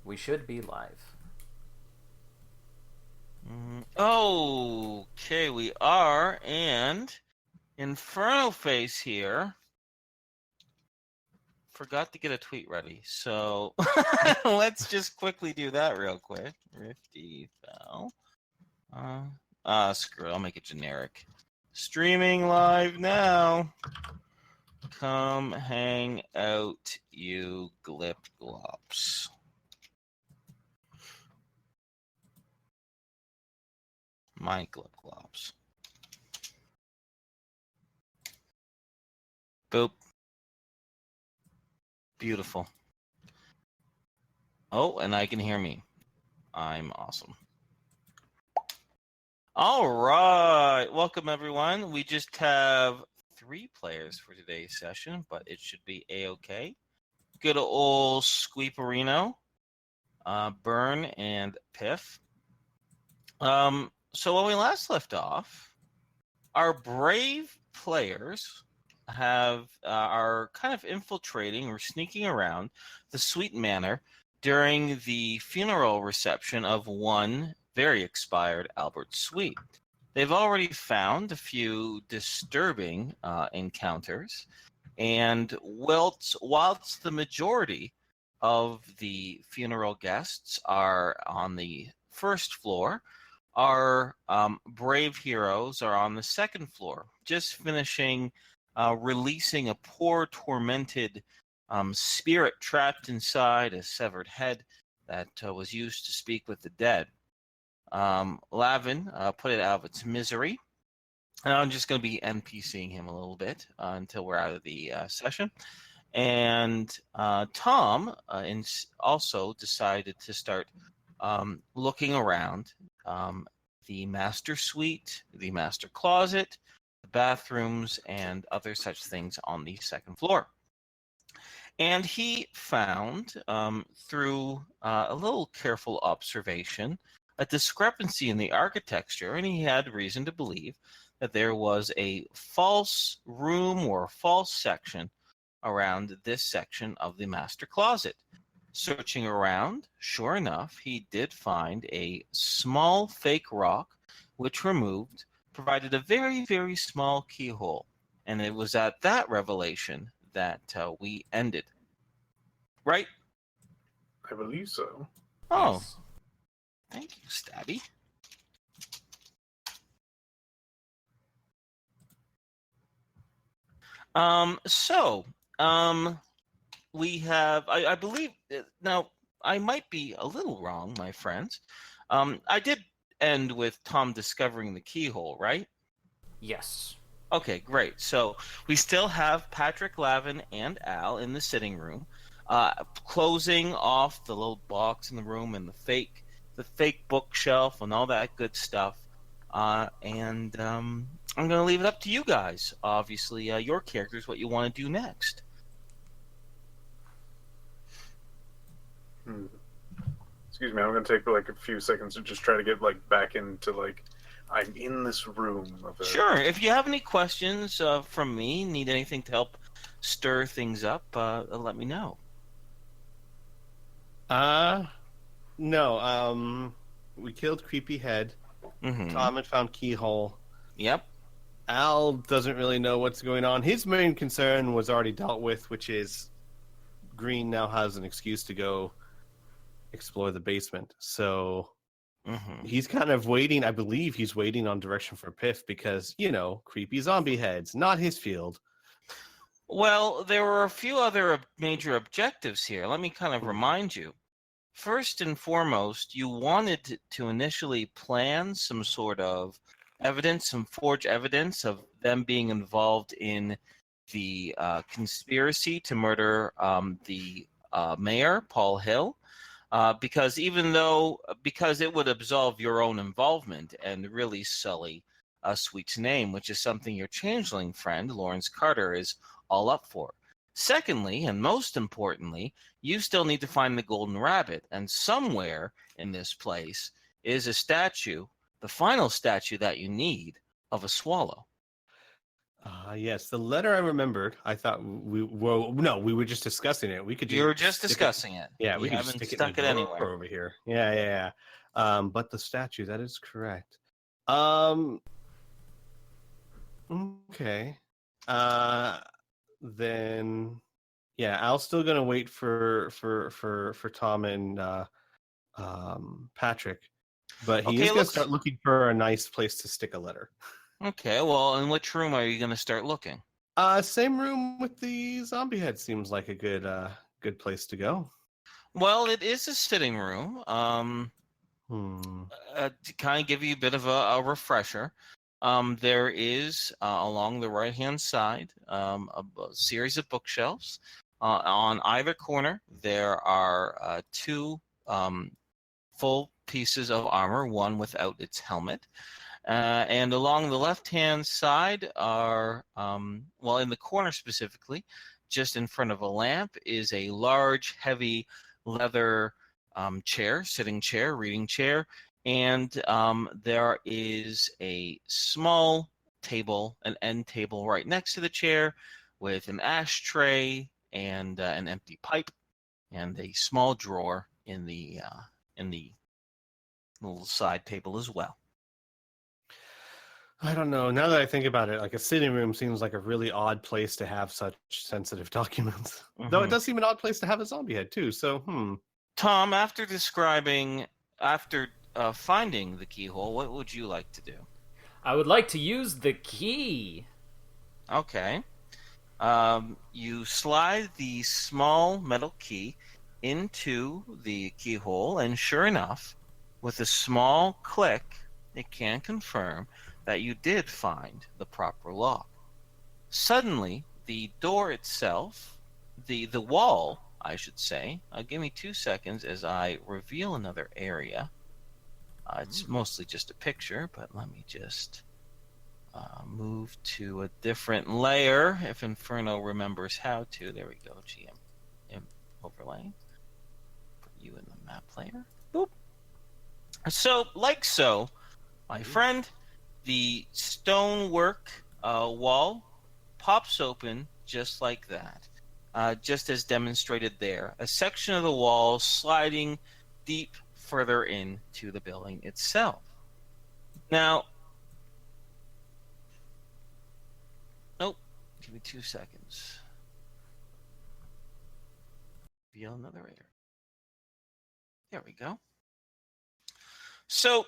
We should be live. Okay, we are, and Inferno Face here forgot to get a tweet ready, so let's just quickly do that real quick. Rifty fell. Screw it, I'll make it generic. Streaming live now. Come hang out, you glip glops. My glip glops. Boop. Beautiful. Oh, and I can hear me. I'm awesome. All right. Welcome, everyone. We just have 3 players for today's session, but it should be A-okay. Good old Squeeperino, Burn, and Piph. So when we last left off, our brave players are kind of infiltrating or sneaking around the Sweet Manor during the funeral reception of one very expired Albert Sweet. They've already found a few disturbing encounters, and whilst the majority of the funeral guests are on the first floor, our brave heroes are on the second floor, just finishing releasing a poor, tormented spirit trapped inside a severed head that was used to speak with the dead. Lavin put it out of its misery. And I'm just going to be NPCing him a little bit until we're out of the session. And Tom also decided to start looking around the master suite, the master closet, the bathrooms, and other such things on the second floor. And he found, through a little careful observation, a discrepancy in the architecture, and he had reason to believe that there was a false room or a false section around this section of the master closet. Searching around, sure enough, he did find a small fake rock, which removed, provided a very, very small keyhole. And it was at that revelation that we ended. Right? I believe so. Oh, Yes. thank you, Stabby. We have, I believe, now, I might be a little wrong, my friends. I did end with Tom discovering the keyhole, right? Yes. Okay, great. So we still have Patrick, Lavin, and Al in the sitting room, closing off the little box in the room and the fake bookshelf and all that good stuff. And I'm going to leave it up to you guys. Obviously, your characters, what you want to do next. Excuse me, I'm going to take like a few seconds to just try to get like back into like I'm in this room. Sure. If you have any questions from me, need anything to help stir things up, let me know. No. We killed Creepy Head. Mm-hmm. Tom had found Keyhole. Yep. Al doesn't really know what's going on. His main concern was already dealt with, which is Green now has an excuse to go explore the basement. So he's kind of waiting. I believe he's waiting on direction for Piph because, creepy zombie heads, not his field. Well, there were a few other major objectives here. Let me kind of remind you. First and foremost, you wanted to initially plan some sort of evidence, some forged evidence of them being involved in the conspiracy to murder the mayor, Paul Hill, because it would absolve your own involvement and really sully Sweet's name, which is something your changeling friend, Lawrence Carter, is all up for. Secondly, and most importantly, you still need to find the golden rabbit, and somewhere in this place is a statue, the final statue that you need, of a swallow. Yes, the letter I remembered. I thought we were just discussing it. We could You were just just stick discussing it. Yeah, You we could just haven't stick it in stuck the it drawer anywhere. over here. Yeah. But the statue, that is correct. Um, okay. Then yeah, Al's still gonna wait for Tom and Patrick, but he Okay, is it gonna looks. start looking for a nice place to stick a letter. Okay, well, in which room are you going to start looking? Same room with the zombie head seems like a good place to go. Well, it is a sitting room. Hmm. To kind of give you a bit of a refresher, there is along the right-hand side a series of bookshelves. On either corner, there are two full pieces of armor, one without its helmet. And along the left-hand side are, well, in the corner specifically, just in front of a lamp, is a large, heavy leather chair, sitting chair, reading chair, and there is a small table, an end table right next to the chair, with an ashtray and an empty pipe, and a small drawer in the little side table as well. I don't know. Now that I think about it, like a sitting room seems like a really odd place to have such sensitive documents. Though it Mhm. does seem an odd place to have a zombie head too. So, Tom, after finding the keyhole, what would you like to do? I would like to use the key. Okay. You slide the small metal key into the keyhole, and sure enough, with a small click, it can confirm that you did find the proper lock. Suddenly, the door itself, the wall, I should say, give me 2 seconds as I reveal another area. It's mostly just a picture, but let me just move to a different layer if Inferno remembers how to. There we go, GM overlay. Put you in the map layer. Boop. So, my friend, the stonework wall pops open just like that, just as demonstrated there. A section of the wall sliding deep further into the building itself. Now, nope, give me 2 seconds. Reveal another area. There we go. So,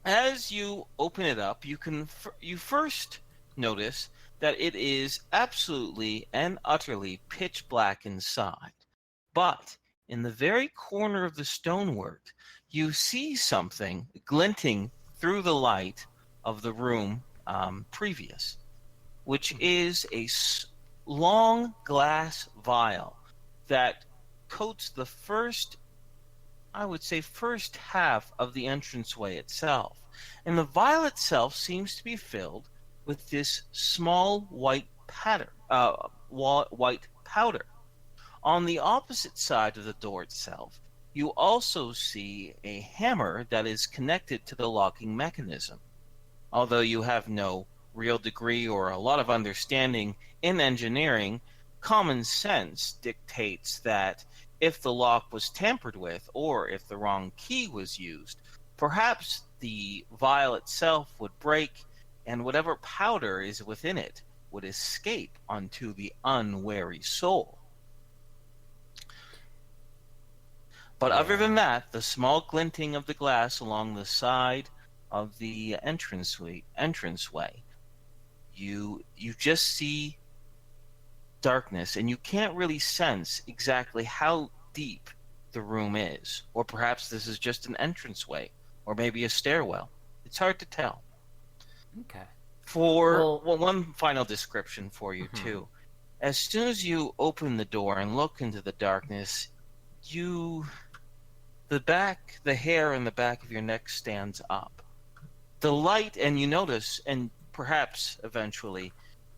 as you open it up, you first notice that it is absolutely and utterly pitch black inside. But in the very corner of the stonework, you see something glinting through the light of the room previous, which is a long glass vial that coats the first half of the entranceway itself. And the vial itself seems to be filled with this small white white powder. On the opposite side of the door itself, you also see a hammer that is connected to the locking mechanism. Although you have no real degree or a lot of understanding in engineering, common sense dictates that if the lock was tampered with or if the wrong key was used, perhaps the vial itself would break and whatever powder is within it would escape onto the unwary soul. But other than that, the small glinting of the glass along the side of the entranceway, you just see darkness, and you can't really sense exactly how deep the room is. Or perhaps this is just an entranceway, or maybe a stairwell. It's hard to tell. Okay. Well, one final description for you, too. As soon as you open the door and look into the darkness, the hair in the back of your neck stands up. The light, and you notice, and perhaps eventually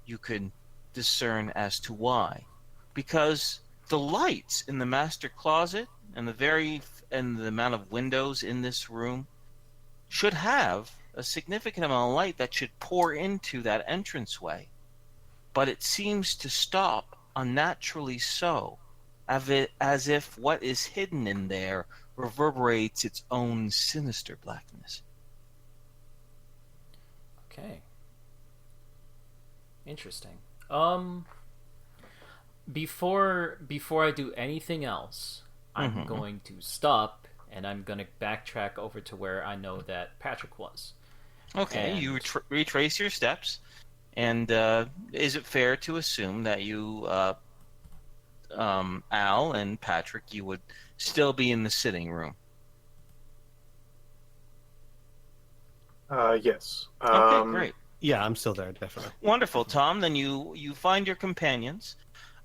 you could discern as to why. Because the lights in the master closet and the amount of windows in this room should have a significant amount of light that should pour into that entranceway, but it seems to stop unnaturally so, as if what is hidden in there reverberates its own sinister blackness. Okay. Interesting. Before I do anything else, I'm going to stop and I'm going to backtrack over to where I know that Patrick was. Okay, And- you retrace your steps, and is it fair to assume that you, Al and Patrick, you would still be in the sitting room? Yes. Okay, great. Yeah, I'm still there, definitely. Wonderful, Tom. Then you find your companions.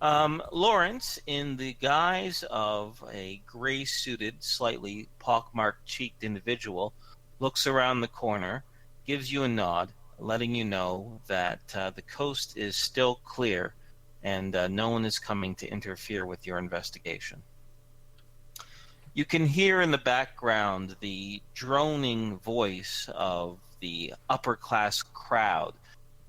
Lawrence, in the guise of a gray-suited, slightly pockmarked-cheeked individual, looks around the corner, gives you a nod, letting you know that the coast is still clear and no one is coming to interfere with your investigation. You can hear in the background the droning voice of the upper-class crowd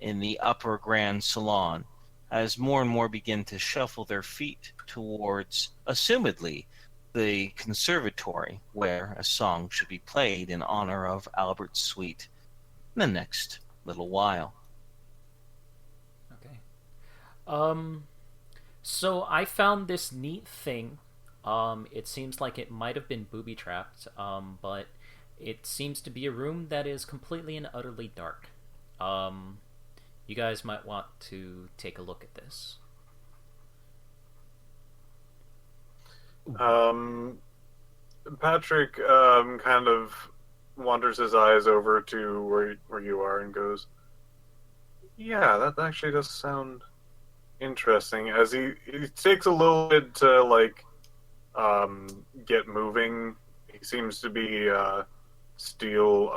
in the upper grand salon as more and more begin to shuffle their feet towards, assumedly, the conservatory where a song should be played in honor of Albert's suite in the next little while. Okay. So I found this neat thing. It seems like it might have been booby trapped, but it seems to be a room that is completely and utterly dark. You guys might want to take a look at this. Patrick kind of wanders his eyes over to where you are and goes, "Yeah, that actually does sound interesting." As he takes a little bit to like get moving. He seems to be still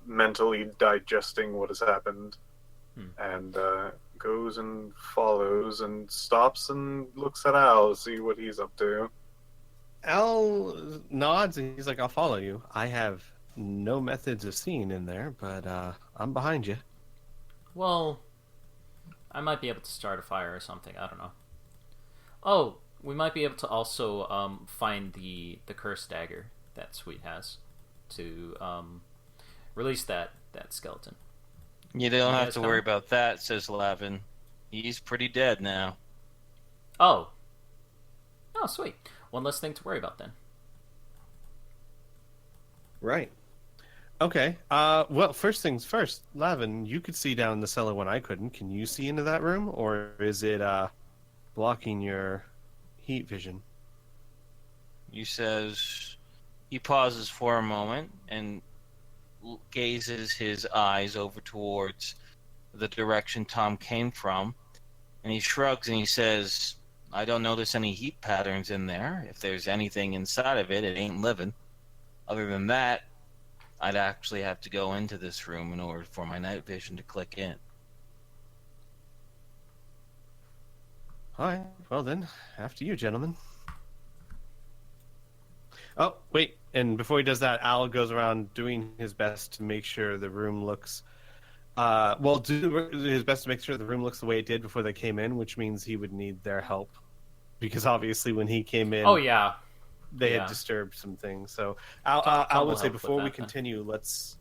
mentally digesting what has happened, and goes and follows and stops and looks at Al to see what he's up to. Al nods and he's like, "I'll follow you. I have no methods of seeing in there, but I'm behind you." Well, I might be able to start a fire or something. I don't know. Oh, we might be able to also find the curse dagger that Squee has to release that skeleton. You don't You have guys to worry coming? about that, says Lavin. He's pretty dead now. Oh, sweet. One less thing to worry about then. Right. Okay. Well, first things first, Lavin, you could see down the cellar when I couldn't. Can you see into that room, or is it blocking your heat vision? He says, he pauses for a moment and gazes his eyes over towards the direction Tom came from, and he shrugs and he says, "I don't notice any heat patterns in there. If there's anything inside of it, it ain't living. Other than that, I'd actually have to go into this room in order for my night vision to click in." All right. Well then, after you, gentlemen. Oh, wait. And before he does that, Al goes around doing his best to make sure the room looks... do his best to make sure the room looks the way it did before they came in, which means he would need their help. Because obviously when he came in... Oh yeah. They Yeah. had disturbed some things. So Tom I will would say help with before we that, then. continue, let's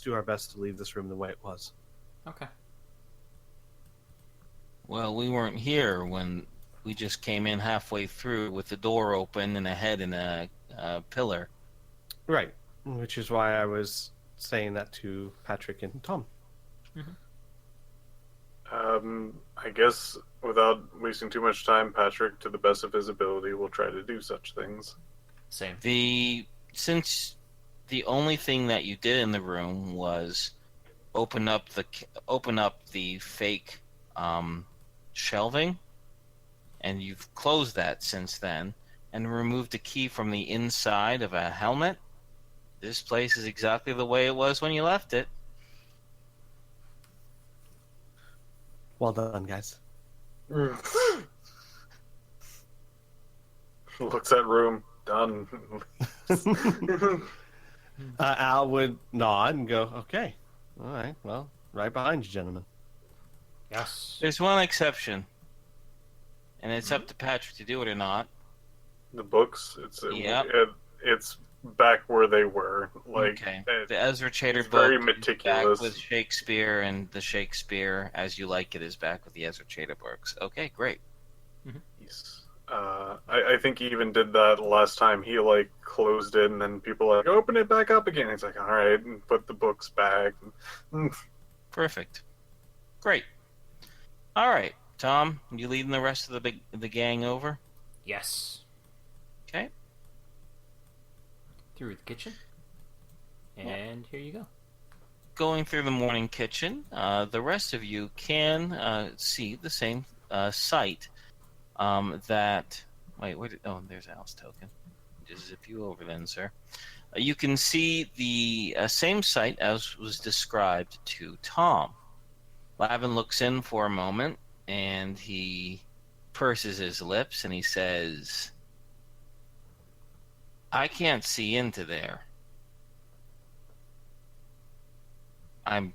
do our best to leave this room the way it was. Okay. Well, we weren't here when we just came in halfway through with the door open and a head in a pillar. Right. Which is why I was saying that to Patrick and Tom. I guess without wasting too much time, Patrick, to the best of his ability, will try to do such things. Same. Since the only thing that you did in the room was open up the fake shelving, and you've closed that since then, and removed a key from the inside of a helmet, this place is exactly the way it was when you left it. Well done, guys. Looks at room. Done. Al would nod and go, "Okay, All right. Well, right behind you, gentlemen. Yes. There's one exception, and it's up to Patrick to do it or not. The books, Yep. it's back where they were. Like, Okay. The Ezra Chater it's book very is meticulous. back with Shakespeare, and the Shakespeare As You Like It is back with the Ezra Chater books. Okay, great. Yes. I think he even did that last time. He like closed it, and then people were like open it back up again. He's like, all right, and put the books back. Perfect. Great. All right, Tom, you leading the rest of the gang over? Yes. Okay. Through the kitchen. And here you go. Going through the morning kitchen, the rest of you can see the same sight that... Wait, there's Al's token. Just zip you over then, sir. You can see the same sight as was described to Tom. Lavin looks in for a moment, and he purses his lips, and he says, I can't see into there. I'm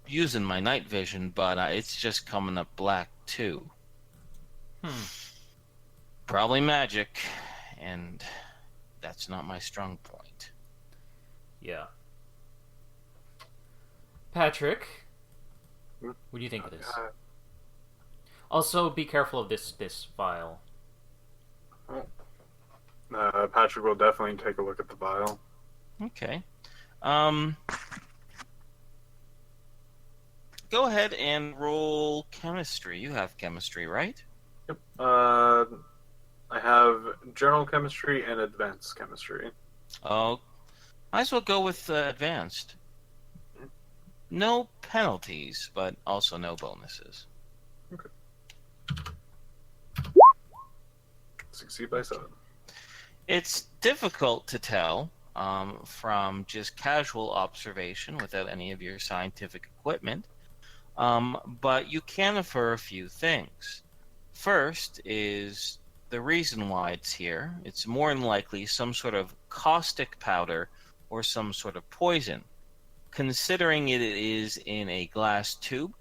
using my night vision, but it's just coming up black, too. Probably magic, and that's not my strong point. Yeah. Patrick, what do you think of this? Also, be careful of this vial. Patrick will definitely take a look at the vial. Okay. Go ahead and roll chemistry. You have chemistry, right? Yep. I have general chemistry and advanced chemistry. Oh, might as well go with advanced. No penalties, but also no bonuses. Okay. Succeed by 7. It's difficult to tell from just casual observation without any of your scientific equipment, but you can infer a few things. First is the reason why it's here. It's more than likely some sort of caustic powder or some sort of poison. Considering it is in a glass tube,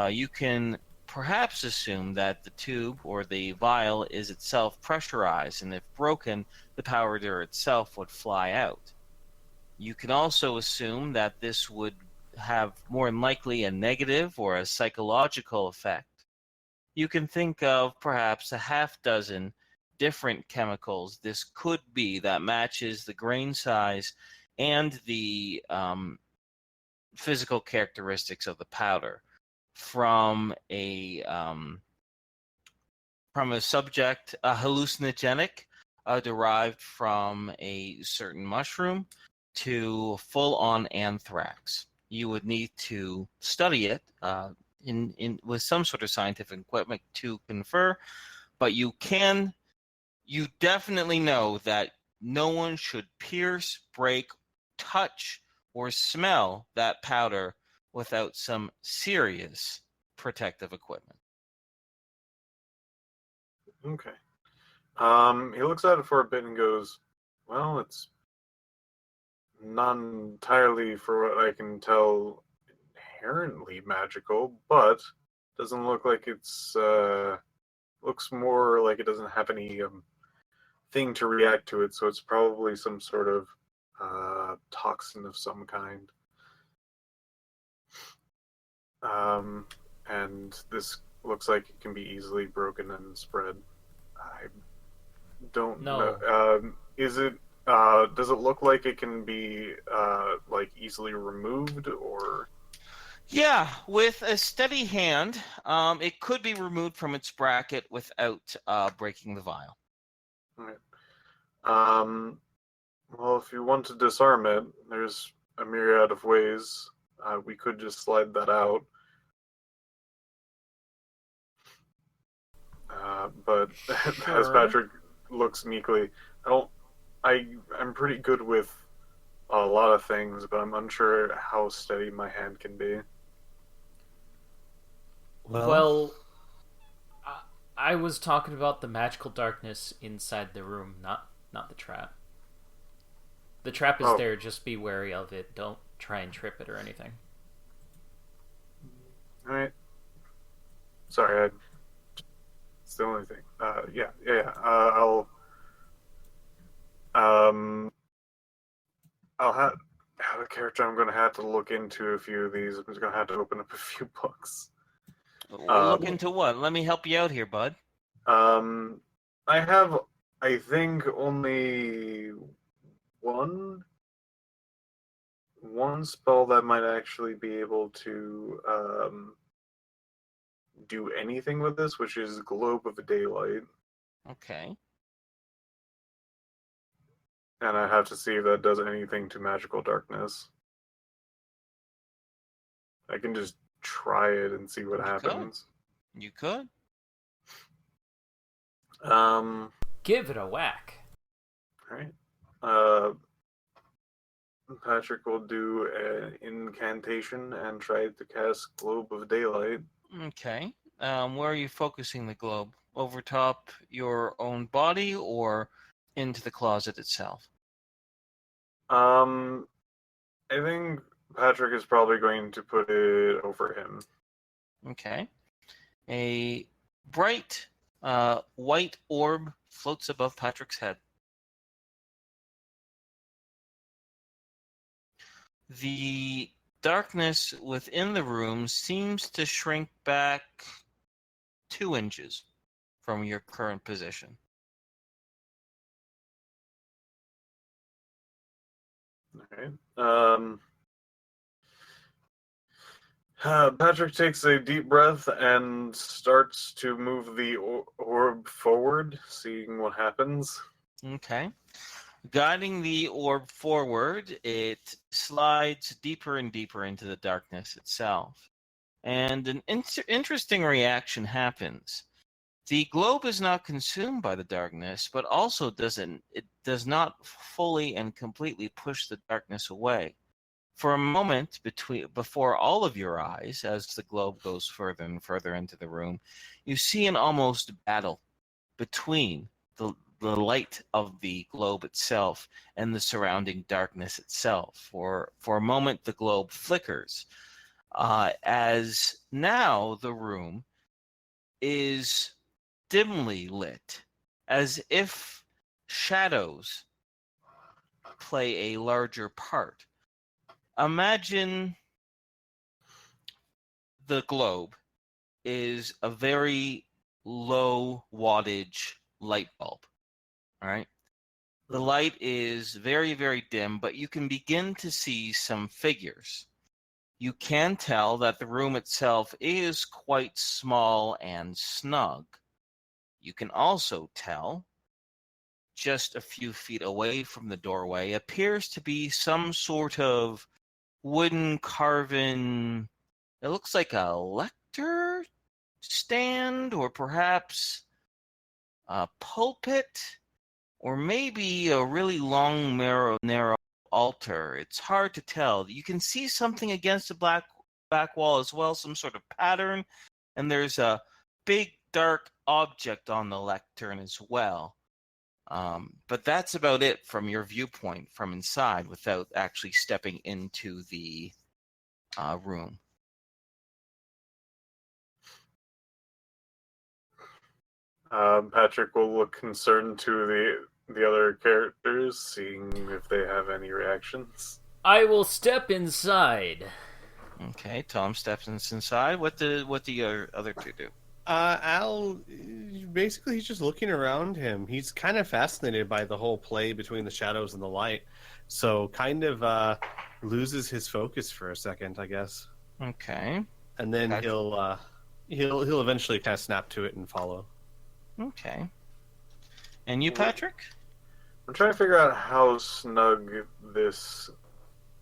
you can perhaps assume that the tube or the vial is itself pressurized, and if broken, the powder itself would fly out. You can also assume that this would have more than likely a negative or a psychological effect. You can think of perhaps a half dozen different chemicals this could be that matches the grain size and the physical characteristics of the powder from a subject, a hallucinogenic derived from a certain mushroom to full-on anthrax. You would need to study it with some sort of scientific equipment to confer, but you definitely know that no one should pierce, break, touch, or smell that powder without some serious protective equipment. Okay. He looks at it for a bit and goes, well, it's not entirely, for what I can tell, inherently magical, but doesn't look like it's, looks more like it doesn't have any, thing to react to it, so it's probably some sort of, toxin of some kind. And this looks like it can be easily broken and spread. I don't know. Is it? Does it look like it can be like easily removed, or? Yeah, with a steady hand, it could be removed from its bracket without breaking the vial. Right. Well, if you want to disarm it, there's a myriad of ways. We could just slide that out. But Sure. as Patrick looks meekly, I'm pretty good with a lot of things, but I'm unsure how steady my hand can be. Well, I was talking about the magical darkness inside the room, not the trap. The trap is there, just be wary of it. Don't try and trip it or anything. All right. Sorry, it's the only thing. Yeah. I'll have a character. I'm going to have to look into a few of these. I'm just going to have to open up a few books. Look into what? Let me help you out here, bud. I have, I think, only one spell that might actually be able to do anything with this, which is Globe of Daylight. Okay. And I have to see if that does anything to magical darkness. I can just try it and see what happens. You could. Give it a whack. Alright. Patrick will do an incantation and try to cast Globe of Daylight. Okay. Where are you focusing the globe? Over top your own body or into the closet itself? I think Patrick is probably going to put it over him. Okay. A bright white orb floats above Patrick's head. The darkness within the room seems to shrink back 2 inches from your current position. Okay. Patrick takes a deep breath and starts to move the orb forward, seeing what happens. Okay. Guiding the orb forward, it slides deeper and deeper into the darkness itself. And an interesting reaction happens. The globe is not consumed by the darkness, but also it does not fully and completely push the darkness away. For a moment before all of your eyes, as the globe goes further and further into the room, you see an almost battle between the light of the globe itself and the surrounding darkness itself. For a moment, the globe flickers, as now the room is dimly lit, as if shadows play a larger part. Imagine the globe is a very low wattage light bulb. All right. The light is very, very dim, but you can begin to see some figures. You can tell that the room itself is quite small and snug. You can also tell, just a few feet away from the doorway, appears to be some sort of wooden carven, it looks like a lector stand, or perhaps a pulpit, or maybe a really long, narrow altar. It's hard to tell. You can see something against the back wall as well, some sort of pattern, and there's a big dark object on the lectern as well. But that's about it from your viewpoint from inside without actually stepping into the room. Patrick will look concerned to the other characters, seeing if they have any reactions. I will step inside. Okay, Tom steps inside. What do your other two do? Al, basically, he's just looking around him. He's kind of fascinated by the whole play between the shadows and the light, so kind of loses his focus for a second, I guess. Okay. And then he'll eventually kind of snap to it and follow. Okay. And you, Patrick? I'm trying to figure out how snug this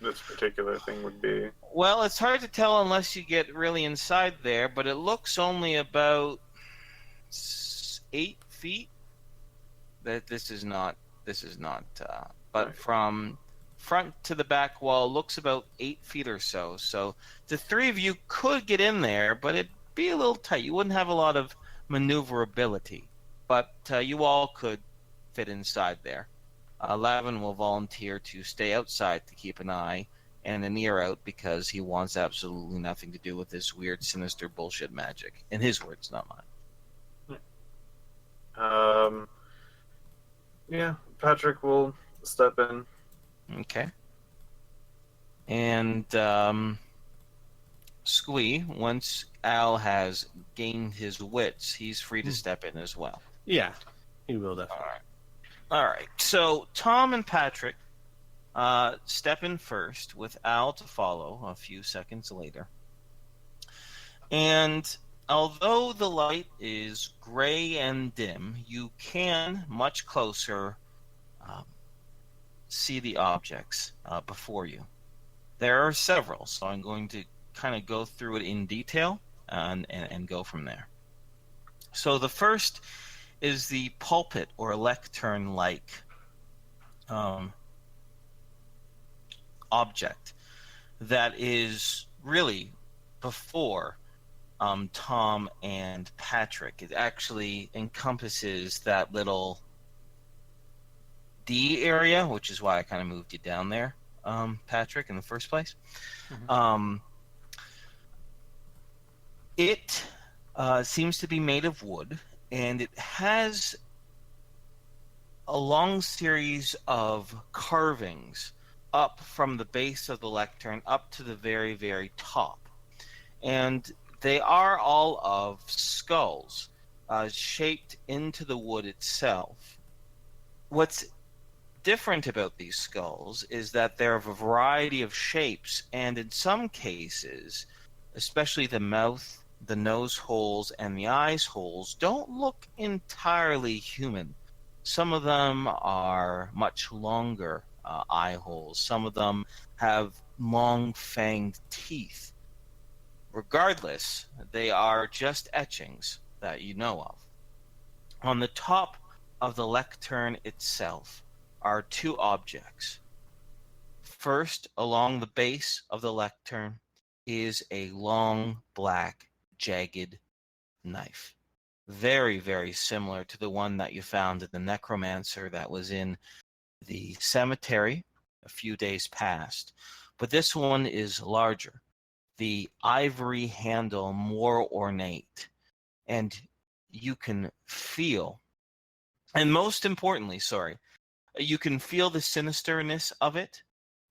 particular thing would be. Well, it's hard to tell unless you get really inside there, but it looks only about 8 feet. That this is not. But Right. From front to the back wall looks about 8 feet or so. So the three of you could get in there, but it'd be a little tight. You wouldn't have a lot of maneuverability, but you all could fit inside there. Lavin will volunteer to stay outside to keep an eye and an ear out because he wants absolutely nothing to do with this weird, sinister bullshit magic. In his words, not mine. Yeah, Patrick will step in. Okay. And Squee, once Al has gained his wits, he's free to step in as well. Yeah, he will definitely. All right. All right. So Tom and Patrick step in first, with Al to follow a few seconds later. And although the light is gray and dim, you can, much closer, see the objects before you. There are several, so I'm going to kind of go through it in detail and go from there. So the first is the pulpit or lectern-like object that is really before Tom and Patrick. It actually encompasses that little D area, which is why I kind of moved you down there, Patrick, in the first place. Mm-hmm. It seems to be made of wood, and it has a long series of carvings up from the base of the lectern up to the very, very top. And they are all of skulls shaped into the wood itself. What's different about these skulls is that they're of a variety of shapes, and in some cases, especially the mouth, the nose holes, and the eyes holes, don't look entirely human. Some of them are much longer eye holes. Some of them have long fanged teeth. Regardless, they are just etchings that you know of. On the top of the lectern itself are two objects. First, along the base of the lectern is a long, black, jagged knife. Very, very similar to the one that you found in the necromancer that was in the cemetery a few days past. But this one is larger. The ivory handle more ornate. And you can feel, and most importantly, you can feel the sinisterness of it,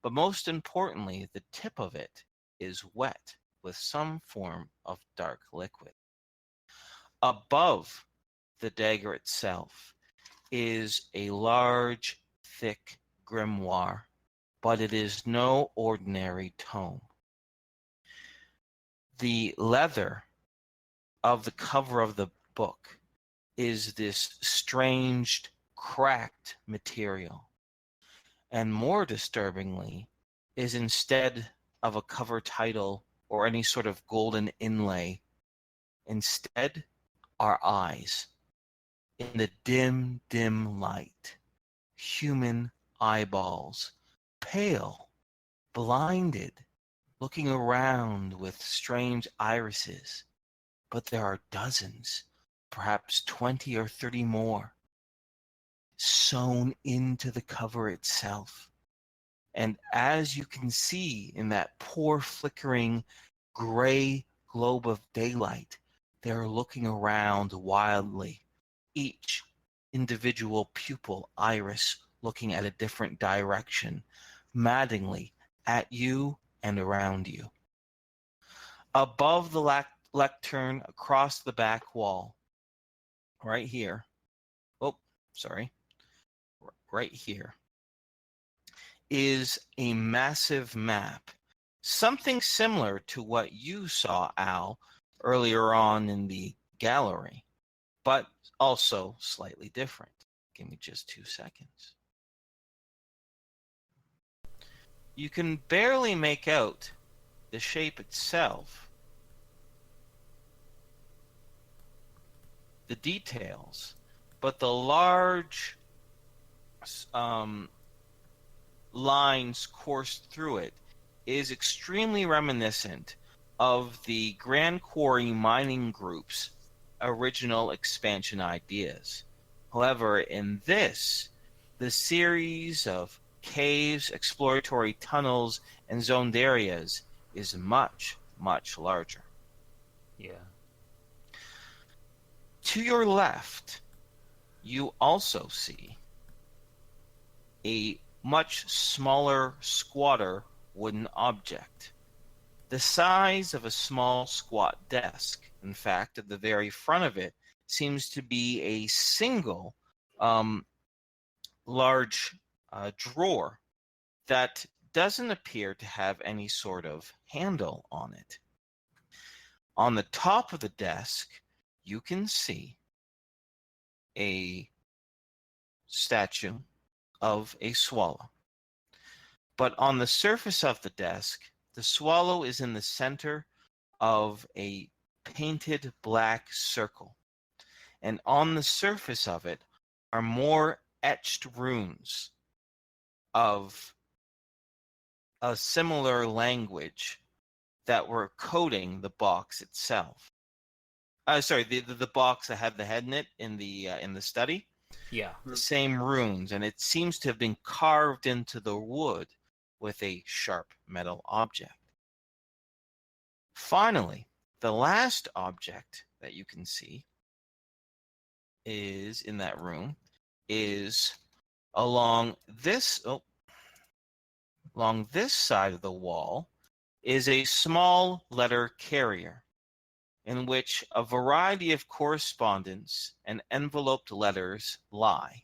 but most importantly, the tip of it is wet with some form of dark liquid. Above the dagger itself is a large, thick grimoire, but it is no ordinary tome. The leather of the cover of the book is this strange, cracked material. And more disturbingly, is instead of a cover title or any sort of golden inlay, instead are eyes. In the dim, dim light, human eyeballs, pale, blinded, looking around with strange irises. But there are dozens, perhaps 20 or 30 more, sewn into the cover itself. And as you can see in that poor flickering gray globe of daylight, they're looking around wildly, each individual pupil iris looking at a different direction, maddeningly at you and around you. Above the lectern, across the back wall, right here, right here, is a massive map, something similar to what you saw, Al, earlier on in the gallery, but also slightly different. Give me just 2 seconds. You can barely make out the shape itself, the details, but the large lines coursed through it is extremely reminiscent of the Grand Quarry Mining Group's original expansion ideas. However, in this, the series of caves, exploratory tunnels, and zoned areas is much, much larger. Yeah. To your left, you also see a much smaller, squatter wooden object, the size of a small, squat desk. In fact, at the very front of it seems to be a single large drawer that doesn't appear to have any sort of handle on it. On the top of the desk, you can see a statue of a swallow. But on the surface of the desk, the swallow is in the center of a painted black circle. And on the surface of it are more etched runes of a similar language that were coding the box itself. The box that had the head in it in the study. Yeah. The same runes, and it seems to have been carved into the wood with a sharp metal object. Finally, the last object that you can see is in that room is along this side of the wall is a small letter carrier in which a variety of correspondence and enveloped letters lie.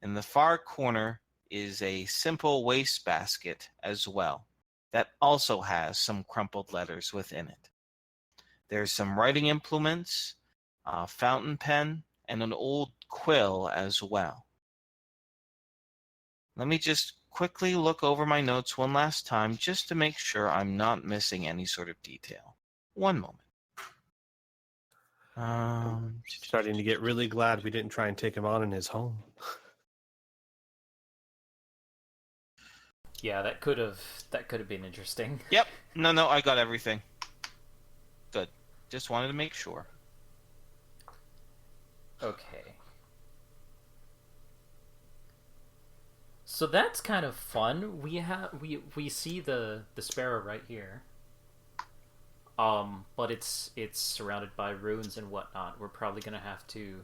In the far corner is a simple wastebasket as well that also has some crumpled letters within it. There's some writing implements, a fountain pen, and an old quill as well. Let me just quickly look over my notes one last time just to make sure I'm not missing any sort of detail. One moment. Starting to get really glad we didn't try and take him on in his home. Yeah, that could have been interesting. Yep. No, I got everything. Good. Just wanted to make sure. Okay. So that's kind of fun. We see the sparrow right here. But it's surrounded by runes and whatnot. We're probably gonna have to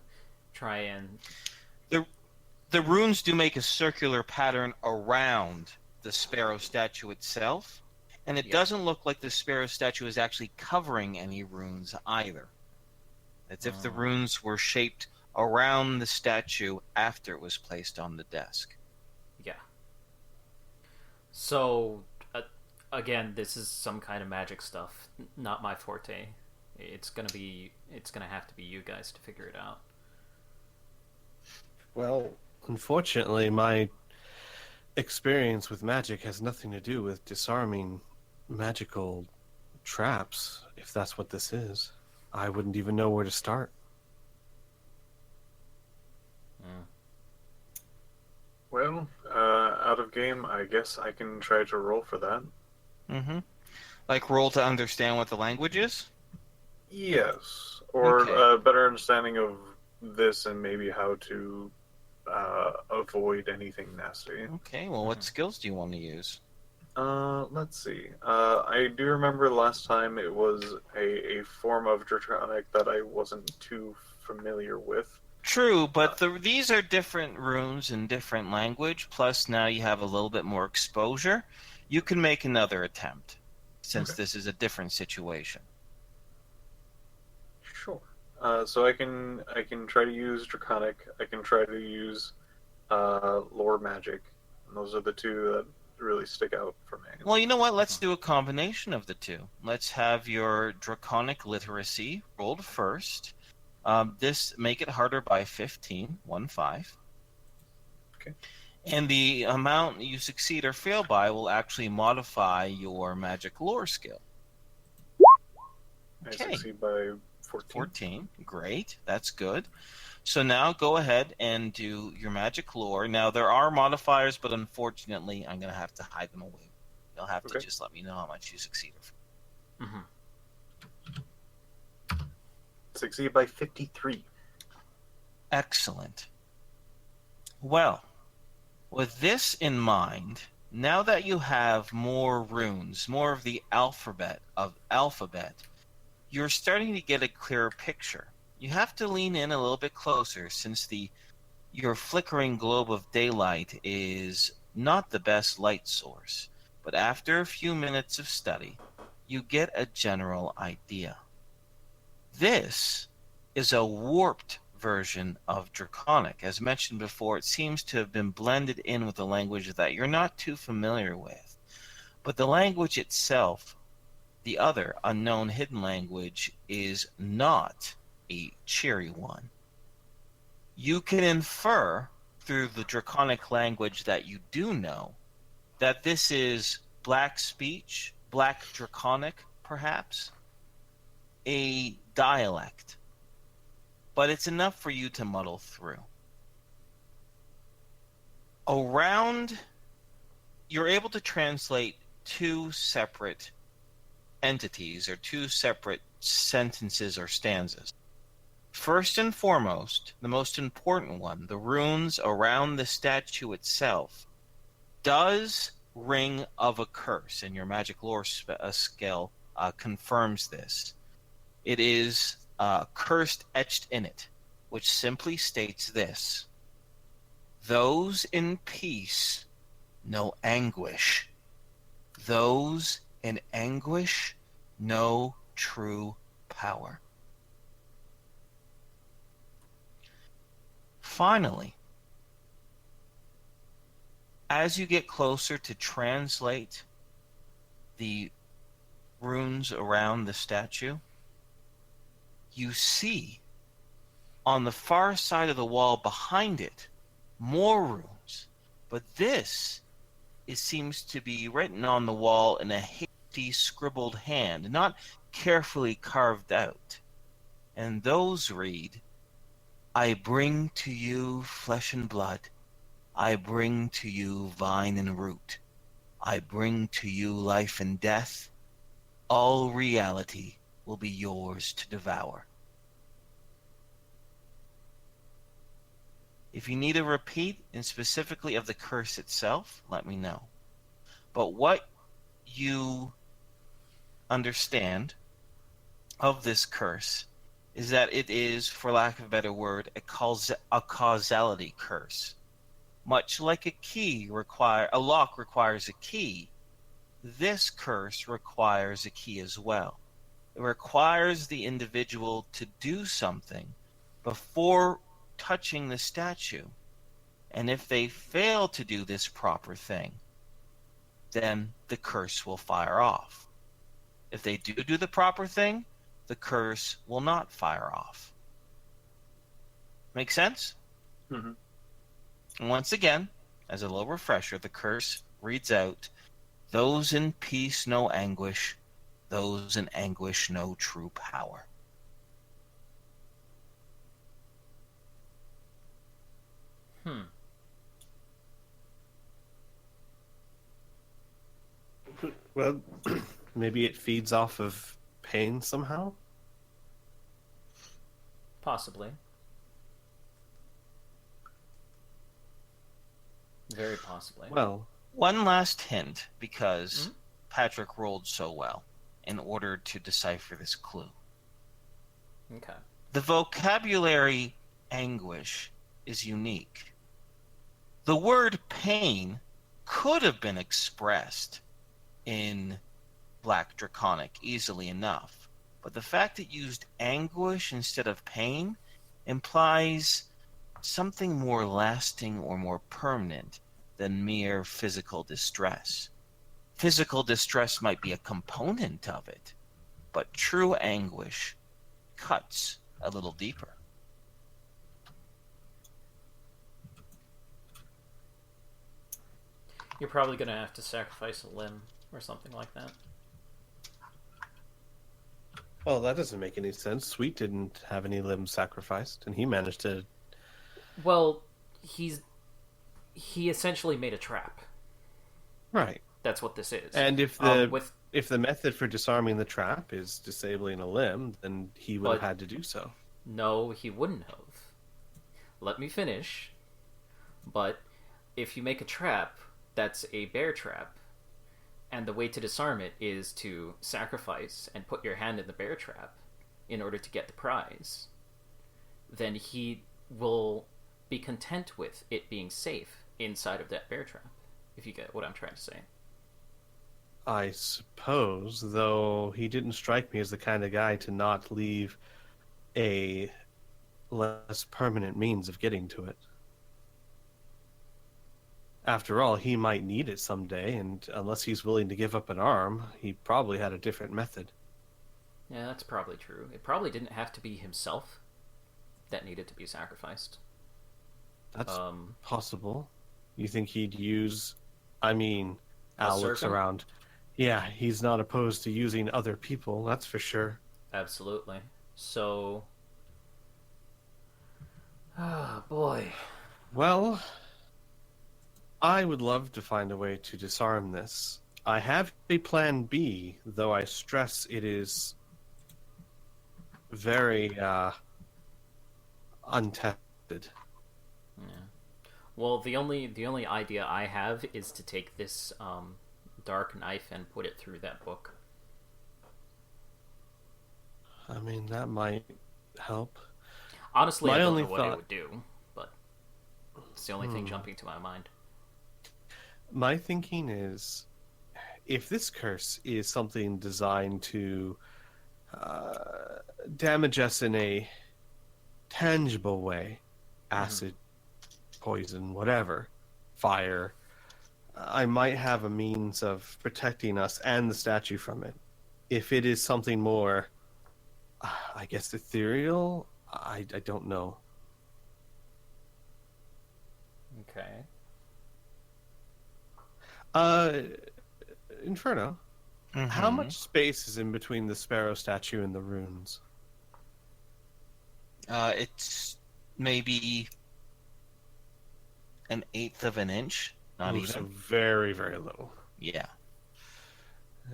try and the runes do make a circular pattern around the sparrow statue itself, and it doesn't look like the sparrow statue is actually covering any runes either. It's if the runes were shaped around the statue after it was placed on the desk. Yeah. So, again, this is some kind of magic stuff. Not my forte. It's gonna have to be you guys to figure it out. Well, unfortunately, my experience with magic has nothing to do with disarming magical traps, if that's what this is. I wouldn't even know where to start. Well, out of game, I guess I can try to roll for that. Mm-hmm. Like roll to understand what the language is? Yes. Or Okay. a better understanding of this and maybe how to avoid anything nasty. Okay, well, what skills do you want to use? Let's see. I do remember last time it was a form of Draconic that I wasn't too familiar with. True, but these are different runes in different language, plus now you have a little bit more exposure. You can make another attempt, since this is a different situation. Sure. So I can try to use Draconic. I can try to use Lore Magic. And those are the two that really stick out for me. Well, you know what? Let's do a combination of the two. Let's have your Draconic Literacy rolled first. This make it harder by 15, 1-5. Okay. And the amount you succeed or fail by will actually modify your magic lore skill. I Okay. succeed by 14. 14, great, that's good. So now go ahead and do your magic lore. Now there are modifiers, but unfortunately I'm going to have to hide them away. You'll have to just let me know how much you succeed. Mm-hmm. Succeed by 53. Excellent. Well, With this in mind, now that you have more runes, more of the alphabet, you're starting to get a clearer picture. You have to lean in a little bit closer since your flickering globe of daylight is not the best light source. But after a few minutes of study, you get a general idea. This is a warped version of Draconic. As mentioned before, it seems to have been blended in with a language that you're not too familiar with. But the language itself, the other unknown hidden language, is not a cheery one. You can infer through the Draconic language that you do know that this is Black speech, Black Draconic, perhaps, a dialect. But it's enough for you to muddle through. You're able to translate two separate entities or two separate sentences or stanzas. First and foremost, the most important one, the runes around the statue itself, does ring of a curse, and your magic lore skill confirms this. It is cursed etched in it, which simply states this: those in peace know anguish. Those in anguish know true power. Finally, as you get closer to translate the runes around the statue, you see on the far side of the wall behind it more runes, but this seems to be written on the wall in a hasty scribbled hand, not carefully carved out. And those read, I bring to you flesh and blood. I bring to you vine and root. I bring to you life and death. All reality will be yours to devour. If you need a repeat, and specifically of the curse itself, let me know. But what you understand of this curse is that it is, for lack of a better word, a causality curse. Much like a lock requires a key, this curse requires a key as well. It requires the individual to do something before touching the statue. And if they fail to do this proper thing, then the curse will fire off. If they do the proper thing, the curse will not fire off. Make sense? Mm-hmm. And once again, as a little refresher, the curse reads out, those in peace know anguish, those in anguish know true power. Well, maybe it feeds off of pain somehow? Possibly. Very possibly. Well, one last hint, because Patrick rolled so well in order to decipher this clue. Okay. The vocabulary anguish is unique. The word pain could have been expressed in Black Draconic easily enough, but the fact it used anguish instead of pain implies something more lasting or more permanent than mere physical distress. Physical distress might be a component of it, but true anguish cuts a little deeper. You're probably going to have to sacrifice a limb or something like that. well, that doesn't make any sense. Sweet didn't have any limbs sacrificed, and he managed to... Well, he essentially made a trap. Right. That's what this is. And if the method for disarming the trap is disabling a limb, then he would have had to do so. No, he wouldn't have. Let me finish. But if you make a trap that's a bear trap, and the way to disarm it is to sacrifice and put your hand in the bear trap in order to get the prize, then he will be content with it being safe inside of that bear trap, if you get what I'm trying to say. I suppose, though he didn't strike me as the kind of guy to not leave a less permanent means of getting to it. After all, he might need it someday, and unless he's willing to give up an arm, he probably had a different method. Yeah, that's probably true. It probably didn't have to be himself that needed to be sacrificed. That's possible. You think he'd use... I mean, A Al looks servant? around. Yeah, he's not opposed to using other people, that's for sure. Absolutely. So... Ah, boy. Well, I would love to find a way to disarm this. I have a plan B, though I stress it is very untested. Yeah. Well, the only idea I have is to take this dark knife and put it through that book. I mean, that might help. Honestly, My I don't only know what it thought- would do, but it's the only thing jumping to my mind. My thinking is, if this curse is something designed to damage us in a tangible way, acid, poison, whatever, fire, I might have a means of protecting us and the statue from it. If it is something more, I guess, ethereal, I don't know. Okay. Inferno, how much space is in between the sparrow statue and the runes? It's maybe an eighth of an inch. Not even. So very, very little. Yeah.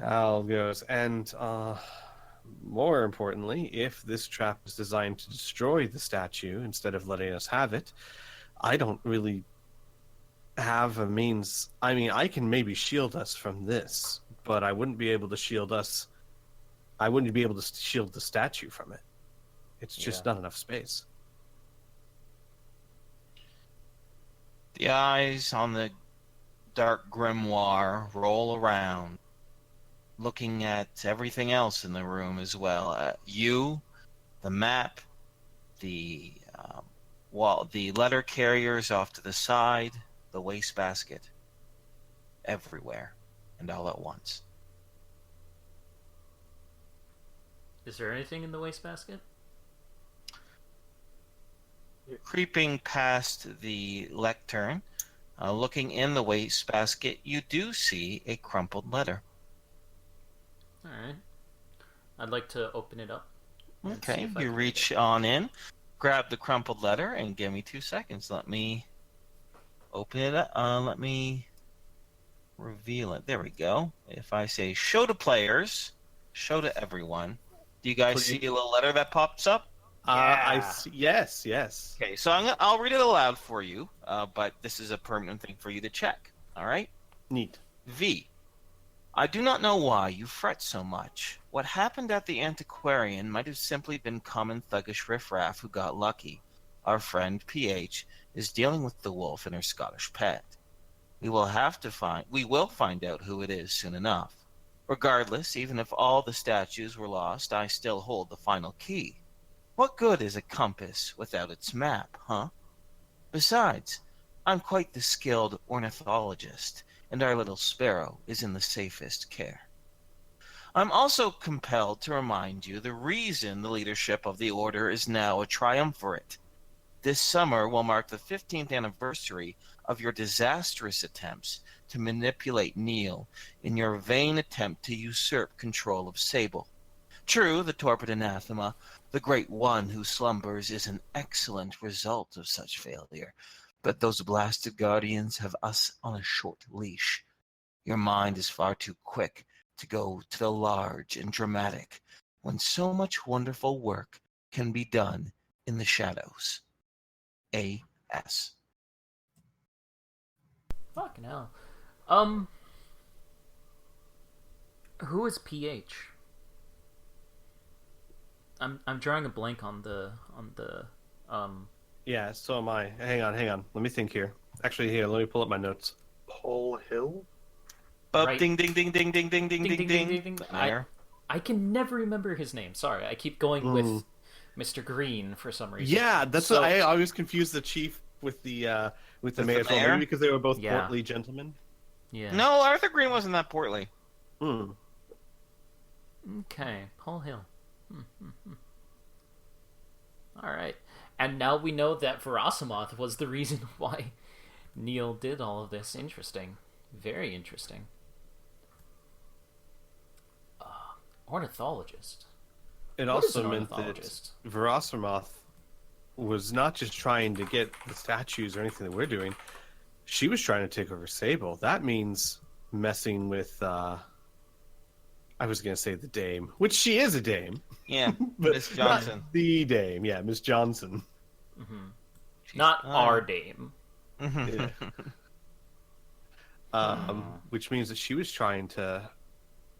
Al goes, and more importantly, if this trap is designed to destroy the statue instead of letting us have it, I don't really have a means. I mean, I can maybe shield us from this, but I wouldn't be able to shield us. I wouldn't be able to shield the statue from it. It's just not enough space. The eyes on the dark grimoire roll around, looking at everything else in the room as well. You, the map, the the letter carriers off to the side, the wastebasket, everywhere, and all at once. Is there anything in the wastebasket? Creeping past the lectern, looking in the wastebasket, you do see a crumpled letter. Alright. I'd like to open it up. and see Okay, if I you can reach read on in, grab the crumpled letter, and give me 2 seconds. Let me open it up. Let me reveal it. There we go. If I say show to players, show to everyone, do you guys Please. see a little letter that pops up? I Yeah. see. Yes. Okay, so I'll read it aloud for you, but this is a permanent thing for you to check. All right? Neat. V. I do not know why you fret so much. What happened at the antiquarian might have simply been common thuggish riffraff who got lucky. Our friend PH is dealing with the wolf and her Scottish pet. We will find out who it is soon enough. Regardless, even if all the statues were lost, I still hold the final key. What good is a compass without its map, huh? Besides, I'm quite the skilled ornithologist, and our little sparrow is in the safest care. I'm also compelled to remind you the reason the leadership of the Order is now a triumvirate. This summer will mark the 15th anniversary of your disastrous attempts to manipulate Neil in your vain attempt to usurp control of Sable. True, the torpid anathema, the great one who slumbers, is an excellent result of such failure, but those blasted guardians have us on a short leash. Your mind is far too quick to go to the large and dramatic, when so much wonderful work can be done in the shadows. A.S. Fucking hell. Who is PH? I'm drawing a blank on the Yeah, so am I. Hang on. Let me think here. Actually, here, let me pull up my notes. Paul Hill? Up, Right. ding, ding, ding, ding, ding, ding, ding, ding, ding. There. I can never remember his name. Sorry, I keep going with Mr. Green for some reason. Yeah, that's So- what I always confuse the chief with the mayor as well. mayor? Maybe because they were both Yeah. portly gentlemen. Yeah. No, Arthur Green wasn't that portly. Hmm. Okay, Paul Hill. All right, and now we know that Verasamoth was the reason why Neil did all of this. Interesting, very interesting. Ornithologist. It What is also an meant that ornithologist? Verasamoth was not just trying to get the statues or anything that we're doing. She was trying to take over Sable. That means messing with, I was going to say the dame, which she is a dame. Yeah, But Miss Johnson. not the dame. Yeah, Miss Johnson. Not our dame. Yeah. Which means that she was trying to,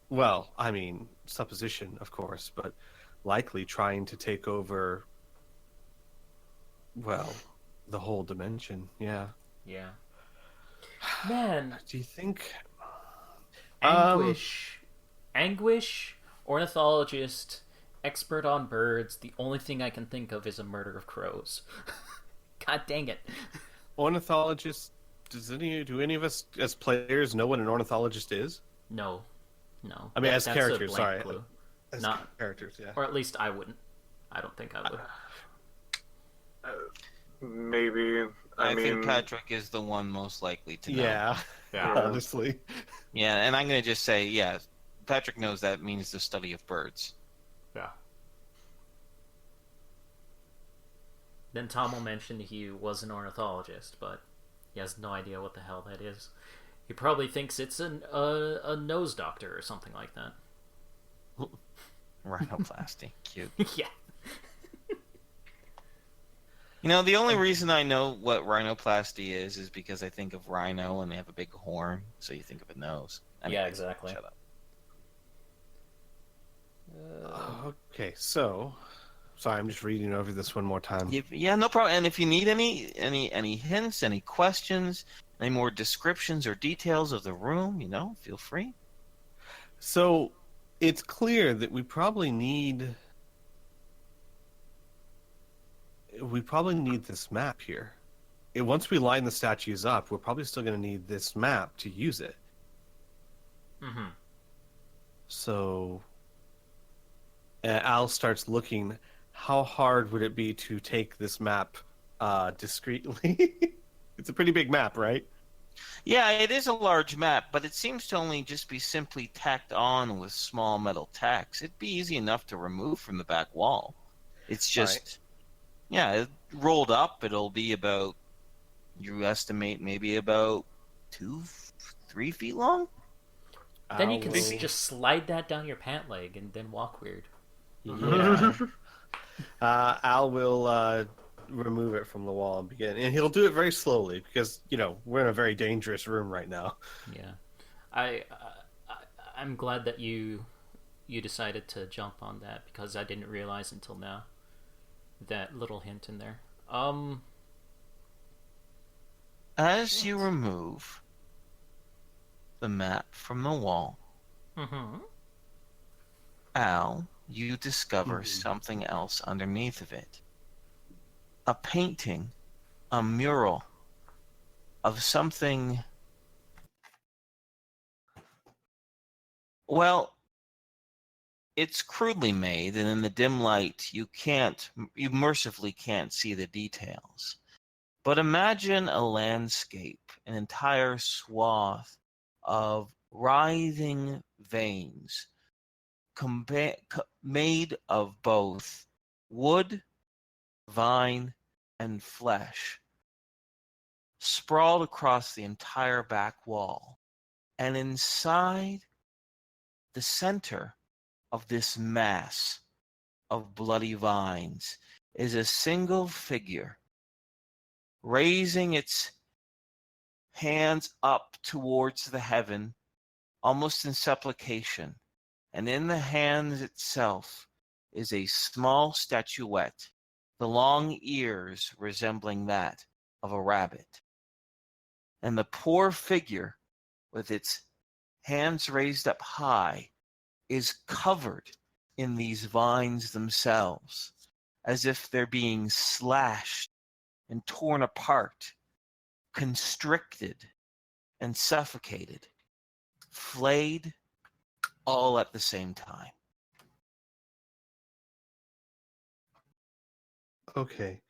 well, I mean, supposition, of course, but likely trying to take over, well, the whole dimension. Yeah. Yeah. Man, Do you think? Anguish, ornithologist, expert on birds. The only thing I can think of is a murder of crows. God dang it. Ornithologist. Do any of us as players know what an ornithologist is? No. I mean, as That's a characters, blank sorry. clue. As Not- characters, yeah. Or at least I wouldn't. I don't think I would. Maybe. I mean, think Patrick is the one most likely to know. Yeah. Yeah. Honestly. Yeah, and I'm going to just say, yeah, Patrick knows that means the study of birds. Yeah. Then Tom will mention he was an ornithologist, but he has no idea what the hell that is. He probably thinks it's a nose doctor or something like that. Rhinoplasty. Cute. Yeah. You know, the only reason I know what rhinoplasty is because I think of rhino and they have a big horn, so you think of a nose. Yeah, exactly. Shut up. Okay, so sorry, I'm just reading over this one more time. Yeah, no problem. And if you need any hints, any questions, any more descriptions or details of the room, feel free. So it's clear that we probably need this map here. Once we line the statues up, we're probably still going to need this map to use it. Mm-hmm. So Al starts looking. How hard would it be to take this map discreetly? It's a pretty big map, right? Yeah, it is a large map, but it seems to only just be simply tacked on with small metal tacks. It'd be easy enough to remove from the back wall. It's just, yeah, rolled up. It'll be about, you estimate, maybe about 2-3 feet long? Then you can Al will- just slide that down your pant leg and then walk weird. Yeah. Al will remove it from the wall and begin, and he'll do it very slowly because we're in a very dangerous room right now. Yeah, I'm glad that you decided to jump on that because I didn't realize until now that little hint in there. As you remove the map from the wall, Al, you discover something else underneath of it. A painting, a mural of something. Well, it's crudely made, and in the dim light, you mercifully can't see the details. But imagine a landscape, an entire swath of writhing veins made of both wood, vine, and flesh, sprawled across the entire back wall. And inside the center of this mass of bloody vines is a single figure raising its hands up towards the heaven, almost in supplication. And in the hands itself is a small statuette, the long ears resembling that of a rabbit. And the poor figure, with its hands raised up high, is covered in these vines themselves, as if they're being slashed and torn apart, constricted and suffocated, flayed, all at the same time. Okay.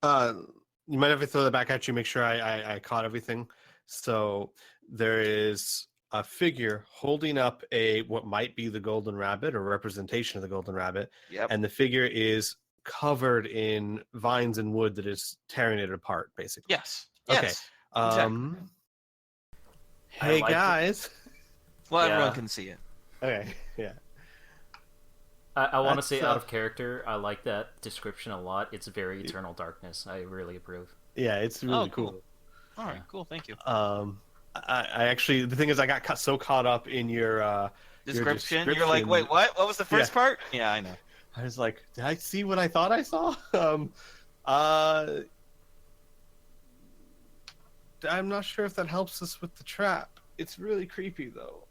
You might have to throw that back at you, make sure I caught everything. So there is a figure holding up what might be the golden rabbit or representation of the golden rabbit. Yep. And the figure is covered in vines and wood that is tearing it apart, basically. Yes. Okay. Yes. Exactly. Hey, like it. guys. Well, Yeah. everyone can see it. Okay, yeah. I want to That's, say out of character, I like that description a lot. It's very Eternal Darkness. I really approve. Yeah, it's really cool. cool. All right, cool. Thank you. I actually, the thing is, I got so caught up in your Description. You're like, wait, what? What was the first part? Yeah, I know. I was like, did I see what I thought I saw? I'm not sure if that helps us with the trap. It's really creepy, though.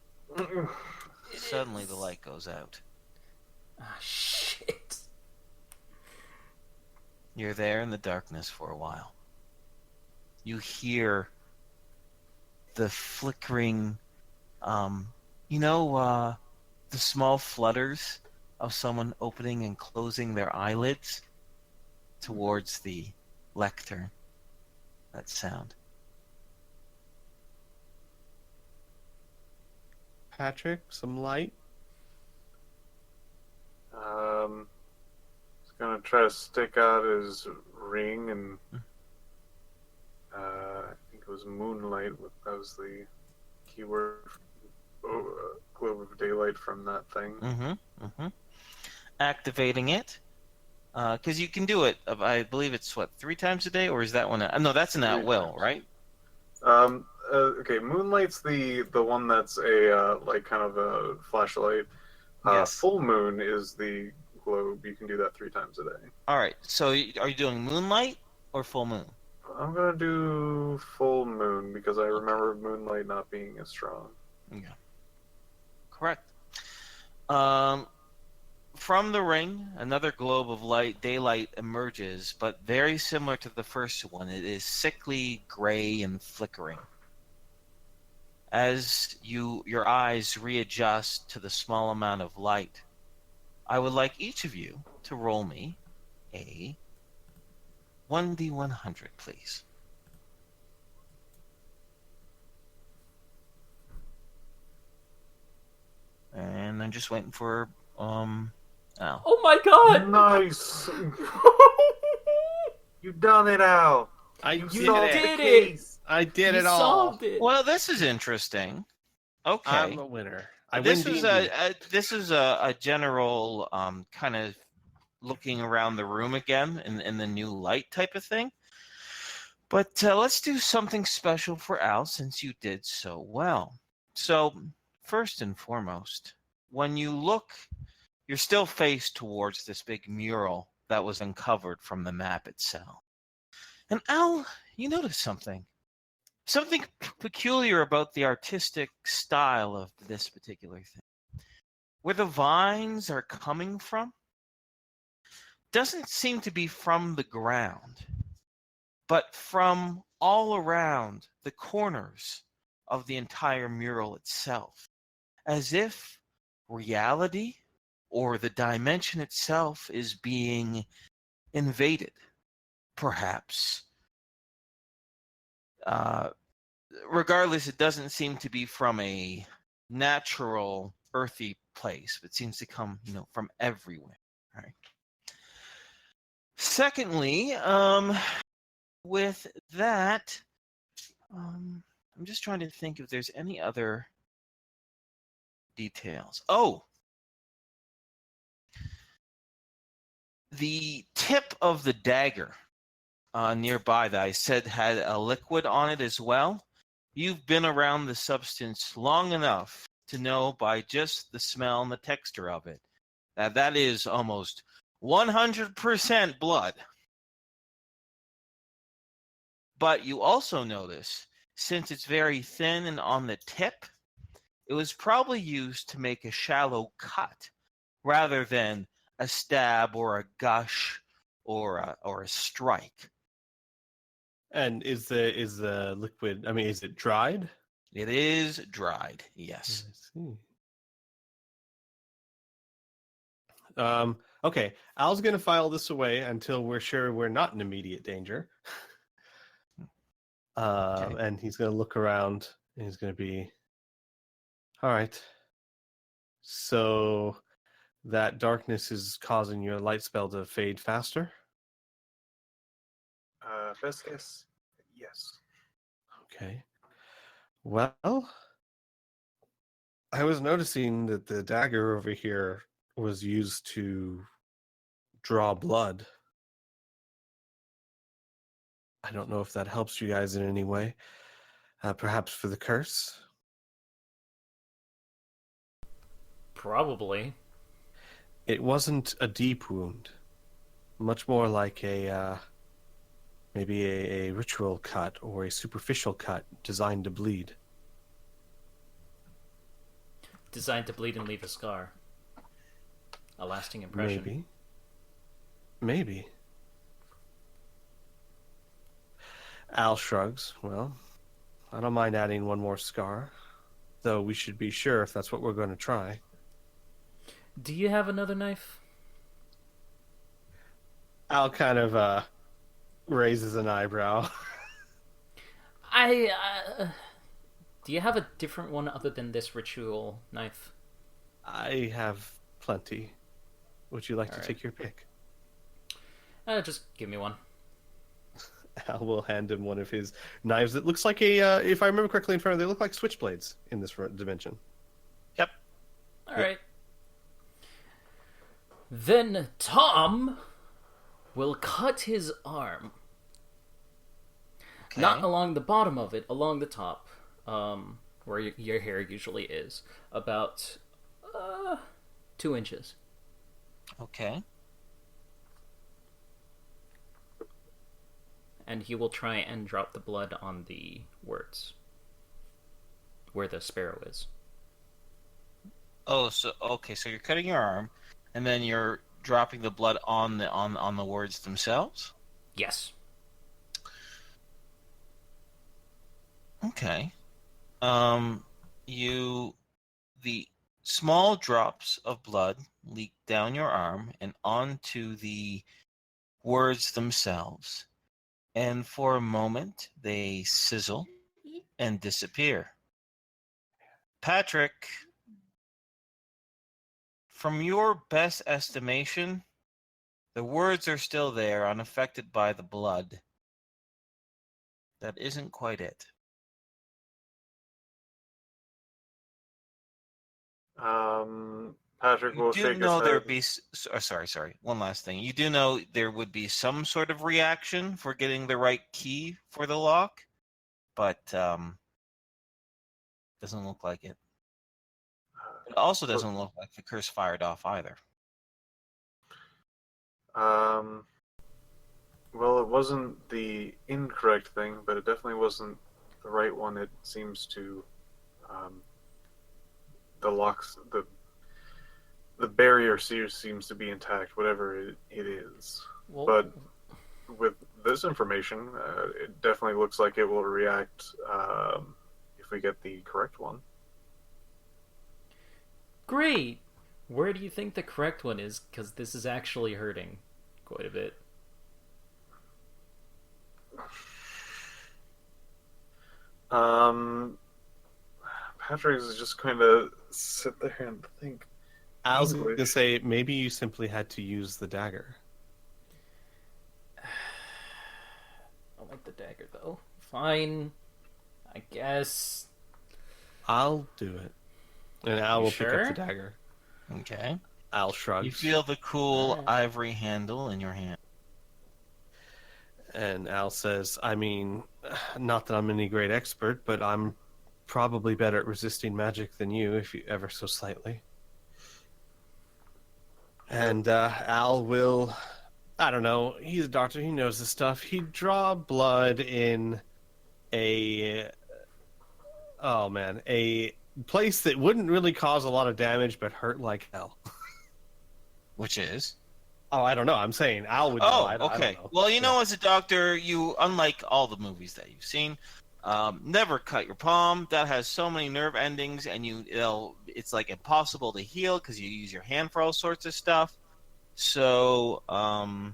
Suddenly the light goes out. Ah, shit. You're there in the darkness for a while. You hear the flickering, the small flutters of someone opening and closing their eyelids towards the lectern. That sound. Patrick, some light? He's gonna try to stick out his ring and I think it was moonlight. That was the keyword. Globe of daylight from that thing. Activating it. Because you can do it, I believe it's, 3 times a day? Or is that one? No, that's an at will, right? Okay, moonlight's the one that's a like kind of a flashlight. Yes. Full moon is the globe. You can do that 3 times a day. All right. So are you doing moonlight or full moon? I'm gonna do full moon because I remember moonlight not being as strong. Yeah. Correct. From the ring, another globe of daylight emerges, but very similar to the first one. It is sickly, gray, and flickering. As your eyes readjust to the small amount of light, I would like each of you to roll me a 1d100, please. And I'm just waiting for Al. Oh my god! Nice. You done it, Al. You solved the did it! case. I did You it all. solved it! Well, this is interesting. Okay. I'm a winner. I This win is D&D. a general kind of looking around the room again in the new light type of thing. But let's do something special for Al since you did so well. So first and foremost, when you look, you're still faced towards this big mural that was uncovered from the map itself. And Al, you notice something. Something peculiar about the artistic style of this particular thing. Where the vines are coming from doesn't seem to be from the ground, but from all around the corners of the entire mural itself. As if reality or the dimension itself is being invaded, perhaps. Regardless, it doesn't seem to be from a natural, earthy place, but seems to come, from everywhere. Right. Secondly, with that, I'm just trying to think if there's any other details. Oh, the tip of the dagger nearby that I said had a liquid on it as well. You've been around the substance long enough to know by just the smell and the texture of it that is almost 100% blood. But you also notice, since it's very thin and on the tip, it was probably used to make a shallow cut rather than a stab or a gush or a strike. And is the liquid? I mean, is it dried? It is dried, yes. I see. Okay, Al's gonna file this away until we're sure we're not in immediate danger. Okay. And he's gonna look around and he's gonna be, all right. So that darkness is causing your light spell to fade faster? Best guess, yes. Okay. Well, I was noticing that the dagger over here was used to draw blood. I don't know if that helps you guys in any way. Perhaps for the curse? Probably. It wasn't a deep wound. Much more like maybe a ritual cut or a superficial cut designed to bleed. Designed to bleed and leave a scar. A lasting impression. Maybe. Al shrugs. Well, I don't mind adding one more scar, though we should be sure if that's what we're going to try. Do you have another knife? Al kind of raises an eyebrow. Do you have a different one other than this ritual knife? I have plenty. Would you like to All right. take your pick? Just give me one. Al will hand him one of his knives that looks like a, if I remember correctly, Inferno, they look like switchblades in this dimension. Yep. All right. Then Tom will cut his arm. Okay. Not along the bottom of it, along the top, where your hair usually is. About 2 inches. Okay. And he will try and drop the blood on the words. Where the sparrow is. Oh, so you're cutting your arm, and then you're dropping the blood on the words themselves? Yes. Okay. The small drops of blood leak down your arm and onto the words themselves. And for a moment, they sizzle and disappear. Patrick, from your best estimation, the words are still there, unaffected by the blood. That isn't quite it. Patrick will You do shake his know head. there'd be. Sorry. One last thing. You do know there would be some sort of reaction for getting the right key for the lock, but doesn't look like it. It also doesn't look like the curse fired off either. Well, it wasn't the incorrect thing, but it definitely wasn't the right one. It seems to, the locks, the barrier seems to be intact, whatever it is. Well, But with this information, it definitely looks like it will react if we get the correct one. great! Where do you think the correct one is? Because this is actually hurting quite a bit. Patrick is just going to sit there and think. I was going to say, maybe you simply had to use the dagger. I like the dagger, though. Fine. I guess. I'll do it. And Al You will pick sure? up the dagger. Okay. Al shrugs. You feel the cool ivory handle in your hand. And Al says, I mean, not that I'm any great expert, but I'm probably better at resisting magic than you, if you ever so slightly. And Al will, I don't know, he's a doctor, he knows this stuff. He'd draw blood in a, oh man, a place that wouldn't really cause a lot of damage, but hurt like hell. Which is? Oh, I don't know. I'm saying Al would know. Oh, I don't okay. know. Well, Yeah. as a doctor, you, unlike all the movies that you've seen, never cut your palm. That has so many nerve endings, and it's like impossible to heal because you use your hand for all sorts of stuff. So, I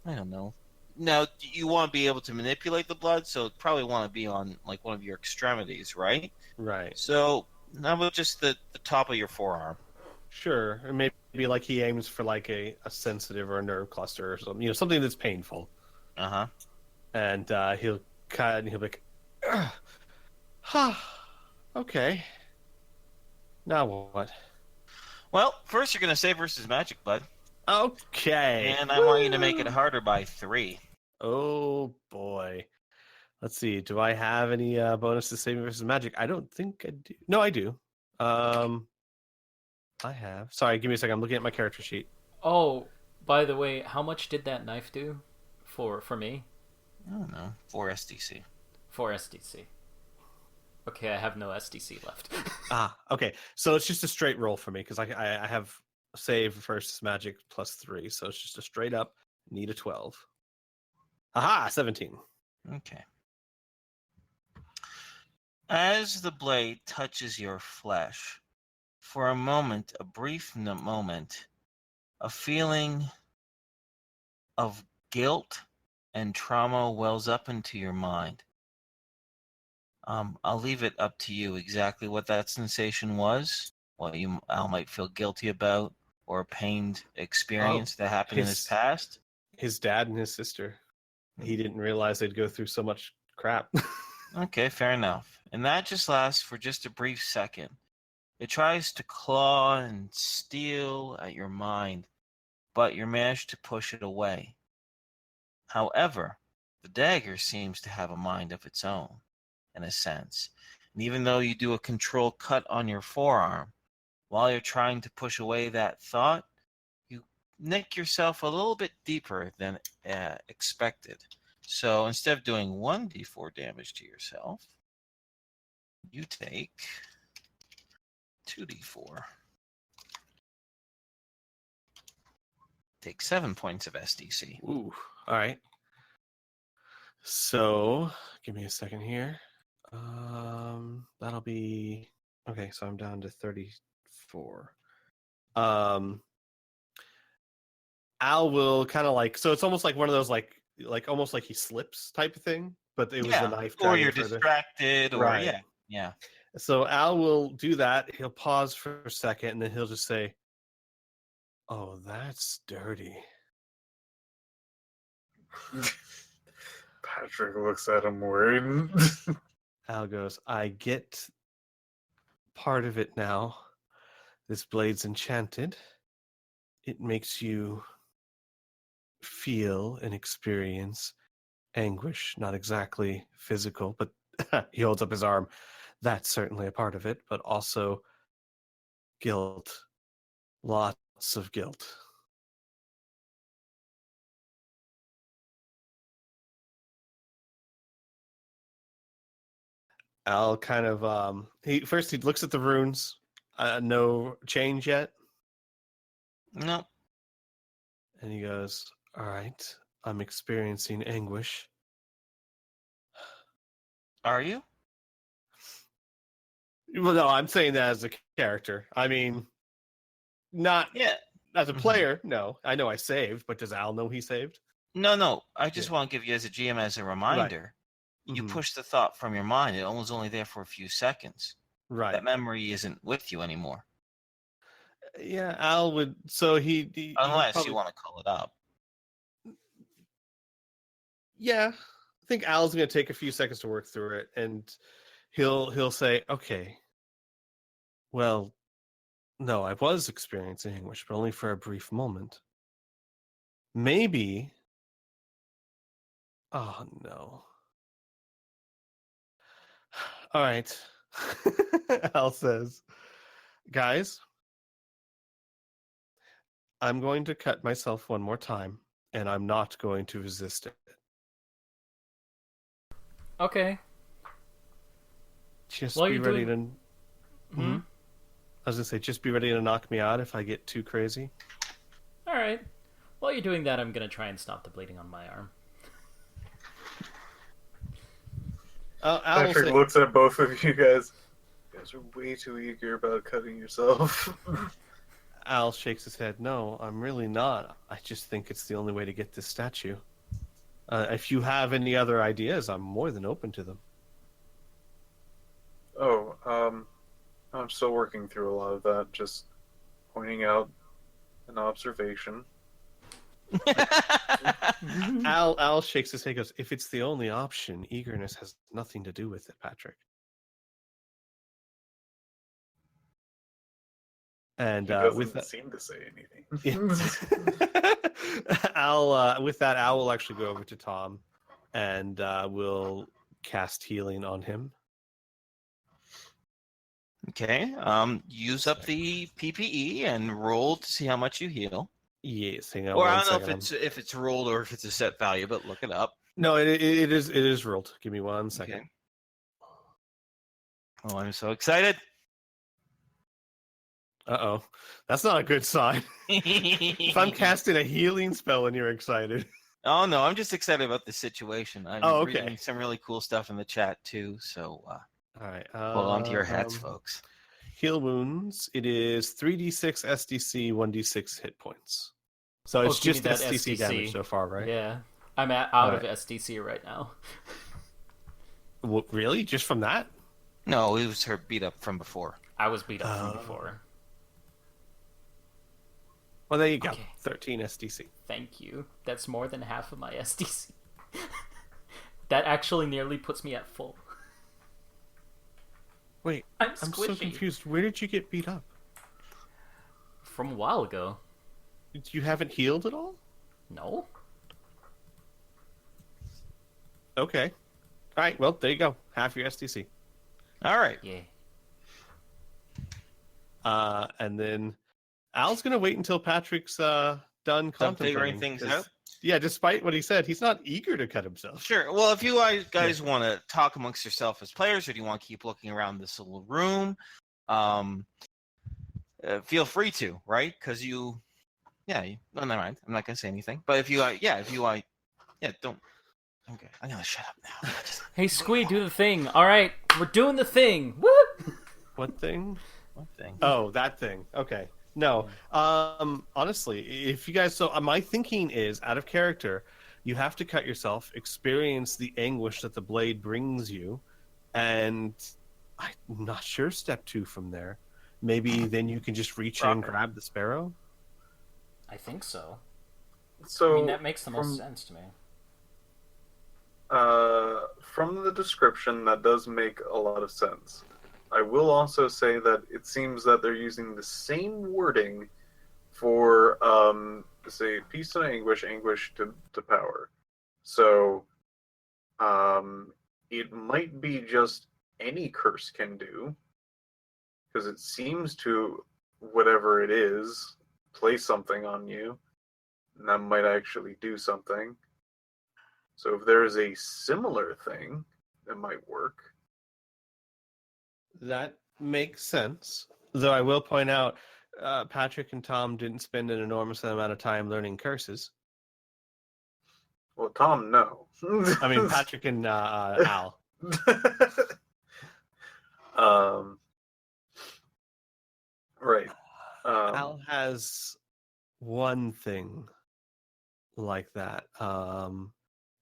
don't know. Now, you want to be able to manipulate the blood, so probably want to be on like one of your extremities, right? Right. So, how about just the top of your forearm? Sure. Or maybe like he aims for like a sensitive or a nerve cluster or something, something that's painful. Uh-huh. And he'll cut and he'll be like, okay. Now what? Well, first you're going to say versus magic, bud. Okay. And I want you to make it harder by 3. Oh boy. Let's see. Do I have any bonus to saving versus magic? I don't think I do. No, I do. I have. Sorry, give me a second. I'm looking at my character sheet. Oh, by the way, how much did that knife do for me? I don't know. 4 SDC. 4 SDC. Okay, I have no SDC left. Okay. So it's just a straight roll for me because I have save versus magic +3, so it's just a straight up need a 12. Aha, 17. Okay. As the blade touches your flesh, for a moment, a brief moment, a feeling of guilt and trauma wells up into your mind. I'll leave it up to you exactly what that sensation was, what Al might feel guilty about, or a pained experience that happened in his past. His dad and his sister. He didn't realize they'd go through so much crap. Okay, fair enough. And that just lasts for just a brief second. It tries to claw and steal at your mind, but you manage to push it away. However, the dagger seems to have a mind of its own, in a sense. And even though you do a control cut on your forearm, while you're trying to push away that thought, you nick yourself a little bit deeper than expected. So instead of doing 1d4 damage to yourself, you take 2d4. Take 7 points of SDC. Ooh, all right. So, give me a second here. That'll be okay. So I'm down to 34. Al will kind of like, so it's almost like one of those like almost like he slips type of thing, but it was the knife. Or you're further. distracted, or Right. yeah. So Al will do that. He'll pause for a second, and then he'll just say, "Oh, that's dirty." Patrick looks at him worried. Al goes, "I get part of it now. This blade's enchanted. It makes you feel and experience anguish, not exactly physical, but he holds up his arm. That's certainly a part of it, but also guilt. Lots of guilt." Al kind of he looks at the runes. No change yet. No. And he goes, "All right, I'm experiencing anguish." Are you? Well, no, I'm saying that as a character. I mean, not as a player. No, I know I saved, but does Al know he saved? No. I just want to give you as a GM as a reminder. Right. You push the thought from your mind. It was only there for a few seconds. Right. That memory isn't with you anymore. Yeah, Al would. So he unless you want to call it up. Yeah, I think Al's going to take a few seconds to work through it, and he'll say, "Okay, well, no, I was experiencing anguish, but only for a brief moment. Maybe Oh no. All right. Al says, guys, I'm going to cut myself one more time, and I'm not going to resist it. Okay. Just Well, be you're ready doing- to. I was gonna say, just be ready to knock me out if I get too crazy. All right. While you're doing that, I'm gonna try and stop the bleeding on my arm. Al will Patrick say, looks at both of you guys. You guys are way too eager about cutting yourself. Al shakes his head. No, I'm really not. I just think it's the only way to get this statue. If you have any other ideas, I'm more than open to them. Oh, I'm still working through a lot of that. Just pointing out an observation. Al shakes his head and goes, if it's the only option, eagerness has nothing to do with it, Patrick. And He doesn't with that, seem to say anything. with that, Al will actually go over to Tom and will cast healing on him. Okay. Use up the PPE and roll to see how much you heal. Yes, hang on Or I one don't know second. if it's rolled or if it's a set value, but look it up. No, it is rolled. Give me 1 second. Okay. Oh, I'm so excited. Uh-oh. That's not a good sign. If I'm casting a healing spell and you're excited. Oh no, I'm just excited about the situation. I'm okay. reading some really cool stuff in the chat too, so All right. hold on to your hats, folks. Heal wounds. It is 3d6 SDC, 1d6 hit points. So it's give me just that SDC damage so far, right? Yeah. I'm out of SDC right now. Really? Just from that? No, it was her beat up from before. I was beat up from before. Well, there you go. Okay. 13 SDC. Thank you. That's more than half of my SDC. That actually nearly puts me at full. Wait, I'm so confused. Where did you get beat up? From a while ago. You haven't healed at all? No. Okay. All right, well, there you go. Half your SDC. All right. Yeah. And then Al's going to wait until Patrick's done contemplating. Figuring things out. Yeah, despite what he said, he's not eager to cut himself. Sure. Well, if you guys want to talk amongst yourself as players, or do you want to keep looking around this little room, feel free to, right? Because no, never mind. I'm not gonna say anything. But if you don't. Okay, I'm gonna shut up now. Hey, Squee, do the thing. All right, we're doing the thing. Woo! What thing? What thing? Oh, that thing. Okay. No. Honestly, if you guys, so my thinking is, out of character, you have to cut yourself, experience the anguish that the blade brings you, and I'm not sure step 2 from there. Maybe then you can just reach in and grab the sparrow. I think so. So I mean, that makes the most sense to me. From the description, that does make a lot of sense. I will also say that it seems that they're using the same wording for, say, peace to anguish, anguish to power. So, it might be just any curse can do, because it seems to, whatever it is, play something on you, and that might actually do something. So if there is a similar thing that might work. That makes sense. Though I will point out, Patrick and Tom didn't spend an enormous amount of time learning curses. Well, Tom, no. I mean, Patrick and Al. Right. Al has one thing like that.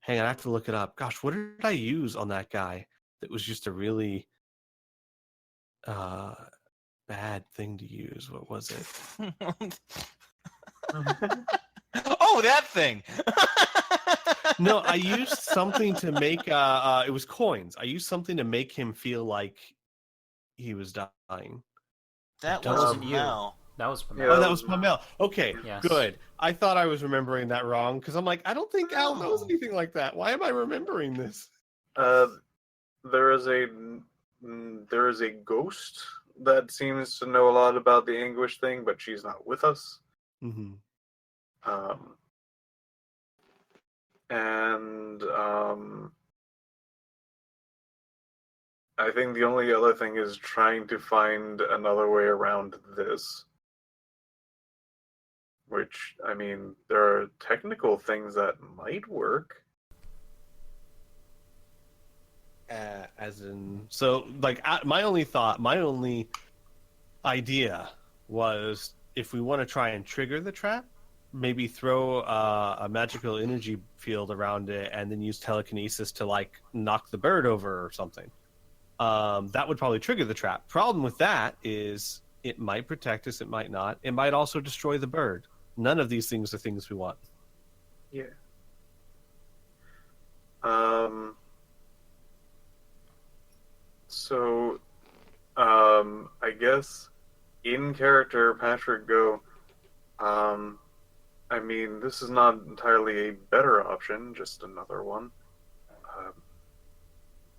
Hang on, I have to look it up. Gosh, what did I use on that guy that was just a really bad thing to use? What was it? Oh, that thing! No, I used something to make it was coins. I used something to make him feel like he was dying. That wasn't you. Mal. That was Yeah. Oh, that was Pamel. Okay, Yes. good. I thought I was remembering that wrong because I'm like, I don't think Al knows No. anything like that. Why am I remembering this? There is a ghost that seems to know a lot about the English thing, but she's not with us. Mm-hmm. And I think the only other thing is trying to find another way around this. Which, I mean, there are technical things that might work. As in, so like my only idea was if we want to try and trigger the trap, maybe throw a magical energy field around it and then use telekinesis to like knock the bird over or something. That would probably trigger the trap. Problem with that is it might protect us, it might not. It might also destroy the bird. None of these things are things we want. Yeah. So, I guess in character, Patrick Go. I mean, this is not entirely a better option, just another one.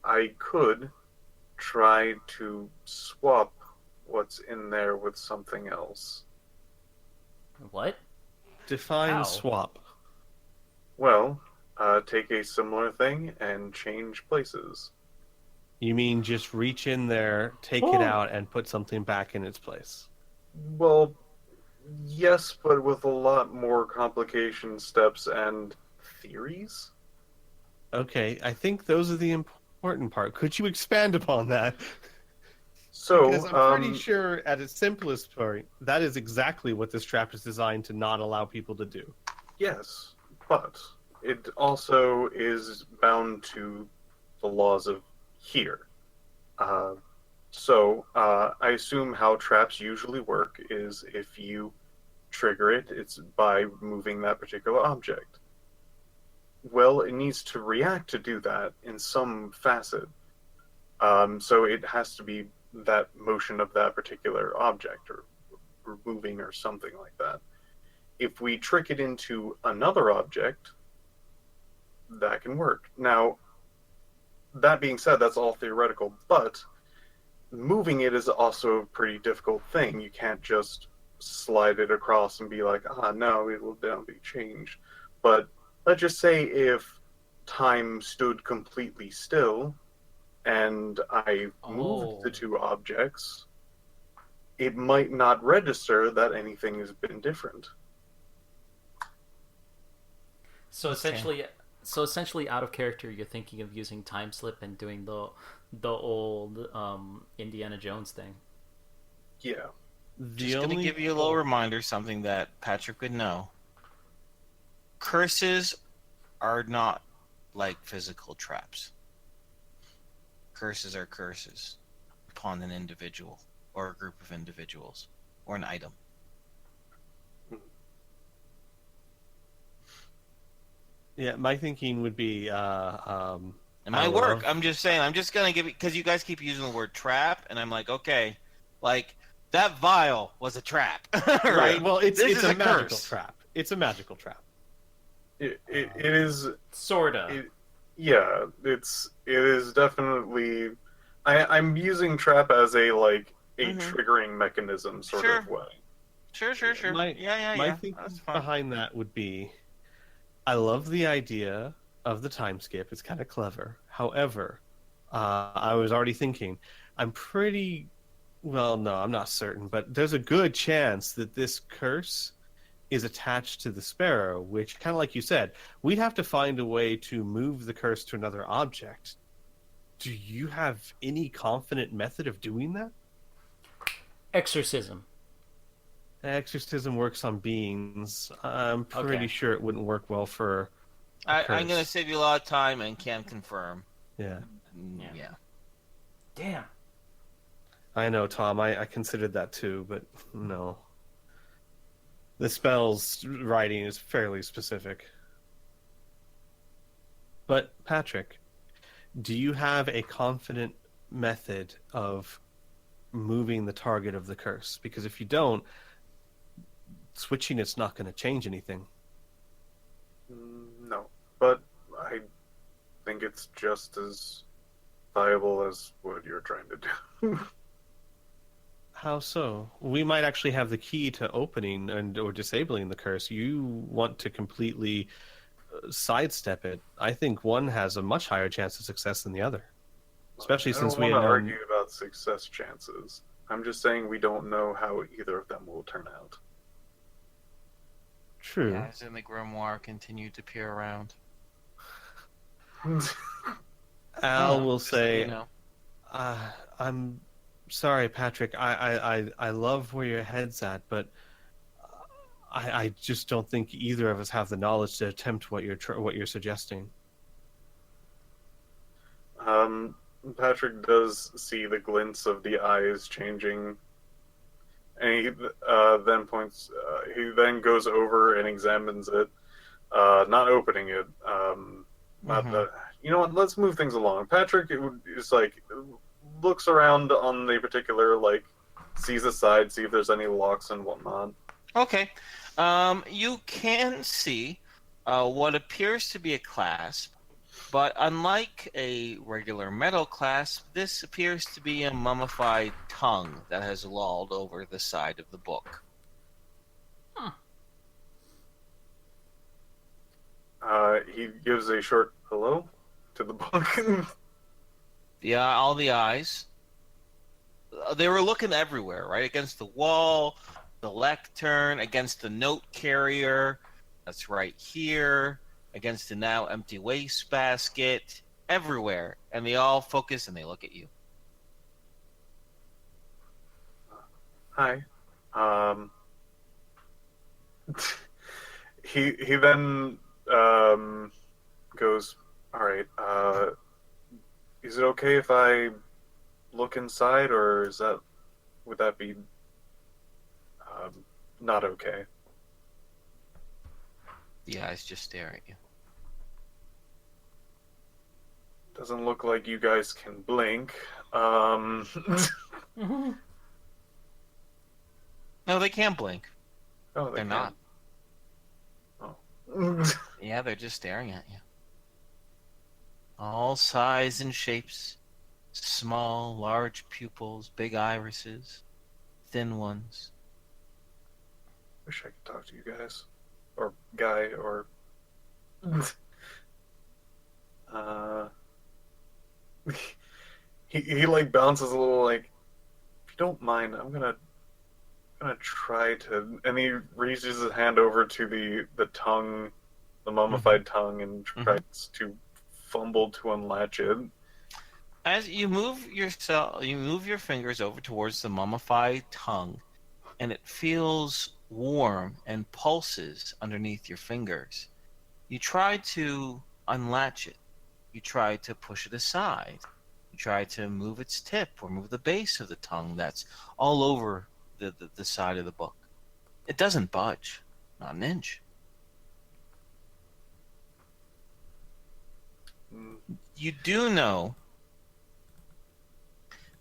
I could try to swap what's in there with something else. What? Define How? swap. Well, take a similar thing and change places. You mean just reach in there, take it out, and put something back in its place? Well, yes, but with a lot more complication steps and theories. Okay, I think those are the important part. Could you expand upon that? So, Because I'm pretty sure at its simplest point, that is exactly what this trap is designed to not allow people to do. yes, but it also is bound to the laws of here. I assume how traps usually work is if you trigger it, it's by moving that particular object. Well, it needs to react to do that in some facet. So it has to be that motion of that particular object or moving or something like that. If we trick it into another object, that can work. Now, that being said, that's all theoretical, but moving it is also a pretty difficult thing. You can't just slide it across and be like, no, it will now be changed. But let's just say if time stood completely still and I moved the two objects, it might not register that anything has been different. So essentially, out of character, you're thinking of using time slip and doing the old Indiana Jones thing. Yeah. Just going to give you a little reminder, something that Patrick would know. Curses are not like physical traps. Curses are curses upon an individual or a group of individuals or an item. Yeah, my thinking would be... It might work. I'm just saying. I'm just going to give it... Because you guys keep using the word trap, and I'm like, okay, like, that vial was a trap, right? Right. Well, it's a magical curse. trap. It's a magical trap. It is... Sorta. It is definitely... I'm using trap as a triggering mechanism sort of way. Sure. My thinking behind that would be, I love the idea of the time skip. It's kind of clever. However, I was already thinking, I'm not certain, but there's a good chance that this curse is attached to the sparrow, which, kind of like you said, we'd have to find a way to move the curse to another object. Do you have any confident method of doing that? Exorcism. Exorcism works on beings. I'm pretty sure it wouldn't work well for I'm going to save you a lot of time and can confirm. Yeah. Damn. I know, Tom. I considered that too, but no. The spell's writing is fairly specific. But, Patrick, do you have a confident method of moving the target of the curse? Because if you don't, switching it's not going to change anything. No, but I think it's just as viable as what you're trying to do. How so? We might actually have the key to opening or disabling the curse. You want to completely sidestep it. I think one has a much higher chance of success than the other. Especially I since don't we want had to known... argue about success chances. I'm just saying we don't know how either of them will turn out. True. As in the grimoire continued to peer around. Al will Just so you say, know. I'm sorry, Patrick. I love where your head's at, but I just don't think either of us have the knowledge to attempt what you're suggesting. Patrick does see the glints of the eyes changing, and he then points. He then goes over and examines it, not opening it. Not Mhm. the. You know what? Let's move things along. Patrick is like looks around on the particular, like sees the side, see if there's any locks and whatnot. Okay. You can see what appears to be a clasp, but unlike a regular metal clasp, this appears to be a mummified tongue that has lolled over the side of the book. He gives a short hello to the book. Yeah, all the eyes. They were looking everywhere, right? Against the wall, the lectern, against the note carrier. That's right here. Against the now empty wastebasket. Everywhere. And they all focus and they look at you. Hi. He then goes, all right, is it okay if I look inside, or would that be not okay? The eyes just stare at you. Doesn't look like you guys can blink. No, they can't blink. Oh, they They're can. not. Oh. Yeah, they're just staring at you. All size and shapes. Small, large pupils, big irises, thin ones. Wish I could talk to you guys, or guy, or he like bounces a little, like, if you don't mind, I'm gonna try to, and he reaches his hand over to the tongue, the mummified tongue, and tries to fumble to unlatch it. As you move your fingers over towards the mummified tongue, and it feels warm and pulses underneath your fingers. You try to unlatch it. You try to push it aside. You try to move its tip or move the base of the tongue that's all over the side of the book. It doesn't budge, not an inch. You do know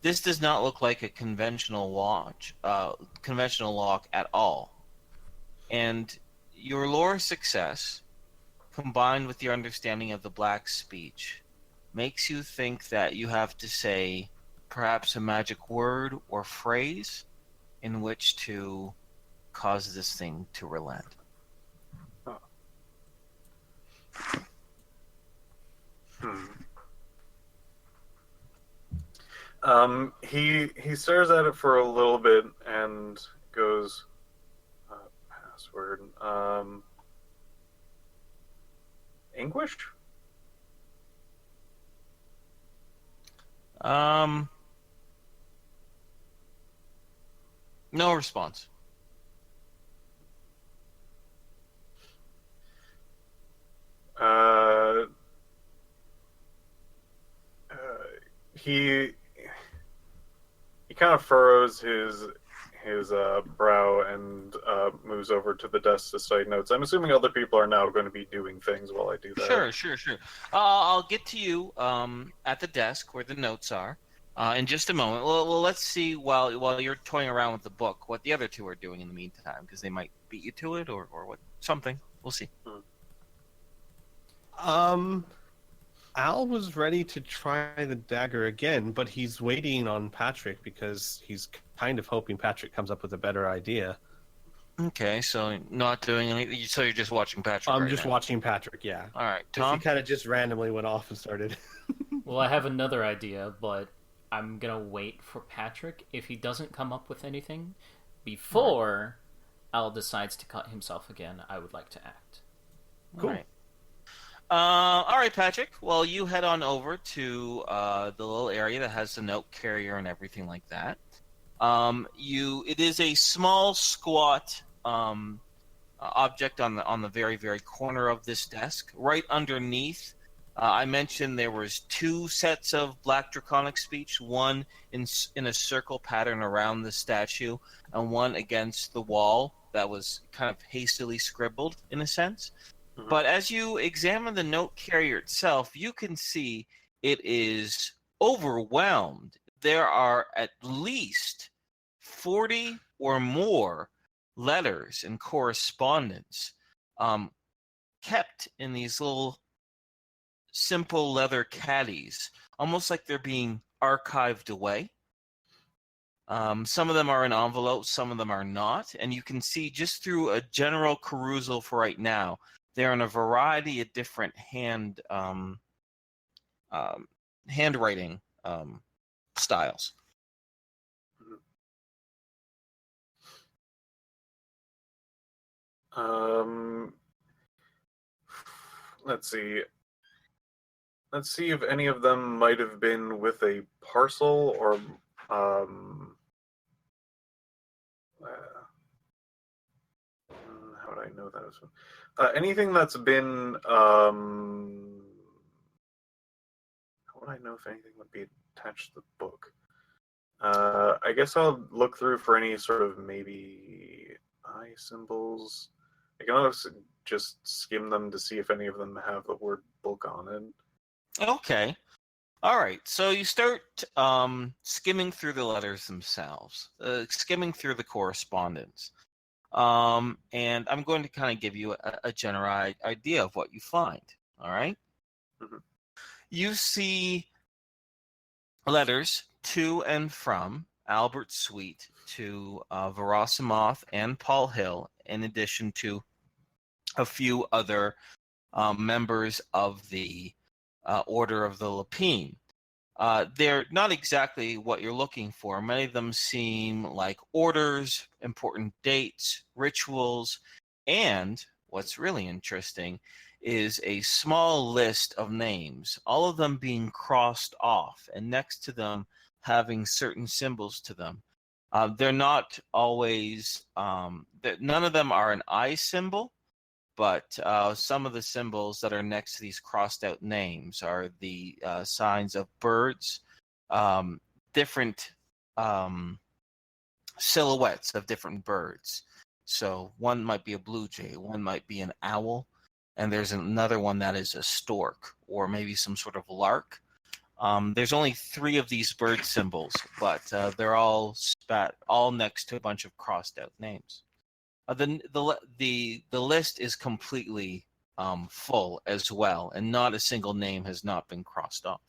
this does not look like a conventional lock at all. And your lore success, combined with your understanding of the black speech, makes you think that you have to say perhaps a magic word or phrase in which to cause this thing to relent. He stares at it for a little bit and goes, password, English? No response. He kind of furrows his brow and moves over to the desk to study notes. I'm assuming other people are now going to be doing things while I do that. Sure. I'll get to you at the desk where the notes are. In just a moment. Well, let's see while you're toying around with the book, what the other two are doing in the meantime, because they might beat you to it or what something. We'll see. Al was ready to try the dagger again, but he's waiting on Patrick because he's kind of hoping Patrick comes up with a better idea. Okay, so not doing anything. So you're just watching Patrick. I'm right just now. watching Patrick. Yeah. All right, Because he Tom. kind of just randomly went off and started. Well, I have another idea, but I'm gonna wait for Patrick. If he doesn't come up with anything before Al decides to cut himself again, I would like to act. Cool. All right, Patrick. Well, you head on over to the little area that has the note carrier and everything like that. It is a small, squat object on the very, very corner of this desk. Right underneath, I mentioned there was 2 sets of black draconic speech, one in a circle pattern around the statue, and one against the wall that was kind of hastily scribbled, in a sense. But as you examine the note carrier itself, you can see it is overwhelmed. There are at least 40 or more letters and correspondence kept in these little simple leather caddies, almost like they're being archived away. Some of them are in envelopes, some of them are not. And you can see just through a general perusal for right now, they're in a variety of different handwriting styles. Let's see. Let's see if any of them might have been with a parcel or how would I know that as well? Anything that's been how would I know if anything would be attached to the book? I guess I'll look through for any sort of maybe eye symbols. I can always just skim them to see if any of them have the word book on it. Okay. All right. So you start skimming through the letters themselves, skimming through the correspondence. And I'm going to kind of give you a general idea of what you find. All right. Mm-hmm. You see letters to and from Albert Sweet to Verosimoth and Paul Hill, in addition to a few other members of the Order of the Lapine. They're not exactly what you're looking for. Many of them seem like orders, important dates, rituals, and what's really interesting is a small list of names, all of them being crossed off, and next to them having certain symbols to them. They're not always, none of them are an eye symbol, but some of the symbols that are next to these crossed out names are the signs of birds, different silhouettes of different birds. So one might be a blue jay, one might be an owl, and there's another one that is a stork or maybe some sort of lark. There's only 3 of these bird symbols, but they're all next to a bunch of crossed out names. The list is completely full as well, and not a single name has not been crossed off.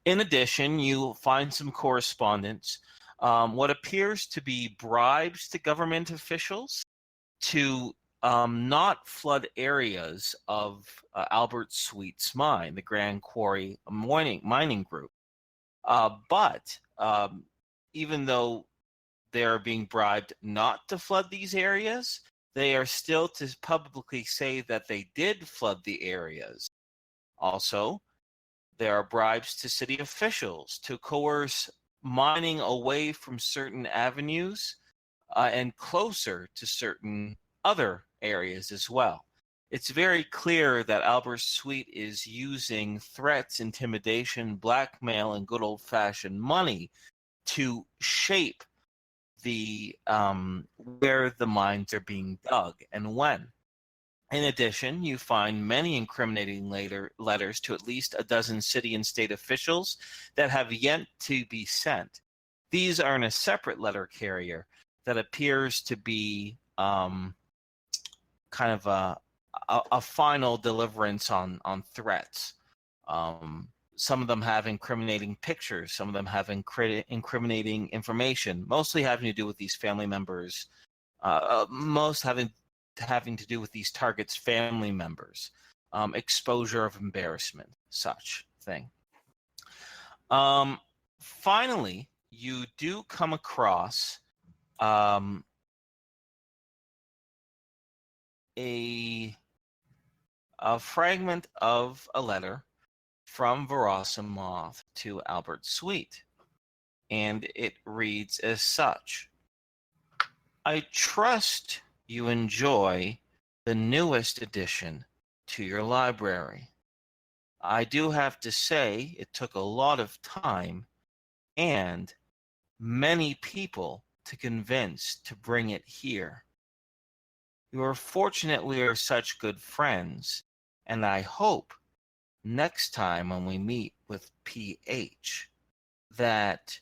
In addition, you find some correspondence, what appears to be bribes to government officials to not flood areas of Albert Sweet's mine, the Grand Quarry mining group. But even though they're being bribed not to flood these areas, they are still to publicly say that they did flood the areas. Also, there are bribes to city officials to coerce mining away from certain avenues and closer to certain other areas as well. It's very clear that Albert Sweet is using threats, intimidation, blackmail, and good old-fashioned money to shape the where the mines are being dug and when. In addition, you find many incriminating letters to at least a dozen city and state officials that have yet to be sent. These are in a separate letter carrier that appears to be kind of a final deliverance on threats. Some of them have incriminating pictures. Some of them have incriminating information, mostly having to do with these family members, most having to do with these targets' family members, exposure of embarrassment, such thing. Finally, you do come across a fragment of a letter from Verasimov to Albert Sweet, and it reads as such. I trust you enjoy the newest addition to your library. I do have to say it took a lot of time and many people to convince to bring it here. You are fortunate we are such good friends, and I hope next time when we meet with PH that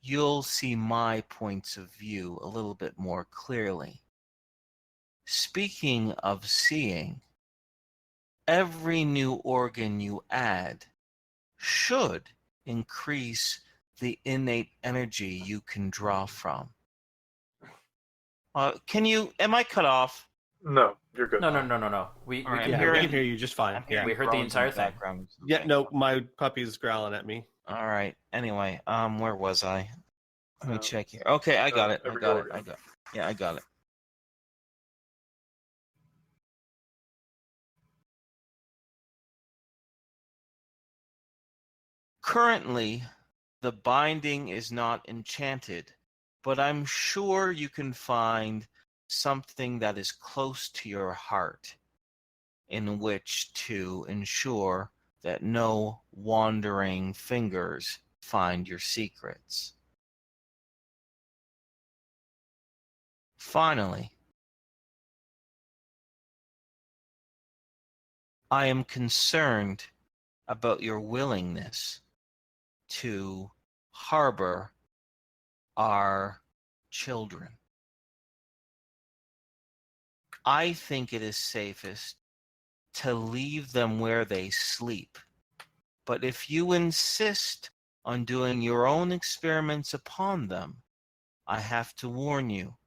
you'll see my points of view a little bit more clearly. Speaking of seeing, every new organ you add should increase the innate energy you can draw from. Am I cut off? No, you're good. No. We All right, can Yeah, hear we it. can hear you just fine. Yeah. We heard the entire thing. Yeah, no, my puppy's growling at me. All right. Anyway, where was I? Let me Uh, check here. Okay, I got it. every organ. I got it. Currently, the binding is not enchanted, but I'm sure you can find something that is close to your heart in which to ensure that no wandering fingers find your secrets. Finally, I am concerned about your willingness to harbor our children. I think it is safest to leave them where they sleep. But if you insist on doing your own experiments upon them, I have to warn you,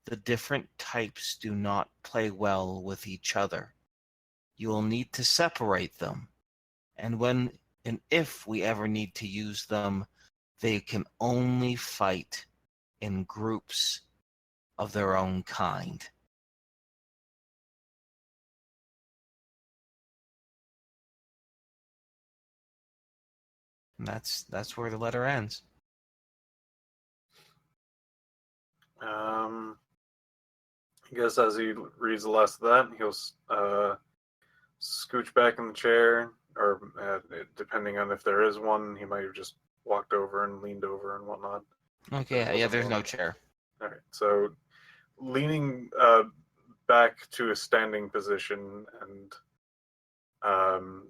the different types do not play well with each other. You will need to separate them, and when and if we ever need to use them, they can only fight in groups of their own kind. And that's where the letter ends. I guess as he reads the last of that, he'll scooch back in the chair, or depending on if there is one, he might have just walked over and leaned over and whatnot. Okay, yeah, there's no chair. All right, so leaning back to a standing position and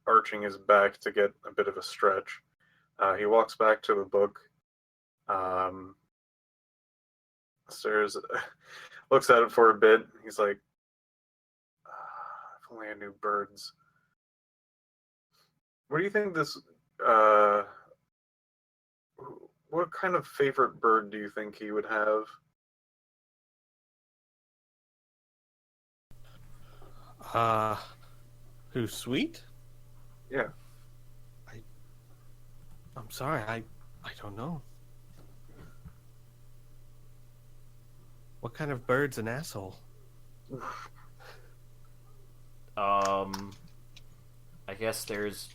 arching his back to get a bit of a stretch, he walks back to the book, stares, looks at it for a bit. He's like, if only I knew birds. What do you think this, what kind of favorite bird do you think he would have? Who's Sweet? Yeah. I'm sorry, I don't know. What kind of bird's an asshole? I guess there's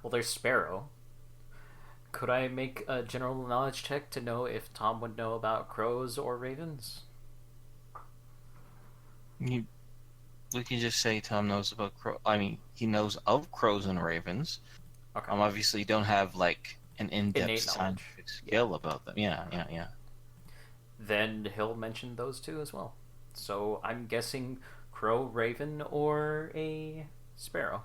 well, there's Sparrow. Could I make a general knowledge check to know if Tom would know about crows or ravens? We can just say Tom knows about crow. I mean, he knows of crows and ravens. Okay. Obviously, you don't have like an in-depth Innate knowledge. scientific skill about them. Yeah. then he'll mention those two as well. So I'm guessing crow, raven, or a sparrow.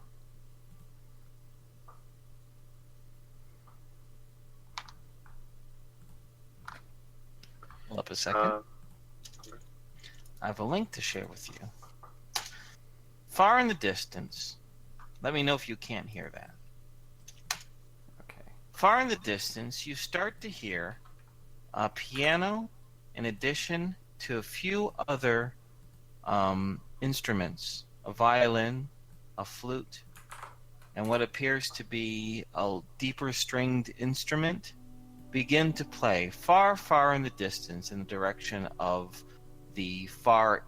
Hold up a second. Okay. I have a link to share with you. Far in the distance, let me know if you can't hear that. Okay. Far in the distance, you start to hear a piano in addition to a few other instruments, a violin, a flute, and what appears to be a deeper stringed instrument begin to play far, far in the distance in the direction of the far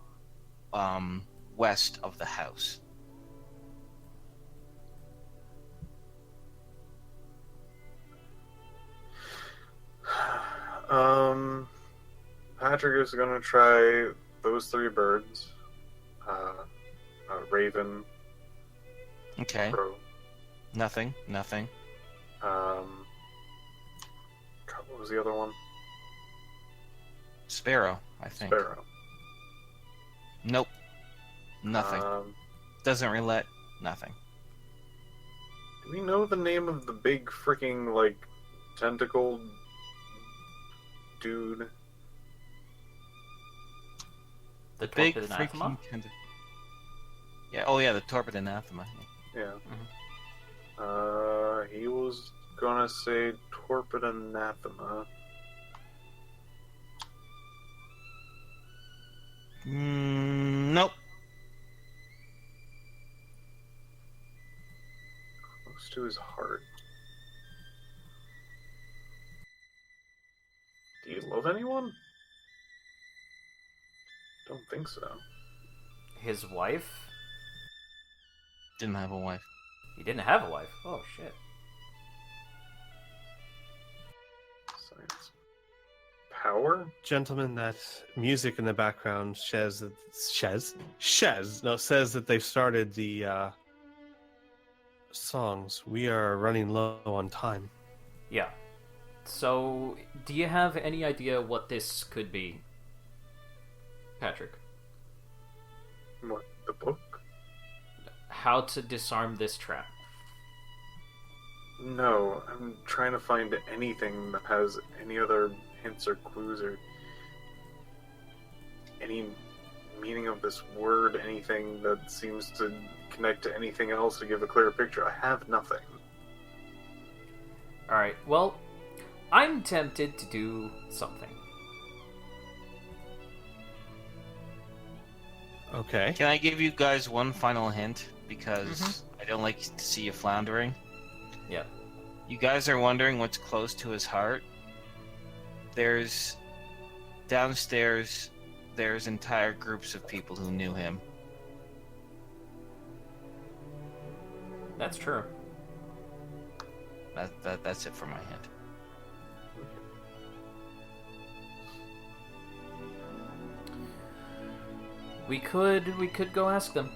west of the house. Patrick is gonna try those three birds. Raven, Okay. crow. Nothing. God, what was the other one? Sparrow, I think. Sparrow. Nope. Nothing. Doesn't relate. Nothing. Do we know the name of the big freaking like tentacled dude? The Big torpid anathema? freaking yeah. Oh yeah, the torpid anathema. Yeah. He was gonna say torpid anathema. Nope. Close to his heart. Do you love anyone? Don't think so. His wife? Didn't have a wife. He didn't have a wife. Oh, shit. Science. Power? Gentlemen, that music in the background says that they've started the songs. We are running low on time. Yeah. So, do you have any idea what this could be, Patrick? What, the book? How to disarm this trap? No, I'm trying to find anything that has any other hints or clues or any meaning of this word, anything that seems to connect to anything else to give a clearer picture. I have nothing. Alright, well, I'm tempted to do something. Okay. Can I give you guys one final hint? Because I don't like to see you floundering. Yeah. You guys are wondering what's close to his heart. There's downstairs. There's entire groups of people who knew him. That's true. That's it for my hint. We could go ask them.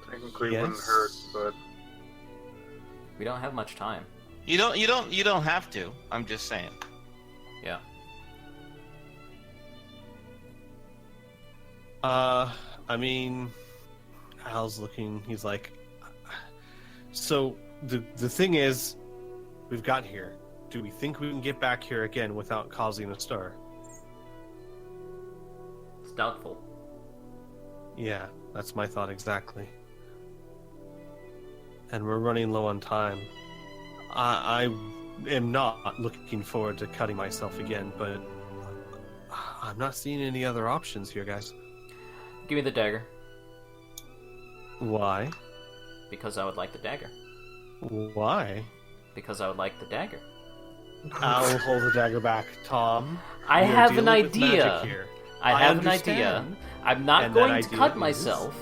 Technically Yes. wouldn't hurt, but We don't have much time. You don't have to. I'm just saying. Yeah. I mean, Al's looking. He's like, so the thing is, we've got here. Do we think we can get back here again without causing a stir? It's doubtful. Yeah, that's my thought exactly. And we're running low on time. I am not looking forward to cutting myself again, but I'm not seeing any other options here, guys. Give me the dagger. Why? Because I would like the dagger. Why? Because I would like the dagger. I'll hold the dagger back, Tom. I You're have an dealing with idea. magic here. I have an idea. understand. I'm not And that going to idea cut is- myself.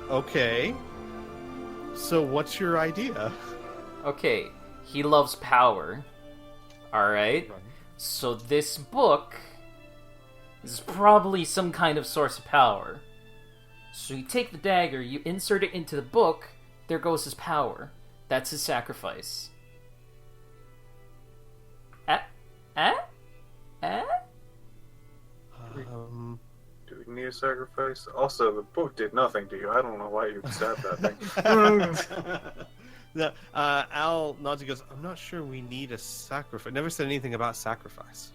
Okay. So what's your idea? Okay, he loves power. Alright? So this book is probably some kind of source of power. So you take the dagger, you insert it into the book, there goes his power. That's his sacrifice. Eh? Eh? Eh? Do we need a sacrifice? Also, the book did nothing to you. I don't know why you stabbed that thing. Al nods and goes, I'm not sure we need a sacrifice. Never said anything about sacrifice.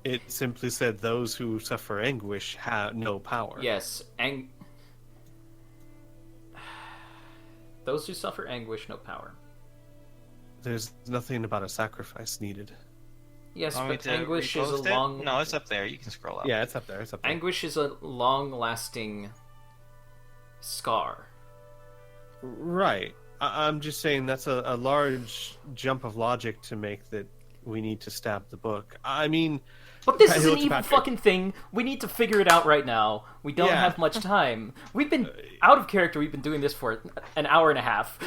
It simply said those who suffer anguish have no power. Yes, those who suffer anguish, no power. There's nothing about a sacrifice needed. Yes, Want me but to anguish is a repost it? long... No, it's up there. You can scroll up. Yeah, it's up there. It's up there. Anguish is a long-lasting scar. Right. I'm just saying that's a large jump of logic to make that we need to stab the book. I mean... But this is He an looks evil back at- fucking thing. We need to figure it out right now. We don't Yeah. have much time. We've been out of character. We've been doing this for an hour and a half.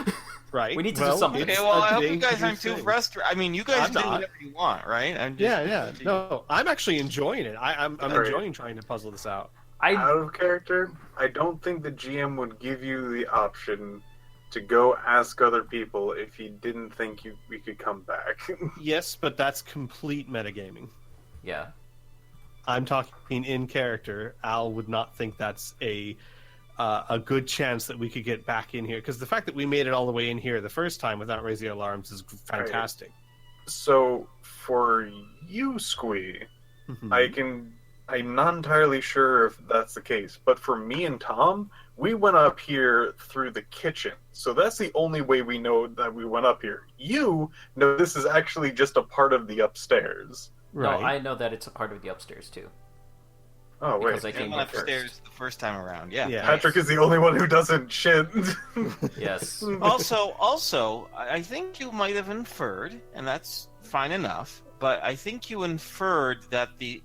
Right. We need to do something. Okay, it's well, I a hope you guys dangerous aren't too thing. frustrated. I mean, you guys I'm do not. whatever you want, right? I'm just, Yeah. No, I'm actually enjoying it. I'm Right. enjoying trying to puzzle this out. Out of character, I don't think the GM would give you the option to go ask other people if he didn't think we could come back. Yes, but that's complete metagaming. Yeah. I'm talking in character. Al would not think that's a good chance that we could get back in here, because the fact that we made it all the way in here the first time without raising alarms is fantastic. So, for you, Squee, Mhm. I'm not entirely sure if that's the case, but for me and Tom, we went up here through the kitchen. So that's the only way we know that we went up here. You know this is actually just a part of the upstairs. Right. No, I know that it's a part of the upstairs too. Oh, wait. Because I I came went here upstairs first. the first time around. Yeah. Yeah. Patrick is the only one who doesn't shit. Yes. Also, I think you might have inferred, and that's fine enough, but I think you inferred that the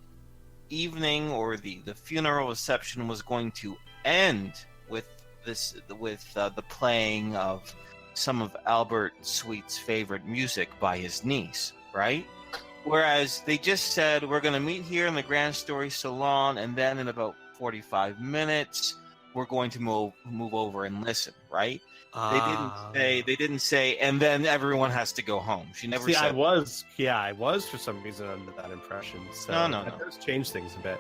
evening or the funeral reception was going to end with the playing of some of Albert Sweet's favorite music by his niece, right? Whereas they just said, we're going to meet here in the Grand Story Salon, and then in about 45 minutes, we're going to move over and listen, right? They didn't say, and then everyone has to go home. She never See, said. I was for some reason under that impression. So No. that does change things a bit.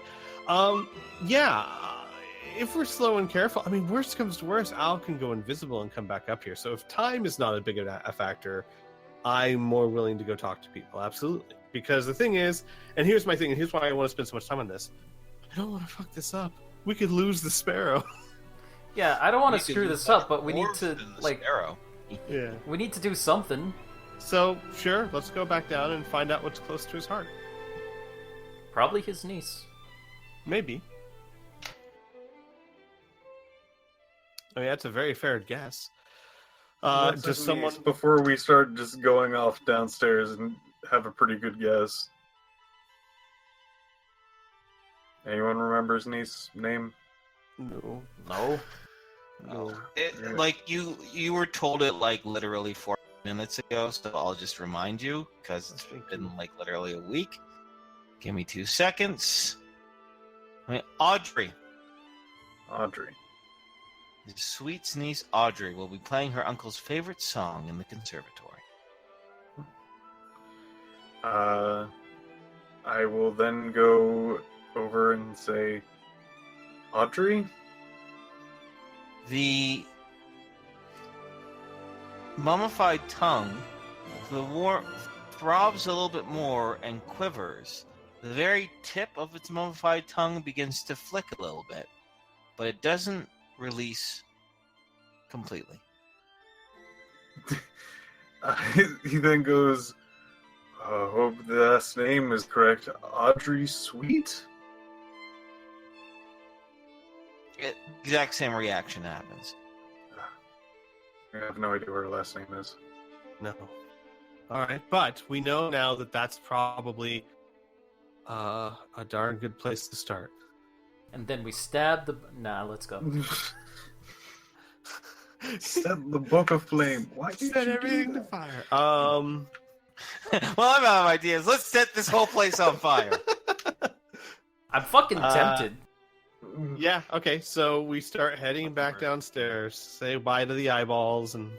If we're slow and careful, I mean, worst comes to worst, Al can go invisible and come back up here. So if time is not a big a factor, I'm more willing to go talk to people. Absolutely. Because the thing is, and here's my thing, and here's why I want to spend so much time on this. I don't want to fuck this up. We could lose the sparrow. Yeah, I don't want We to could screw do this that up, but we need more to than the like sparrow. Yeah. we need to do something. So, sure, let's go back down and find out what's close to his heart. Probably his niece. Maybe. I mean, that's a very fair guess. Does someone... Before we start just going off downstairs and have a pretty good guess. Anyone remember his niece's name? No. No. No. Like you were told it like literally 4 minutes ago, so I'll just remind you because it's been like literally a week. Give me 2 seconds. Audrey. His Sweet's niece Audrey will be playing her uncle's favorite song in the conservatory. I will then go over and say, Audrey? The mummified tongue, the warmth throbs a little bit more and quivers. The very tip of its mummified tongue begins to flick a little bit, but it doesn't release completely. He then goes, hope the last name is correct. Audrey Sweet? Exact same reaction happens. I have no idea what her last name is. No. All right, but we know now that that's probably a darn good place to start. And then we stab the... Nah, let's go. Set the book aflame. Why did Set you everything do to that? fire. Well, I'm out of ideas. Let's set this whole place on fire. I'm fucking tempted. Yeah, okay, so we start heading back downstairs, say bye to the eyeballs, and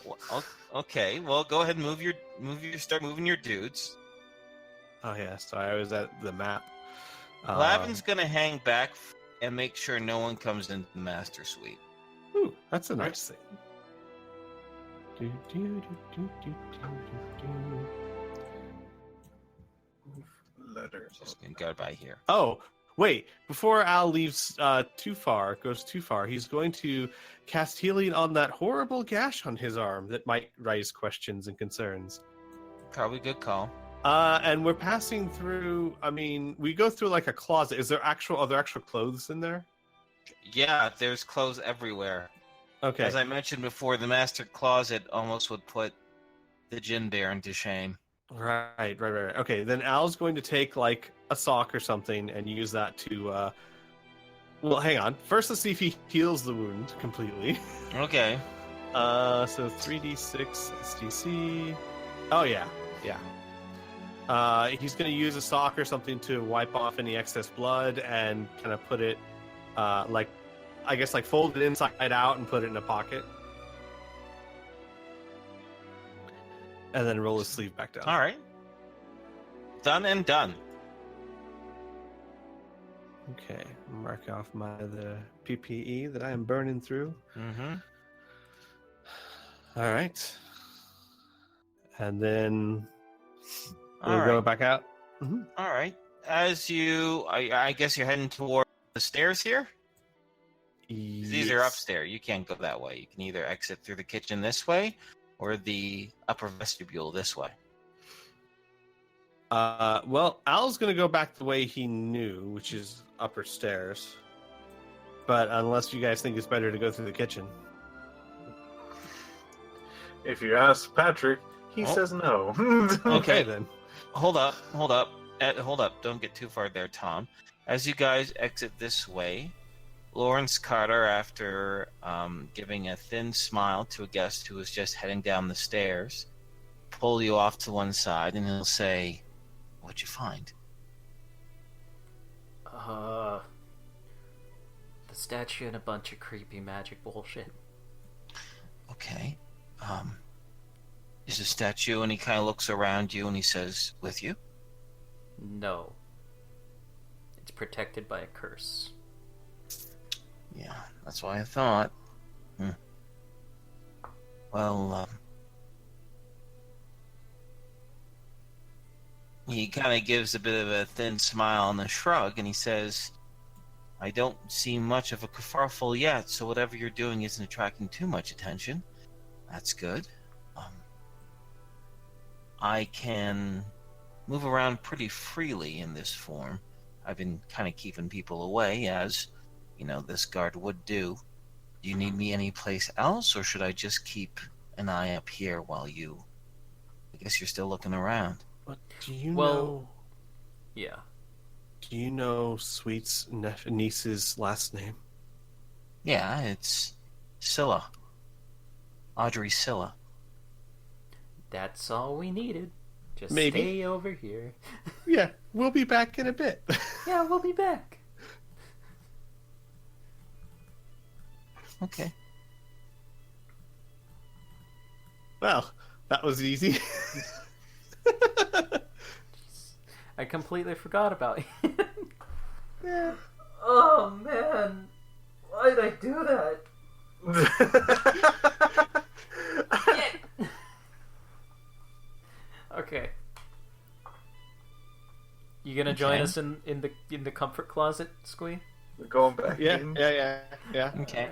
Well, okay, well, go ahead and start moving your dudes. oh yeah, sorry, I was at the map. Lavin's gonna hang back and make sure no one comes into the master suite. Ooh, that's a nice thing. Do, do, do, do, do, do, do. Letter. Just gonna go by here. Oh, wait, before Al leaves goes too far, he's going to cast healing on that horrible gash on his arm that might raise questions and concerns. Probably good call. And we're passing through, I mean, we go through like a closet. Are there actual clothes in there? Yeah, there's clothes everywhere. Okay. As I mentioned before, the master closet almost would put the Jinn Baron to shame. Right. Okay, then Al's going to take like a sock or something and use that to well, hang on. First, let's see if he heals the wound completely. Okay. So 3d6 SDC. Oh yeah. He's going to use a sock or something to wipe off any excess blood and kind of put it, like, I guess, like fold it inside out and put it in a pocket. And then roll his sleeve back down. All right. Done and done. Okay, mark off the PPE that I am burning through. Mm-hmm. All right. And then All we'll right. go back out. All right. As you, I guess you're heading toward the stairs here? These are Yes. upstairs. You can't go that way. You can either exit through the kitchen this way or the upper vestibule this way. Well, Al's going to go back the way he knew, which is upper stairs. But unless you guys think it's better to go through the kitchen. If you ask Patrick, he Oh. says no. Okay. then. Hold up. Hold up. Don't get too far there, Tom. As you guys exit this way, Lawrence Carter, after giving a thin smile to a guest who was just heading down the stairs, pull you off to one side and he'll say, "What'd you find?" The statue and a bunch of creepy magic bullshit. Okay. Is the statue, and he kind of looks around you and he says, "With you?" No. It's protected by a curse. Yeah, that's what I thought. Well, he kind of gives a bit of a thin smile and a shrug, and he says, "I don't see much of a kerfuffle yet, so whatever you're doing isn't attracting too much attention. That's good. I can move around pretty freely in this form. I've been kind of keeping people away, as, you know, this guard would do. Do you need me anyplace else, or should I just keep an eye up here while you... I guess you're still looking around." But do you Well- know... Yeah. Do you know Sweet's niece's last name? Yeah, it's Scylla. Audrey Scylla. That's all we needed. Just Maybe. stay over here. Yeah, we'll be back in a bit. Yeah, we'll be back. Okay. Well, that was easy. I completely forgot about it. Yeah. Oh man, why did I do that? Okay. You gonna join Okay. us in the comfort closet, Squee? We're going back Yeah, in. yeah. Okay.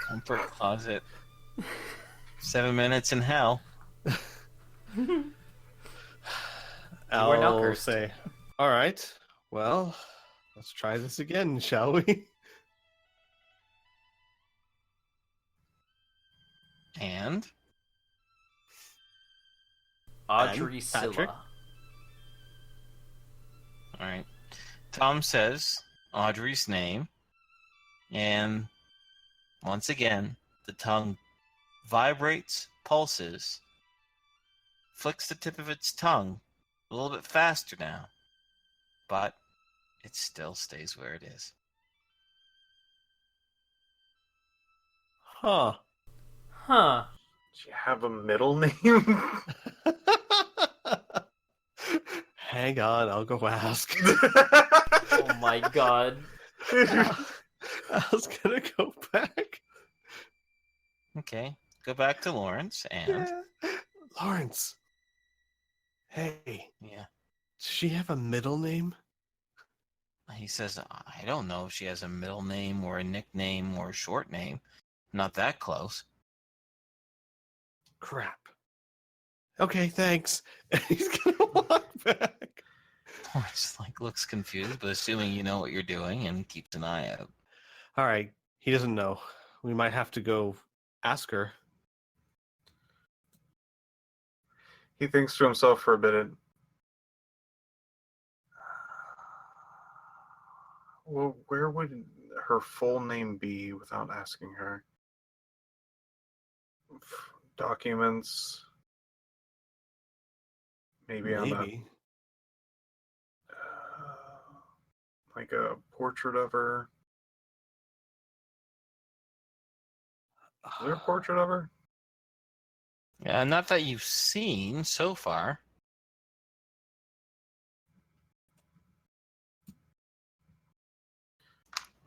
Comfort closet. 7 minutes in hell. You are now I'll cursed. say, all right, well, let's try this again, shall we? And Audrey Patrick? Scylla. all right. Tom says Audrey's name, and once again, the tongue vibrates, pulses, flicks the tip of its tongue, a little bit faster now, but it still stays where it is. Huh. Huh. Do you have a middle name? Hang on, I'll go ask. Oh my god. I was gonna go back. Okay, go back to Lawrence, and Yeah. Lawrence. Hey, yeah, does she have a middle name? he says, I don't know if she has a middle name or a nickname or a short name. Not that close. Crap. Okay, thanks. And he's gonna walk back. Lawrence looks confused, but assuming you know what you're doing and keeps an eye out. All right, he doesn't know. We might have to go ask her. He thinks to himself for a bit. Well, where would her full name be without asking her? Documents. Maybe on a, Maybe. like a portrait of her. Is there a portrait of her? Yeah, not that you've seen so far.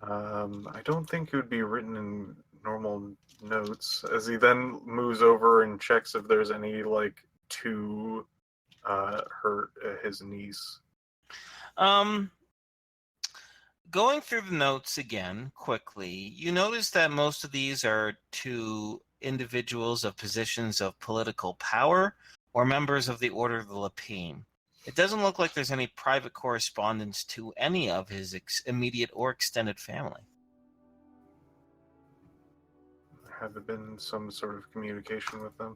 I don't think it would be written in normal notes. As he then moves over and checks if there's any to his niece. Going through the notes again quickly, you notice that most of these are to individuals of positions of political power or members of the Order of the Lapine. It doesn't look like there's any private correspondence to any of his immediate or extended family. Have there been some sort of communication with them?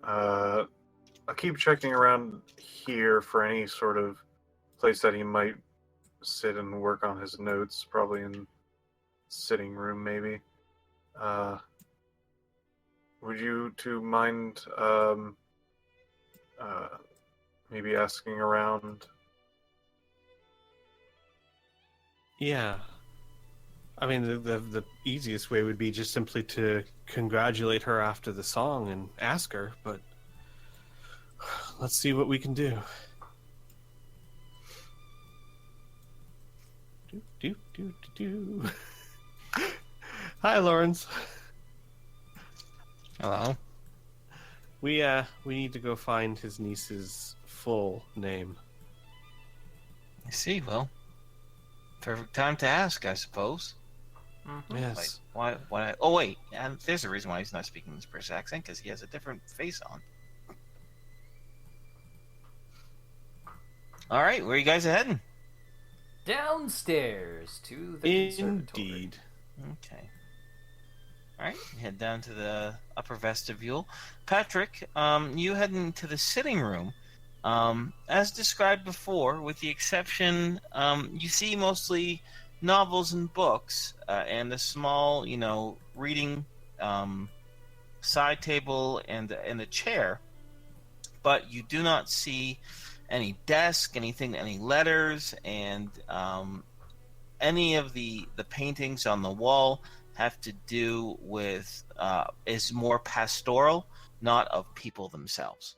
I'll keep checking around here for any sort of place that he might sit and work on his notes, probably in sitting room maybe. Would you two mind maybe asking around? Yeah. I mean, the easiest way would be just simply to congratulate her after the song and ask her, but let's see what we can do. Do. Hi, Lawrence. Hello? We need to go find his niece's full name. I see. Well, perfect time to ask, I suppose. Mhm. Yes. Why? Oh, wait. And there's a reason why he's not speaking this British accent, because he has a different face on. All right, where are you guys heading? Downstairs to the conservatory. Indeed. Okay. All right, head down to the upper vestibule. Patrick, you head into the sitting room. As described before, with the exception, you see mostly novels and books, and a small, reading side table and a chair. But you do not see any desk, any letters, and any of the paintings on the wall have to do with is more pastoral, not of people themselves.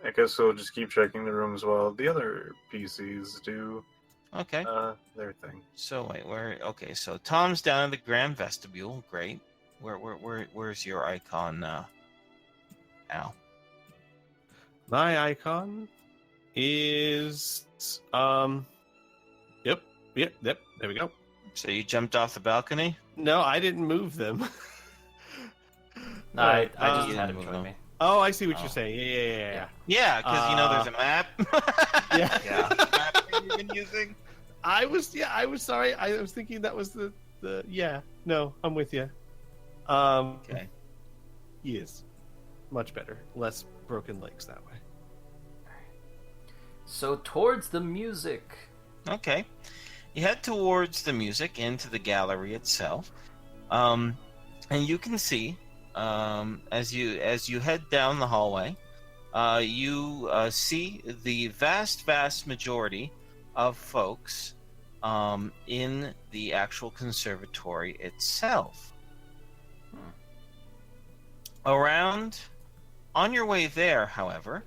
I guess we'll just keep checking the rooms while the other PCs do Okay. their thing. So wait, okay, so Tom's down in the grand vestibule. Great. Where's your icon Al? My icon is Yep. There we go. So you jumped off the balcony? No, I didn't move them. No, Right, I just you had didn't it move join them. me. Oh, I see what Oh. you're saying. Yeah. Yeah, because there's a map. Yeah. Map you've been using. I was sorry. I was thinking that was the yeah. No, I'm with you. Okay. Yes. Much better. Less broken legs that way. So towards the music. Okay. You head towards the music into the gallery itself. And you can see as you head down the hallway, you see the vast majority of folks in the actual conservatory itself. Around, on your way there, however,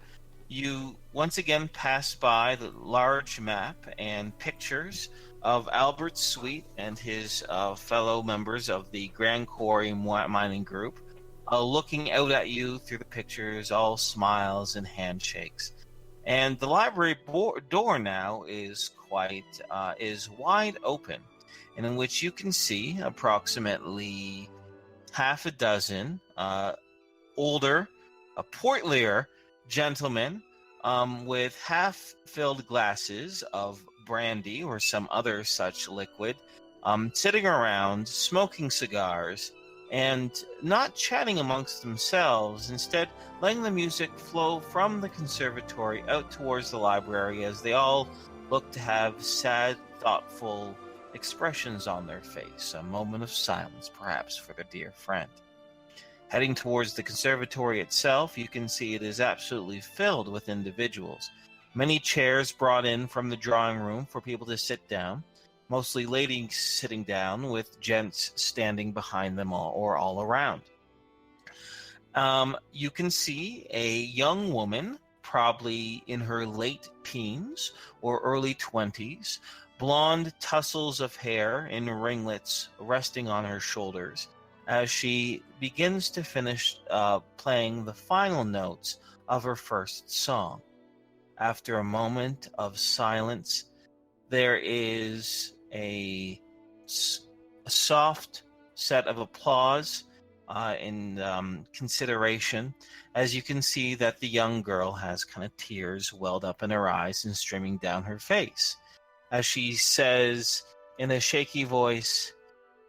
you once again pass by the large map and pictures of Albert's suite and his fellow members of the Grand Quarry Mining Group, looking out at you through the pictures, all smiles and handshakes. And the library door now is is wide open, and in which you can see approximately half a dozen older, portlier gentlemen with half-filled glasses of brandy or some other such liquid, sitting around, smoking cigars, and not chatting amongst themselves, instead letting the music flow from the conservatory out towards the library as they all look to have sad, thoughtful expressions on their face, a moment of silence perhaps for their dear friend. Heading towards the conservatory itself, you can see it is absolutely filled with individuals. Many chairs brought in from the drawing room for people to sit down, mostly ladies sitting down with gents standing behind them all around. You can see a young woman, probably in her late teens or early 20s, blonde tussles of hair in ringlets resting on her shoulders, as she begins to finish playing the final notes of her first song. After a moment of silence, there is a soft set of applause in consideration, as you can see that the young girl has kind of tears welled up in her eyes and streaming down her face, as she says in a shaky voice,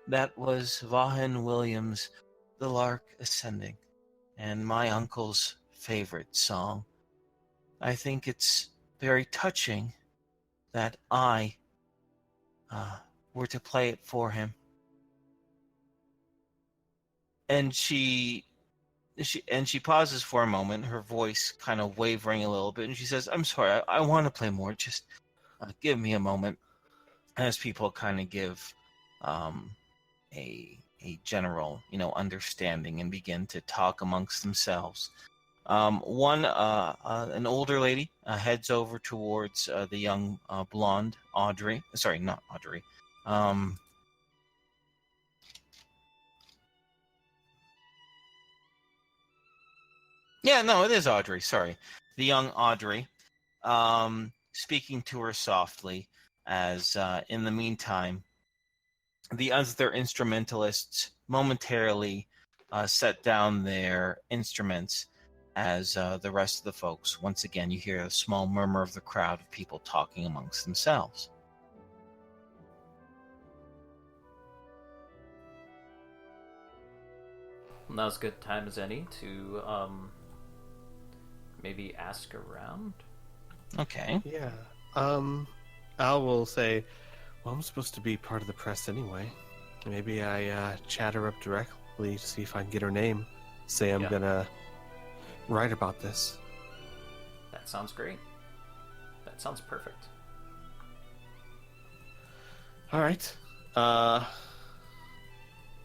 "That was Vaughan Williams' The Lark Ascending, and my uncle's favorite song. I think it's very touching that I were to play it for him." And she pauses for a moment, her voice kind of wavering a little bit, and she says, "I'm sorry, I want to play more. Just give me a moment." As people kind of give a general, understanding and begin to talk amongst themselves. An older lady heads over towards the young blonde Audrey. Sorry, not Audrey. Yeah, no, it is Audrey. Sorry, the young Audrey, speaking to her softly. As in the meantime, the other instrumentalists momentarily set down their instruments, as the rest of the folks, once again, you hear a small murmur of the crowd of people talking amongst themselves. Now's as good time as any to maybe ask around. Okay. Yeah. Al will say, "Well, I'm supposed to be part of the press anyway. Maybe I chat her up directly to see if I can get her name. Say I'm gonna write about this." That sounds great. That sounds perfect. All right.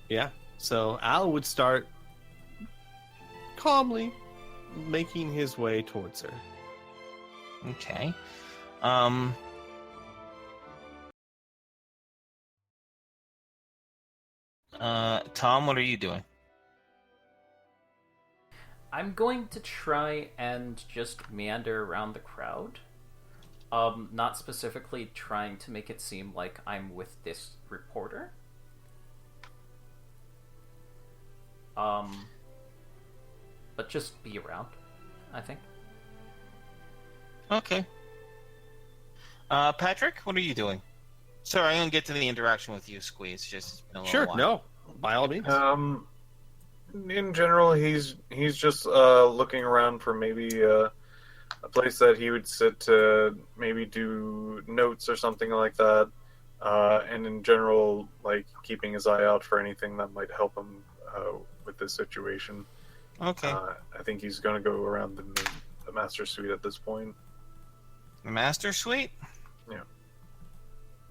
Yeah. So Al would start calmly making his way towards her. Okay. Tom, what are you doing? I'm going to try and just meander around the crowd. Not specifically trying to make it seem like I'm with this reporter. But just be around, I think. Okay. Patrick, what are you doing? Sorry, I'm gonna get to the interaction with you, Squee. It's just been a little while. No, by all means. In general, he's just looking around for maybe a place that he would sit to maybe do notes or something like that, and in general, like keeping his eye out for anything that might help him with this situation. Okay. I think he's going to go around the master suite at this point. Master Suite? Yeah.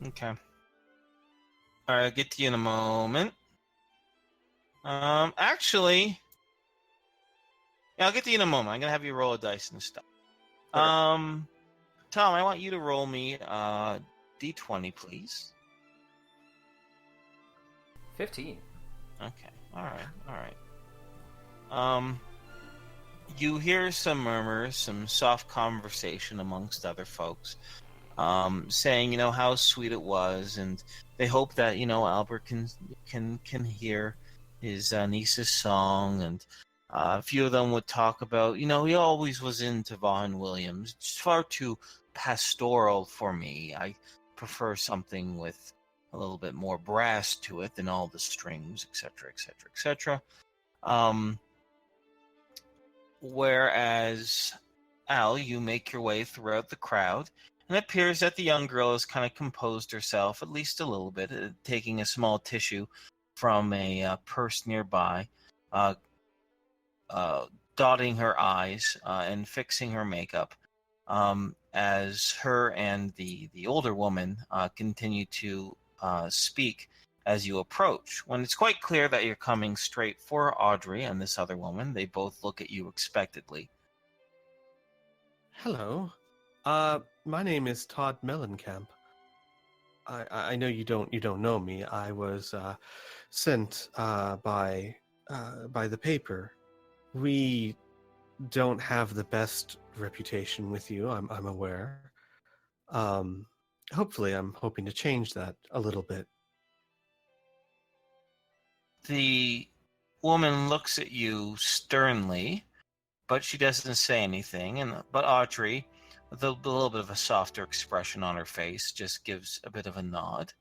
Okay. All right, I'll get to you in a moment. Actually, yeah, I'll get to you in a moment. I'm gonna have you roll a dice and stuff. Okay. Tom, I want you to roll me d20, please. 15. Okay. All right. You hear some murmurs, some soft conversation amongst other folks, saying, how sweet it was, and they hope that Albert can hear his niece's song, and a few of them would talk about, he always was into Vaughan Williams. It's far too pastoral for me. I prefer something with a little bit more brass to it than all the strings, etc., etc., etc. Whereas, Al, you make your way throughout the crowd, and it appears that the young girl has kind of composed herself, at least a little bit, taking a small tissue from a purse nearby, dotting her eyes and fixing her makeup, as her and the older woman continue to speak as you approach. When it's quite clear that you're coming straight for Audrey and this other woman, they both look at you expectantly. Hello. My name is Todd Mellencamp. I know you don't know me. I was sent by the paper. We don't have the best reputation with you. I'm aware. Hopefully, I'm hoping to change that a little bit. The woman looks at you sternly, but she doesn't say anything. But Audrey, with a little bit of a softer expression on her face, just gives a bit of a nod.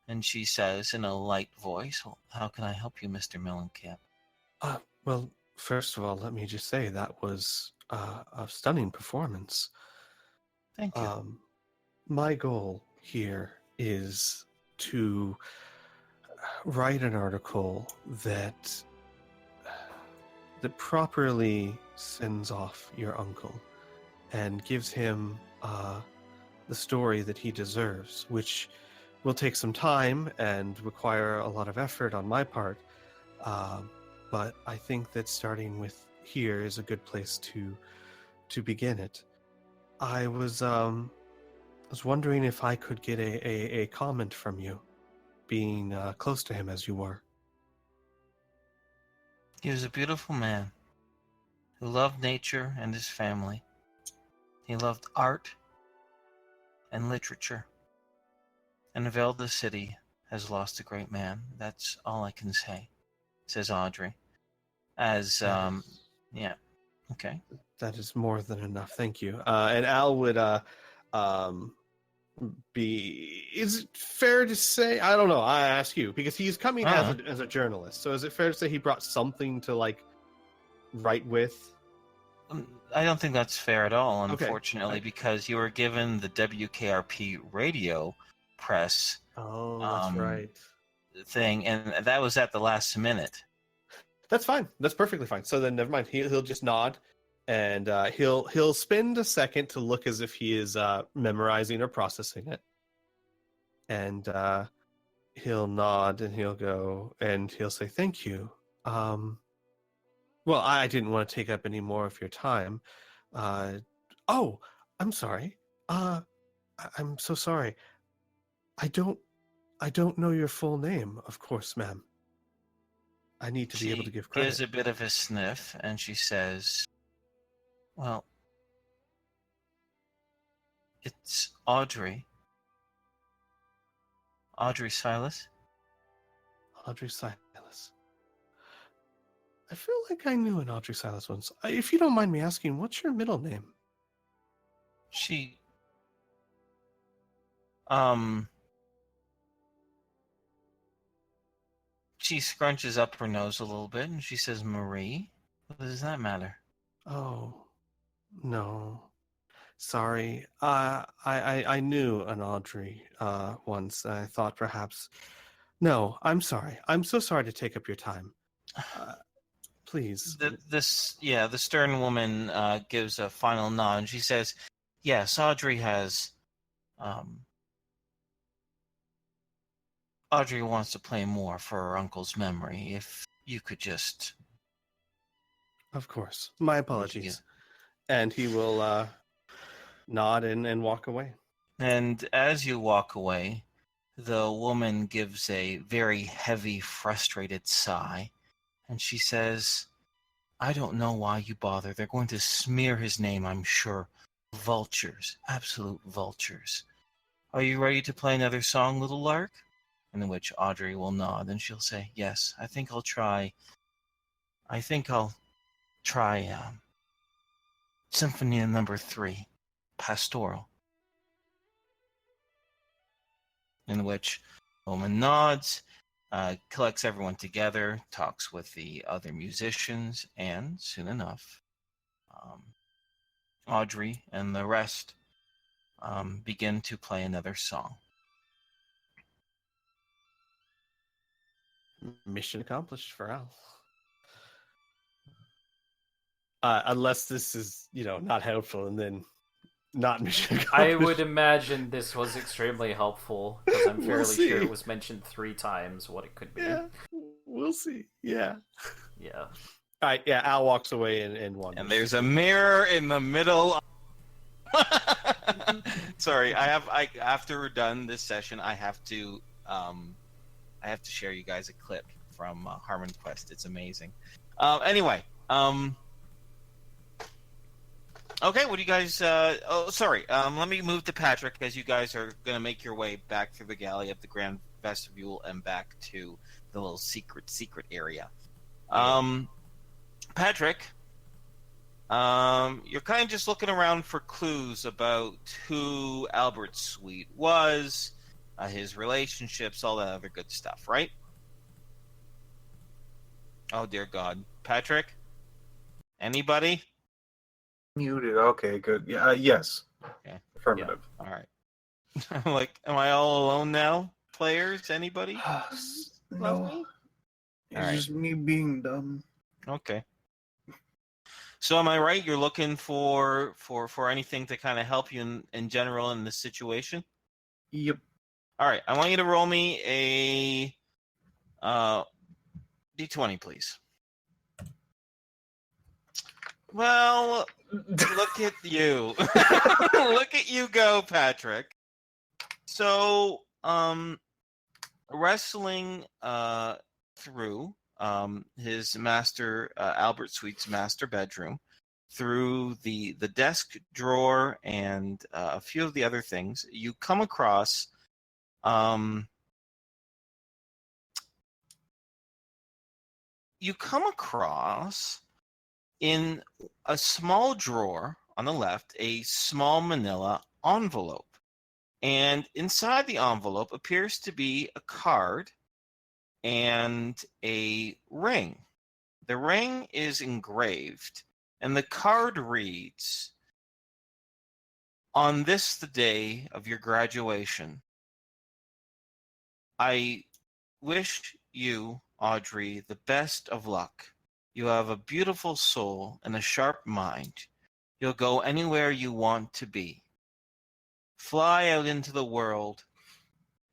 And she says in a light voice, "Well, how can I help you, Mr. Mellencamp?" Well, first of all, let me just say that was a stunning performance. Thank you. My goal here is to write an article that properly sends off your uncle and gives him the story that he deserves, which will take some time and require a lot of effort on my part. But I think that starting with here is a good place to begin it. I was wondering if I could get a comment from you, being close to him as you were. He was a beautiful man who loved nature and his family. He loved art and literature. And Velda City has lost a great man. That's all I can say, says Audrey. Yeah. Okay. That is more than enough. Thank you. And Al would is it fair to say, I don't know, I ask you, because he's coming as a journalist, so is it fair to say he brought something to write with? I don't think that's fair at all, Okay. unfortunately, because you were given the WKRP radio press That's right. thing, and that was at the last minute. That's fine. That's perfectly fine. So then never mind. He'll just nod, and he'll spend a second to look as if he is memorizing or processing it, and he'll nod and he'll go and he'll say thank you. Well, I didn't want to take up any more of your time. Oh, I'm sorry. I'm so sorry. I don't know your full name, of course, ma'am. I need to be able to give credit. She gives a bit of a sniff, and she says, "Well, it's Audrey. Audrey Silas." Audrey Silas. I feel like I knew an Audrey Silas once. If you don't mind me asking, what's your middle name? She scrunches up her nose a little bit, and she says, "Marie. What does that matter?" Oh, no. Sorry. I knew an Audrey once. I thought perhaps... No, I'm sorry. I'm so sorry to take up your time. Please. The stern woman gives a final nod, and she says, "Yes, Audrey wants to play more for her uncle's memory. If you could just..." Of course. My apologies. And he will nod and walk away. And as you walk away, the woman gives a very heavy, frustrated sigh, and she says, "I don't know why you bother. They're going to smear his name, I'm sure. Vultures. Absolute vultures. Are you ready to play another song, little lark?" In which Audrey will nod, and she'll say, "Yes, I think I'll try Symphony Number 3, Pastoral." In which the woman nods, collects everyone together, talks with the other musicians, and soon enough, Audrey and the rest begin to play another song. Mission accomplished for Al. Unless this is, not helpful, and then not mission accomplished. I would imagine this was extremely helpful, because I'm fairly sure it was mentioned 3 times what it could be. Yeah, we'll see. Yeah. Yeah. All right, yeah, Al walks away and wanders. And there's a mirror in the middle. Sorry, after we're done this session, I have to share you guys a clip from Harmon Quest. It's amazing. Anyway, okay, what do you guys? Sorry. Let me move to Patrick, as you guys are gonna make your way back through the galley of the Grand Vestibule and back to the little secret area. Patrick, you're kind of just looking around for clues about who Albert Sweet was, his relationships, all that other good stuff, right? Oh dear God, Patrick, anybody? Muted. Okay, good. Yeah. Yes. Okay. Affirmative. All right. Like, am I all alone now? Players, anybody? No. It's All right. just me being dumb. Okay. So am I right? You're looking for anything to kind of help you in general in this situation? Yep. All right. I want you to roll me a d20, please. Well, look at you. Look at you go, Patrick. So, wrestling through his master, Albert Sweet's master bedroom, through the desk drawer and a few of the other things, you come across in a small drawer on the left a small manila envelope. And inside the envelope appears to be a card and a ring. The ring is engraved, and the card reads, "On this, the day of your graduation, I wish you, Audrey, the best of luck. You have a beautiful soul and a sharp mind. You'll go anywhere you want to be. Fly out into the world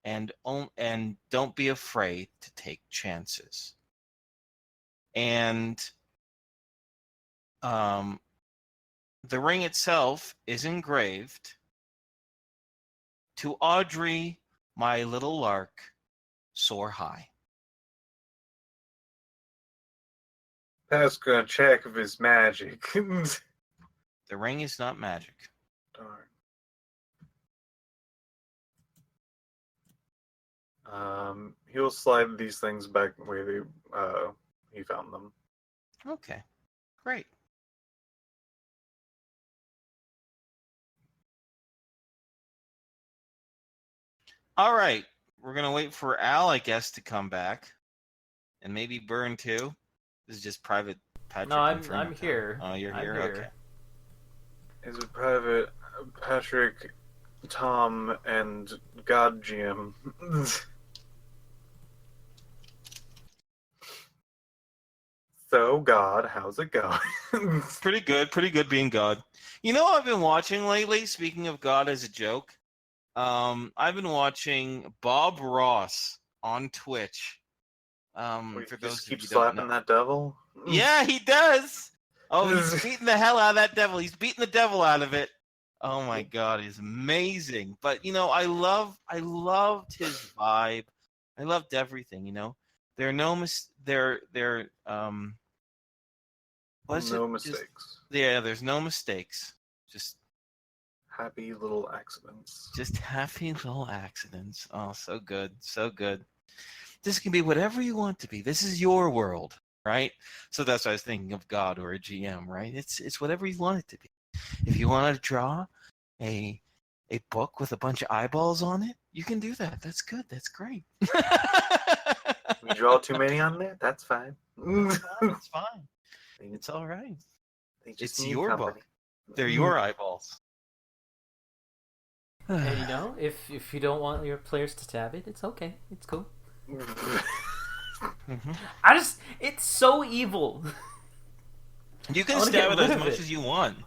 and don't be afraid to take chances." And the ring itself is engraved, "To Audrey, my little lark, soar high." Pat's gonna check if it's magic. The ring is not magic. Darn. He'll slide these things back the way he found them. Okay, great. All right, we're gonna wait for Al, I guess, to come back, and maybe Burn too. This is just private. Patrick. No, I'm here. Oh, you're I'm here. Okay. Is it private? Patrick, Tom, and God GM. So, God, how's it going? Pretty good being God. You know what I've been watching lately, speaking of God as a joke? I've been watching Bob Ross on Twitch. We For just those keep of you who don't know. slapping that devil? Yeah, he does. Oh, he's beating the hell out of that devil. He's beating the devil out of it. Oh my God, he's amazing. But you know, I loved his vibe. I loved everything. You know, there are no what's No it? mistakes. There's no mistakes. Happy little accidents. Just happy little accidents. Oh, so good, so good. This can be whatever you want to be. This is your world, right? So that's why I was thinking of God or a GM, right? It's whatever you want it to be. If you want to draw a book with a bunch of eyeballs on it, you can do that. That's good. That's great. You draw too many on there? That's fine. It's fine. It's all right. It's your book. They're your eyeballs. And you know, if you don't want your players to stab it, it's okay. It's cool. It's so evil. You can stab it as much as you want.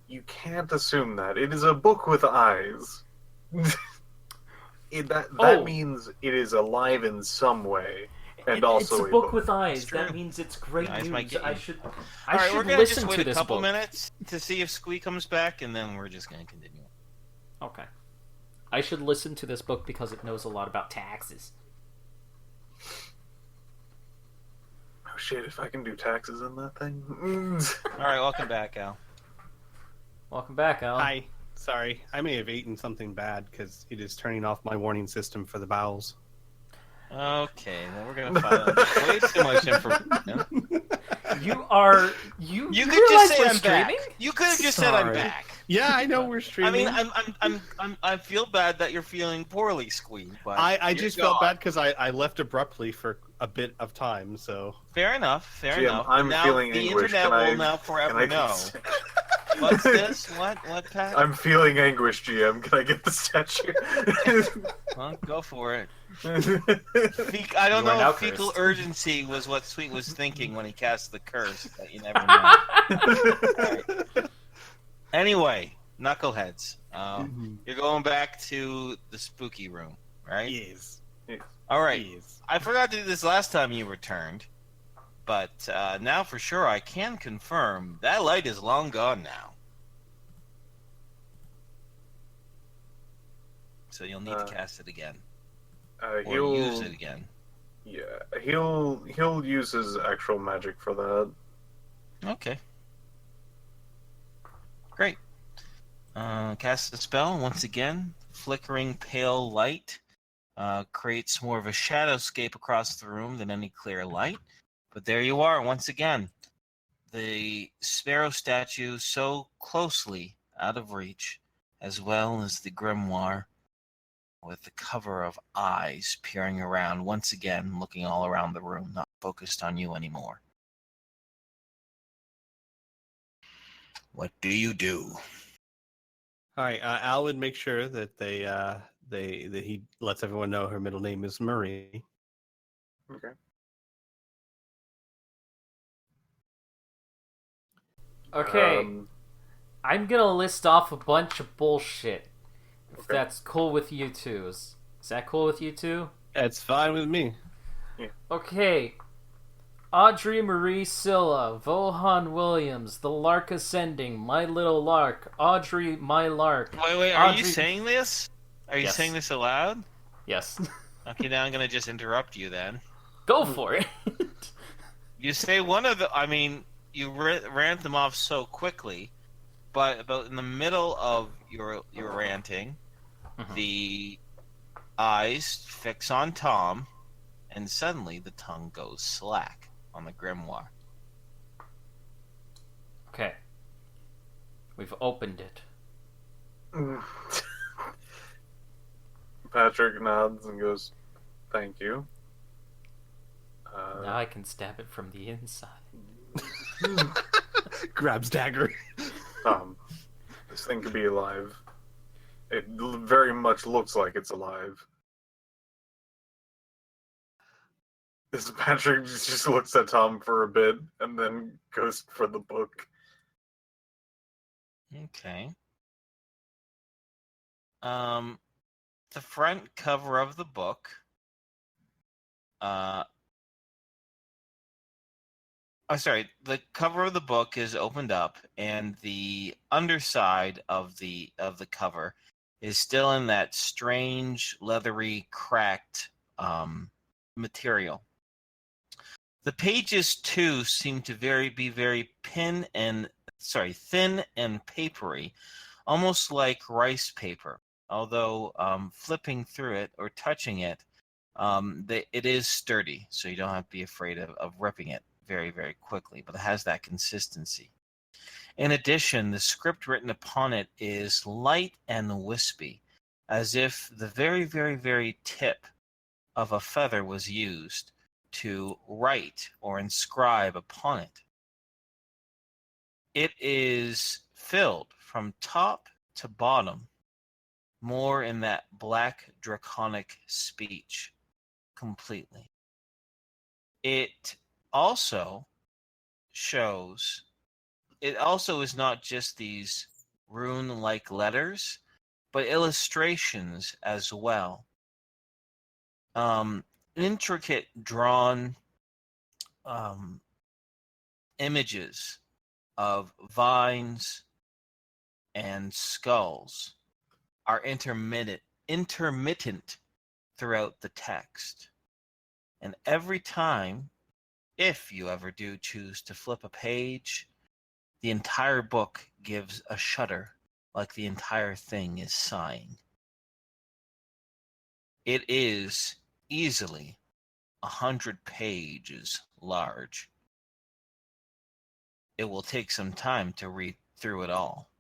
You can't assume that. It is a book with eyes. That means it is alive in some way. And also it's a book with eyes. That means it's great news. I should we're gonna listen just wait to a this couple book. minutes to see if Squee comes back, and then we're just gonna continue. Okay. I should listen to this book because it knows a lot about taxes. Oh shit, if I can do taxes in that thing. Alright, welcome back, Al. Welcome back, Al. Hi. Sorry, I may have eaten something bad because it is turning off my warning system for the bowels. Okay, then we're gonna find way too much information. You could just say I'm streaming? back. You could have just said I'm back. Yeah, I know we're streaming. I mean, I feel bad that you're feeling poorly, Squee. But I just felt bad because I left abruptly for a bit of time. So fair enough. Fair Jim, enough. I'm now feeling the anguish. internet Can will I- now forever know. What's this? What, Pat? I'm feeling anguish, GM. Can I get the statue? Well, go for it. I don't know if fecal urgency was what Sweet was thinking when he cast the curse, but you never know. Right. Anyway, knuckleheads, you're going back to the spooky room, right? yes. All right. Yes. I forgot to do this last time you returned, but now for sure I can confirm that light is long gone now. So you'll need to cast it again. Or He'll use it again. Yeah, he'll use his actual magic for that. Okay. Great. Cast the spell once again. Flickering pale light creates more of a shadowscape across the room than any clear light. But there you are once again. The sparrow statue so closely out of reach, as well as the grimoire with the cover of eyes peering around once again, looking all around the room, not focused on you anymore. What do you do? All right. Al would make sure that that he lets everyone know her middle name is Marie. Okay. Okay. I'm gonna list off a bunch of bullshit. If that's cool with you two. Is that cool with you two? It's fine with me. Okay. Audrey Marie Silla, Vohan Williams, The Lark Ascending, My Little Lark, Audrey My Lark. Wait, are you saying this? Are you Yes. saying this aloud? Yes. Okay, now I'm going to just interrupt you then. Go for it. You say one of the... I mean, you rant them off so quickly, but about in the middle of your ranting, the eyes fix on Tom, and suddenly the tongue goes slack on the grimoire. Okay. We've opened it. Patrick nods and goes, "Thank you." Now I can stab it from the inside. Grabs dagger. This thing could be alive. It very much looks like it's alive. This Patrick just looks at Tom for a bit and then goes for the book. Okay. The front cover of the book. Sorry. The cover of the book is opened up, and the underside of the cover is still in that strange, leathery, cracked material. The pages too seem to be very thin and papery, almost like rice paper. Although flipping through it or touching it, it is sturdy, so you don't have to be afraid of ripping it very, very quickly. But it has that consistency. In addition, the script written upon it is light and wispy, as if the very, very, very tip of a feather was used to write or inscribe upon it. It is filled from top to bottom more in that black draconic speech completely. It also is not just these rune-like letters, but illustrations as well. Intricate drawn images of vines and skulls are intermittent throughout the text. And every time, if you ever do choose to flip a page, the entire book gives a shudder, like the entire thing is sighing. It is easily 100 pages large. It will take some time to read through it all.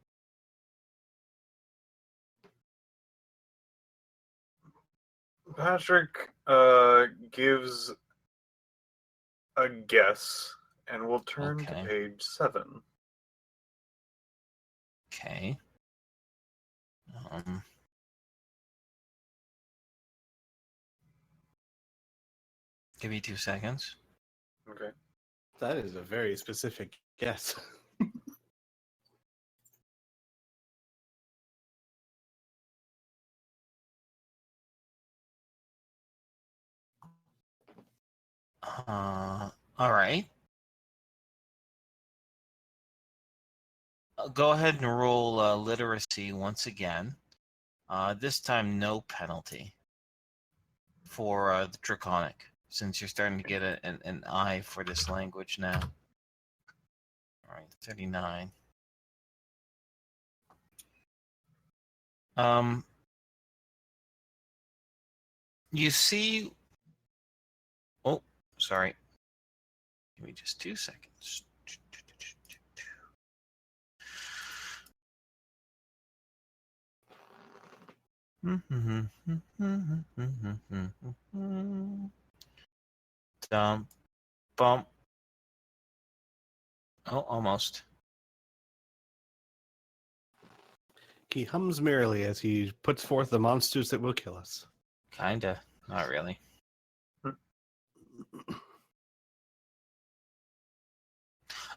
Patrick gives a guess, and we'll turn to page 7. Okay. Give me 2 seconds. Okay. That is a very specific guess. All right. Go ahead and roll literacy once again. This time, no penalty for the Draconic, since you're starting to get an eye for this language now. All right, 39. You see... Oh, sorry. Give me just 2 seconds. Dump, bump. Oh, almost. He hums merrily as he puts forth the monsters that will kill us. Kinda. Not really.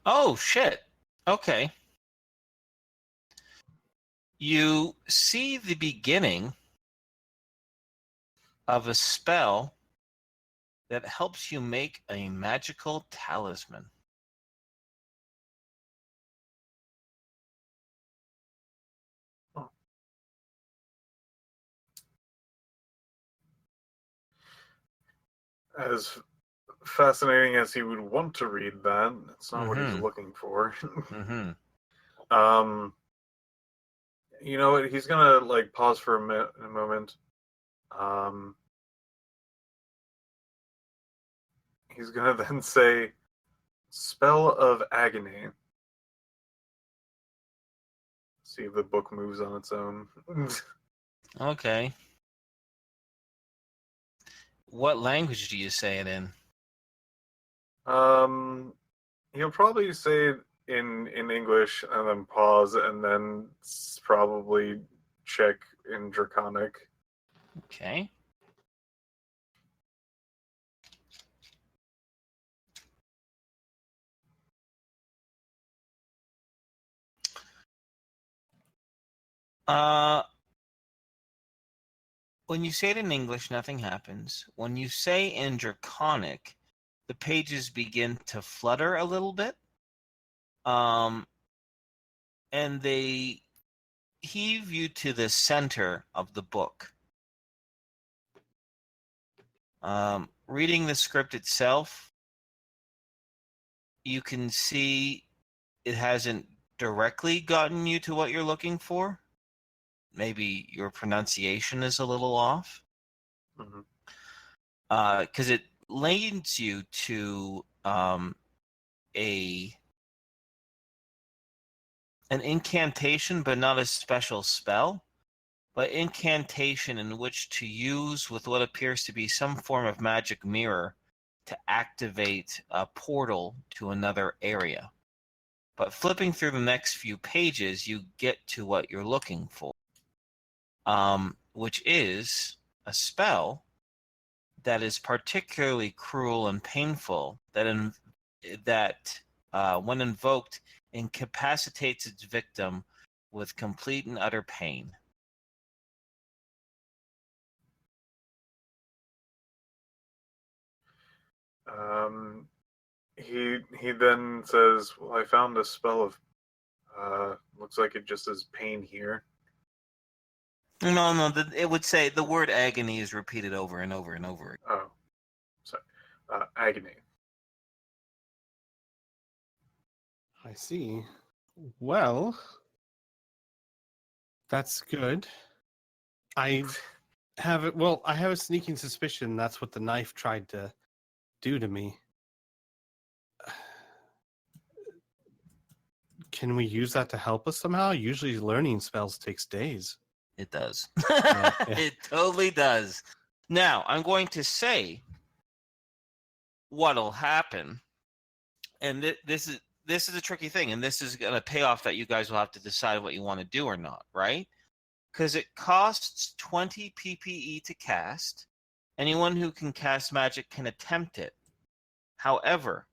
Oh, shit. Okay. You see the beginning of a spell that helps you make a magical talisman. As fascinating as he would want to read that, it's not what he's looking for. You know what? He's gonna pause for a moment. He's gonna then say, "Spell of agony." See if the book moves on its own. Okay. What language do you say it in? He'll probably say it in English and then pause and then probably check in Draconic. Okay. When you say it in English, nothing happens. When you say in Draconic, the pages begin to flutter a little bit. And they heave you to the center of the book. Reading the script itself, you can see it hasn't directly gotten you to what you're looking for. Maybe your pronunciation is a little off. Because it leads you to an incantation, but not a special spell, but incantation in which to use with what appears to be some form of magic mirror to activate a portal to another area. But flipping through the next few pages, you get to what you're looking for, which is a spell that is particularly cruel and painful, that when invoked, incapacitates its victim with complete and utter pain. He then says, "Well, I found a spell of looks like it just says pain here." No, it would say the word agony is repeated over and over and over. Oh, sorry. Agony. I see. Well, that's good. I have it. Well, I have a sneaking suspicion that's what the knife tried to do to me. Can we use that to help us somehow? Usually learning spells takes days. It does. Yeah. It totally does. Now, I'm going to say what'll happen. And this is a tricky thing, and this is going to pay off that you guys will have to decide what you want to do or not, right? Because it costs 20 PPE to cast. Anyone who can cast magic can attempt it. However,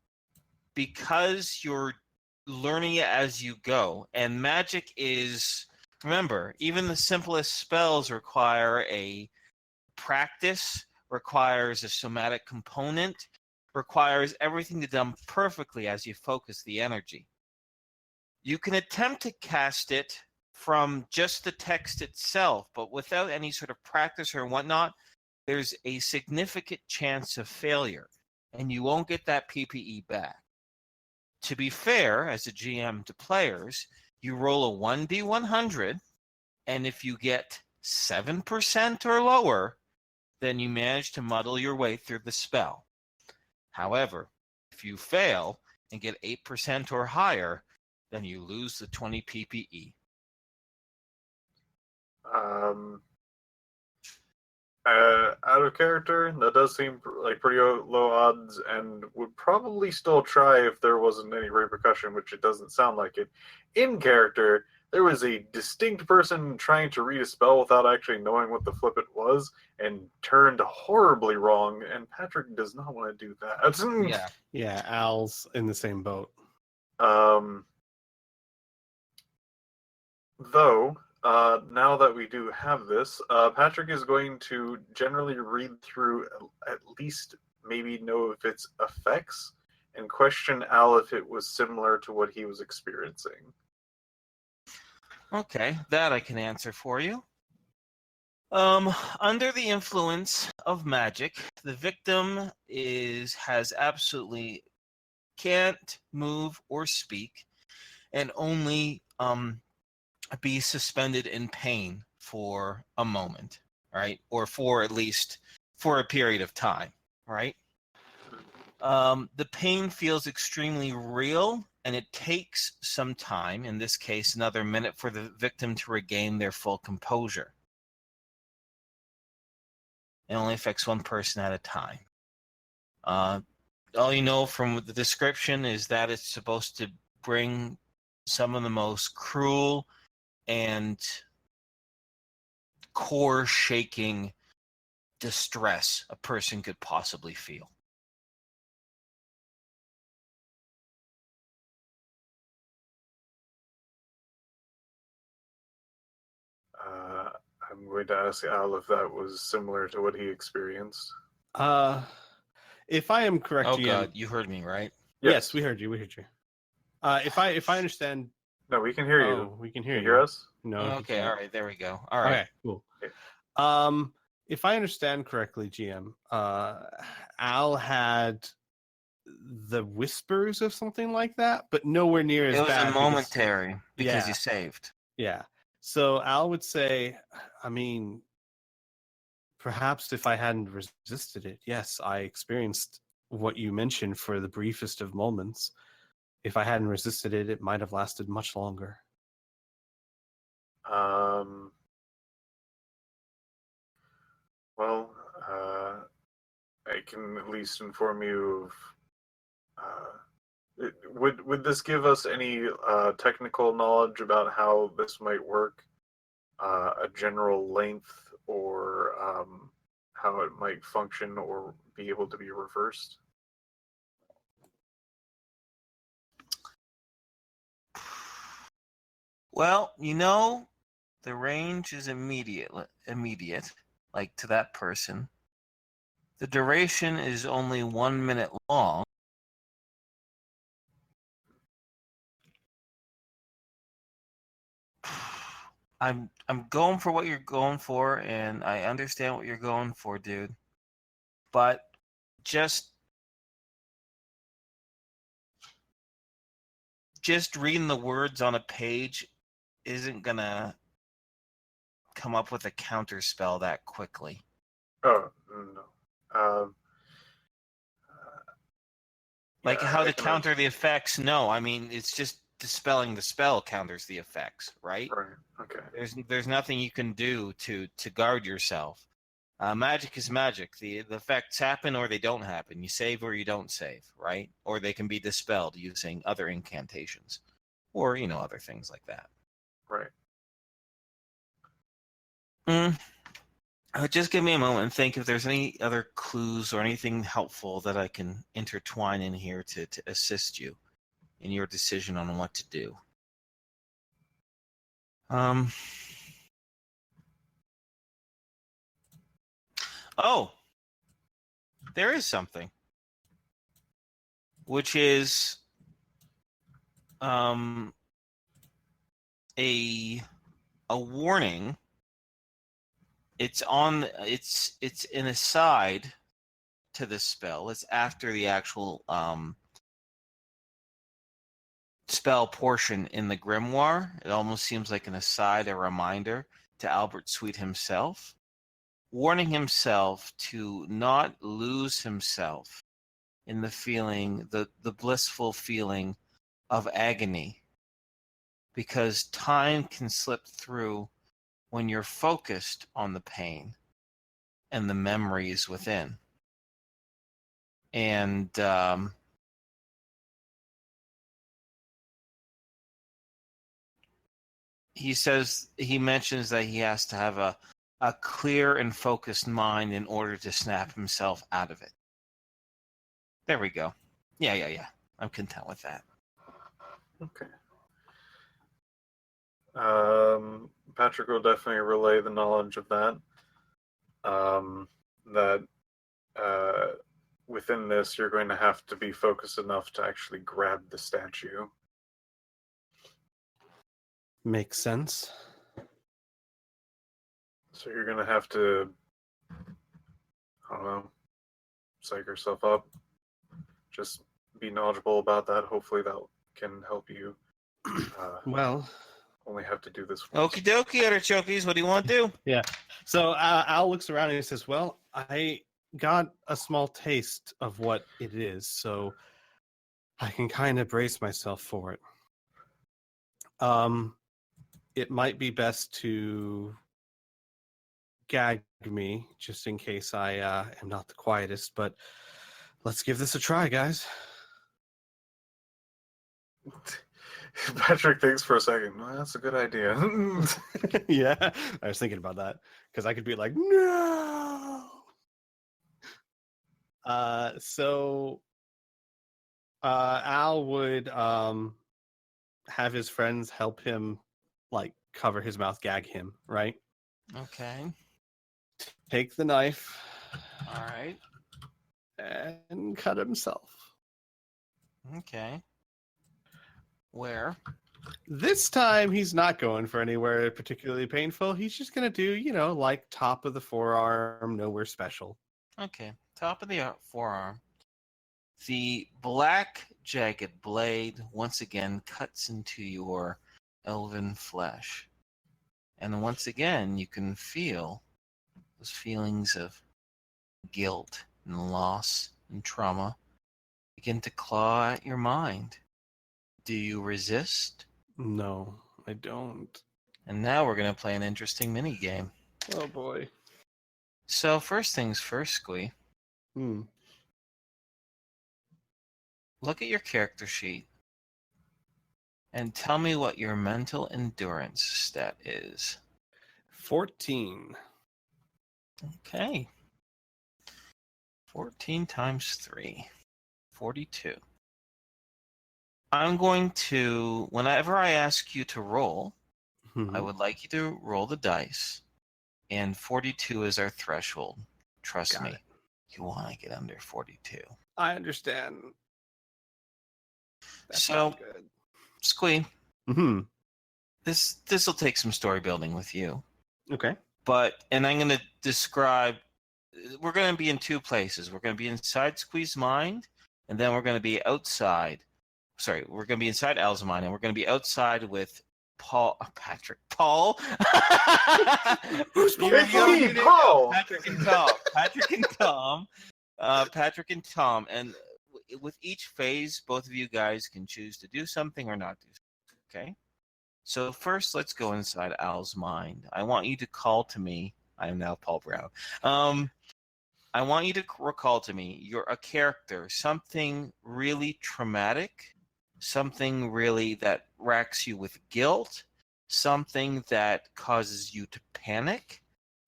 because you're learning it as you go, and magic is, remember, even the simplest spells require a practice, requires a somatic component, requires everything to be done perfectly as you focus the energy. You can attempt to cast it from just the text itself, but without any sort of practice or whatnot, there's a significant chance of failure, and you won't get that PPE back. To be fair, as a GM to players, you roll a 1d100, and if you get 7% or lower, then you manage to muddle your way through the spell. However, if you fail and get 8% or higher, then you lose the 20 PPE. Out of character, that does seem like pretty low odds, and would probably still try if there wasn't any repercussion, which it doesn't sound like it. In character, there was a distinct person trying to read a spell without actually knowing what the flip it was, and turned horribly wrong, and Patrick does not want to do that. Yeah. Yeah, Al's in the same boat. Though, now that we do have this, Patrick is going to generally read through at least maybe know if its effects and question Al if it was similar to what he was experiencing. Okay, that I can answer for you. Under the influence of magic, the victim has absolutely can't move or speak, and only be suspended in pain for a moment, right? Or for at least for a period of time, right? The pain feels extremely real, and it takes some time, in this case, another minute, for the victim to regain their full composure. It only affects one person at a time. All you know from the description is that it's supposed to bring some of the most cruel and core-shaking distress a person could possibly feel. I'm going to ask Al if that was similar to what he experienced. If I am correct, Oh GM, God, you heard me, right? yes, we heard you. We heard you. If I understand, No, we can hear you. oh, we can hear Can you. you hear us? No. he Okay, can't. all right, there we go. All right. Okay, cool. Okay. If I understand correctly, GM, Al had the whispers of something like that, but nowhere near as It was bad. a momentary because Yeah. you saved. Yeah. So Al would say, I mean, perhaps if I hadn't resisted it, yes, I experienced what you mentioned for the briefest of moments. If I hadn't resisted it, it might have lasted much longer. Well, I can at least inform you of. Would this give us any technical knowledge about how this might work? A general length, or how it might function or be able to be reversed? Well, the range is immediate, like to that person. The duration is only 1 minute long. I'm going for what you're going for, and I understand what you're going for, dude. But just reading the words on a page isn't gonna come up with a counter spell that quickly. Oh no. Um, Like yeah, how I to can counter the effects? No, I mean it's just dispelling the spell counters the effects, right? Right. Okay. There's nothing you can do to guard yourself. Magic is magic. The effects happen or they don't happen. You save or you don't save, right? Or they can be dispelled using other incantations, or other things like that. Right. Just give me a moment and think if there's any other clues or anything helpful that I can intertwine in here to assist you in your decision on what to do. Oh, there is something, which is a warning. It's an aside to this spell. It's after the actual spell portion in the grimoire. It almost seems like an aside, a reminder to Albert Sweet himself, warning himself to not lose himself in the feeling, the blissful feeling of agony, because time can slip through when you're focused on the pain and the memories within. And he mentions that he has to have a clear and focused mind in order to snap himself out of it. There we go. Yeah. I'm content with that. Okay. Patrick will definitely relay the knowledge of that. That within this, you're going to have to be focused enough to actually grab the statue. Makes sense. So you're going to have to, I don't know, psych yourself up. Just be knowledgeable about that. Hopefully that can help you. Well, only have to do this once. Okie dokie, artichokes. What do you want to do? yeah. So Al looks around and he says, well, I got a small taste of what it is, so I can kind of brace myself for it. It might be best to gag me, just in case I am not the quietest, but let's give this a try, guys. Patrick thinks for a second. Well, that's a good idea. Yeah, I was thinking about that because I could be like, no. So Al would have his friends help him, like, cover his mouth, gag him, right? Okay. Take the knife All right. and cut himself. Okay. Where? This time he's not going for anywhere particularly painful. He's just gonna do, like top of the forearm, nowhere special. Okay. Top of the forearm. The black, jagged blade once again cuts into your elven flesh. And once again, you can feel those feelings of guilt and loss and trauma begin to claw at your mind. Do you resist? No, I don't. And now we're going to play an interesting mini game. Oh boy. So first things first, Squee. Look at your character sheet and tell me what your mental endurance stat is. 14. Okay. 14 times 3. 42. I'm going to, whenever I ask you to roll, I would like you to roll the dice. And 42 is our threshold. Trust Got me. it. You want to get under 42. I understand. That's So- not good. Squee, Mm-hmm. this will take some story building with you. Okay. And I'm going to describe, we're going to be in two places. We're going to be inside Squee's mind, and then we're going to be outside. Sorry, we're going to be inside Al's mind, and we're going to be outside with Paul. Who's It's me, Paul! Patrick and Tom. And with each phase, both of you guys can choose to do something or not do something. Okay? So first, let's go inside Al's mind. I want you to call to me. I am now Paul Brown. I want you to recall to me you're a character, something really traumatic, something really that racks you with guilt, something that causes you to panic,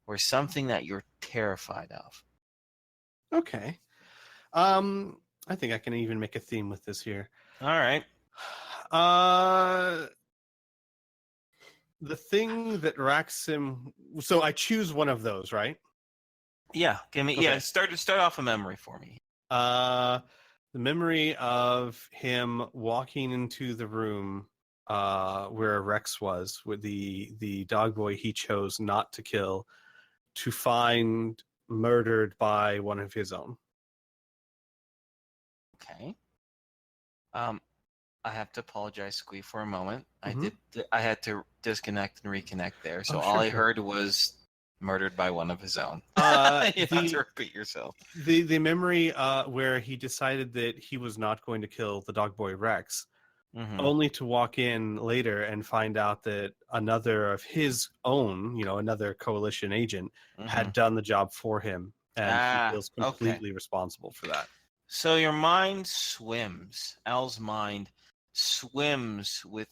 or something that you're terrified of. Okay. I think I can even make a theme with this here. All right. The thing that racks him. So I choose one of those, right? Yeah. Give me. Okay. Yeah. Start off a memory for me. The memory of him walking into the room where Rex was with the dog boy he chose not to kill, to find murdered by one of his own. Okay. I have to apologize, Squee, for a moment. Mhm. I had to disconnect and reconnect there. So Oh, all sure, I sure. heard was murdered by one of his own. You have to repeat yourself. The memory where he decided that he was not going to kill the dog boy Rex, Mhm. only to walk in later and find out that another of his own, another coalition agent, had Mhm. done the job for him, and he feels okay. completely responsible for that. So your mind swims. Al's mind swims with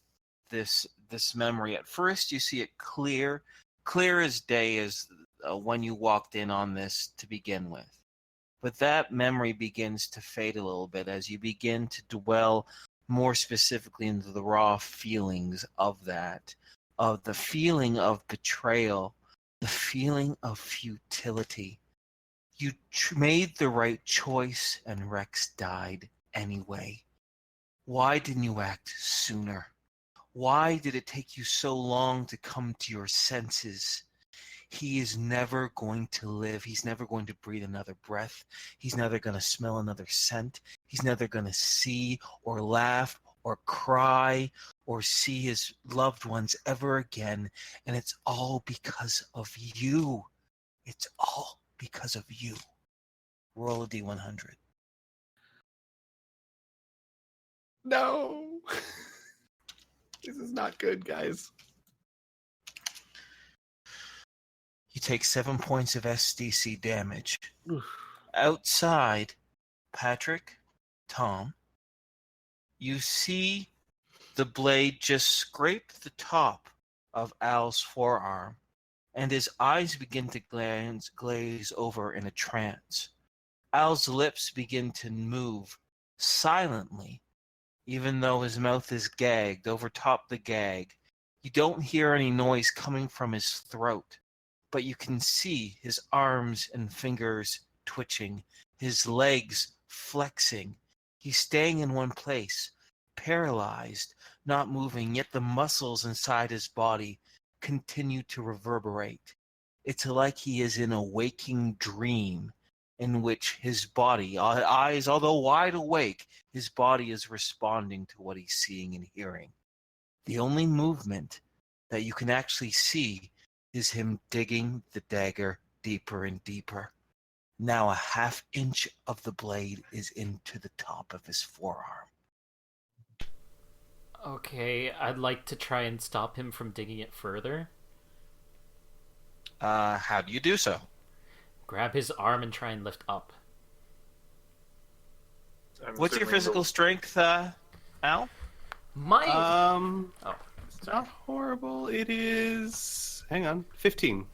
this memory. At first, you see it clear as day as when you walked in on this to begin with. But that memory begins to fade a little bit as you begin to dwell more specifically into the raw feelings of that, of the feeling of betrayal, the feeling of futility. You made the right choice and Rex died anyway. Why didn't you act sooner? Why did it take you so long to come to your senses? He is never going to live. He's never going to breathe another breath. He's never going to smell another scent. He's never going to see or laugh or cry or see his loved ones ever again. And it's all because of you. It's all because of you. Roll a D100. No, this is not good, guys. You take 7 points of SDC damage. Oof. Outside, Patrick, Tom, you see the blade just scrape the top of Al's forearm, and his eyes begin to glaze over in a trance. Al's lips begin to move silently, even though his mouth is gagged. Over top the gag, you don't hear any noise coming from his throat, but you can see his arms and fingers twitching, his legs flexing. He's staying in one place, paralyzed, not moving, yet the muscles inside his body continue to reverberate. It's like he is in a waking dream in which his body, eyes although wide awake, his body is responding to what he's seeing and hearing. The only movement that you can actually see is him digging the dagger deeper and deeper. Now a half-inch of the blade is into the top of his forearm. Okay, I'd like to try and stop him from digging it further. How do you do so? Grab his arm and try and lift up. What's your physical strength, Al? My... It's not horrible. It is... Hang on. 15.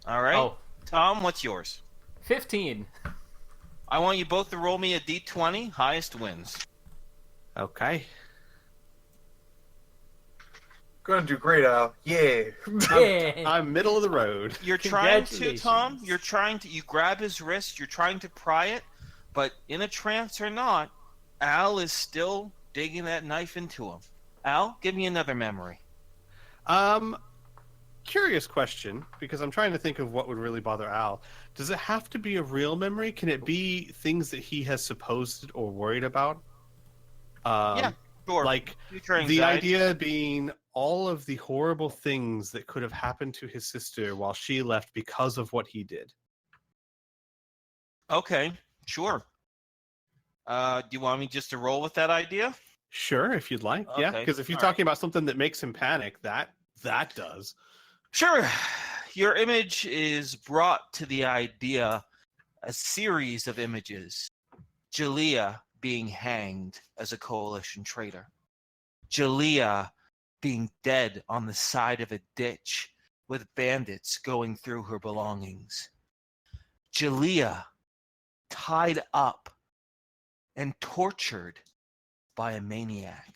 All right. Oh. Tom, what's yours? 15. I want you both to roll me a d20. Highest wins. Okay. Gonna do great, Al. Yeah. I'm middle of the road. You're trying to, Congratulations. Tom. You grab his wrist. You're trying to pry it, but in a trance or not, Al is still digging that knife into him. Al, give me another memory. Curious question, because I'm trying to think of what would really bother Al. Does it have to be a real memory? Can it be things that he has supposed or worried about? Yeah, sure. Like Future the anxiety. idea being all of the horrible things that could have happened to his sister while she left because of what he did. Okay, sure. Do you want me just to roll with that idea? Sure, if you'd like. Yeah, Okay, because if you're all talking about something that makes him panic, that does. Sure. Your image is brought to the idea, a series of images. Jalea being hanged as a coalition traitor. Jalea being dead on the side of a ditch with bandits going through her belongings. Jalea tied up and tortured by a maniac.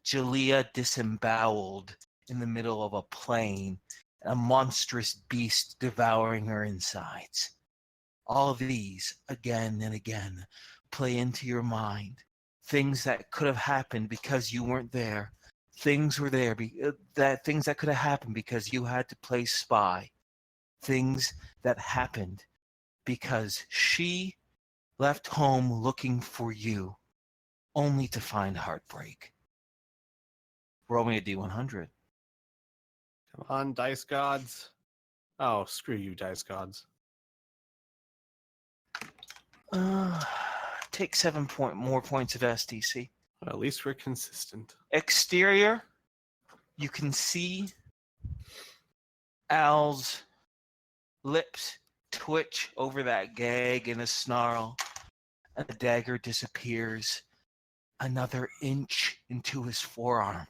Jalea disemboweled in the middle of a plain, a monstrous beast devouring her insides. All of these, again and again, play into your mind. Things that could have happened because you weren't there. Things were there, things that could have happened because you had to play spy. Things that happened because she left home looking for you, only to find heartbreak. Roll me a D100. Come on, dice gods. Oh, screw you, dice gods. Take 7 more points of STC. Well, at least we're consistent. Exterior, you can see Al's lips twitch over that gag in a snarl, and the dagger disappears another inch into his forearm.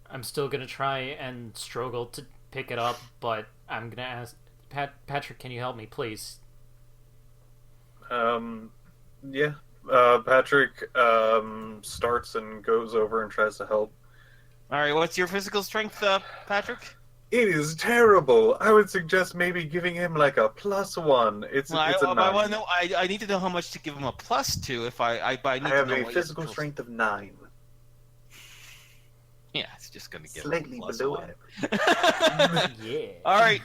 I'm still gonna try and struggle to pick it up, but I'm gonna ask... Patrick, can you help me, please? Yeah. Patrick starts and goes over and tries to help. All right, what's your physical strength, Patrick? It is terrible. I would suggest maybe giving him like a +1. It's a 9. I need to know how much to give him a +2 if I need I to have know a what physical your strength of 9. Yeah, it's just going to give Slightly him a below +1. average. Yeah. All right,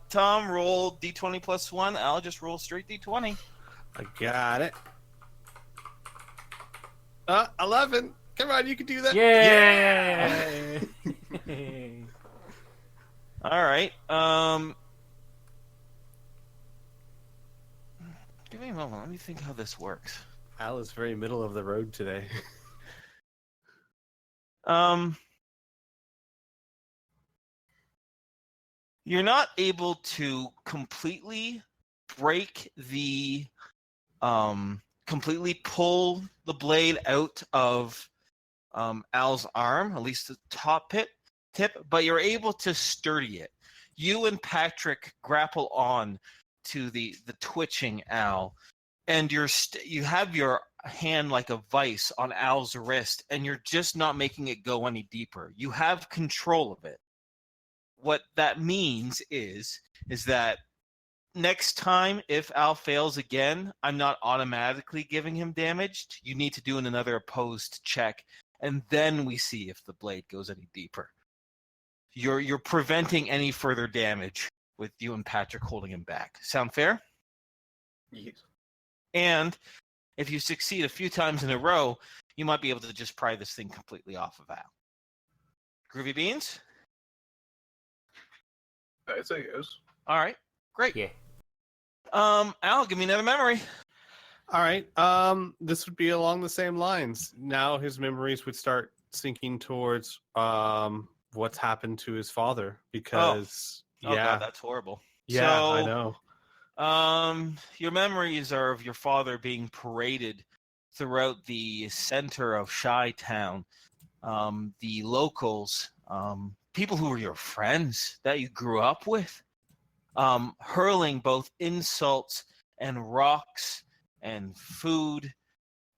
Tom, roll D20 +1. I'll just roll straight D20. I got it. 11. Come on, you can do that. Yeah. All right. Give me a moment. Let me think how this works. Al is very middle of the road today. You're not able to completely break the completely pull the blade out of Al's arm, at least the top tip, but you're able to sturdy it. You and Patrick grapple on to the twitching Al, and you have your hand like a vice on Al's wrist, and you're just not making it go any deeper. You have control of it. What that means is that next time, if Al fails again, I'm not automatically giving him damage. You need to do another opposed check, and then we see if the blade goes any deeper. You're preventing any further damage with you and Patrick holding him back. Sound fair? Yes. And if you succeed a few times in a row, you might be able to just pry this thing completely off of Al. Groovy beans? I'd say yes. All right, great. Yeah. Al, give me another memory. All right. This would be along the same lines. Now his memories would start sinking towards what's happened to his father because Oh God, that's horrible. Yeah, so, I know. Your memories are of your father being paraded throughout the center of Chi-Town. The locals, people who were your friends that you grew up with, hurling both insults and rocks and food,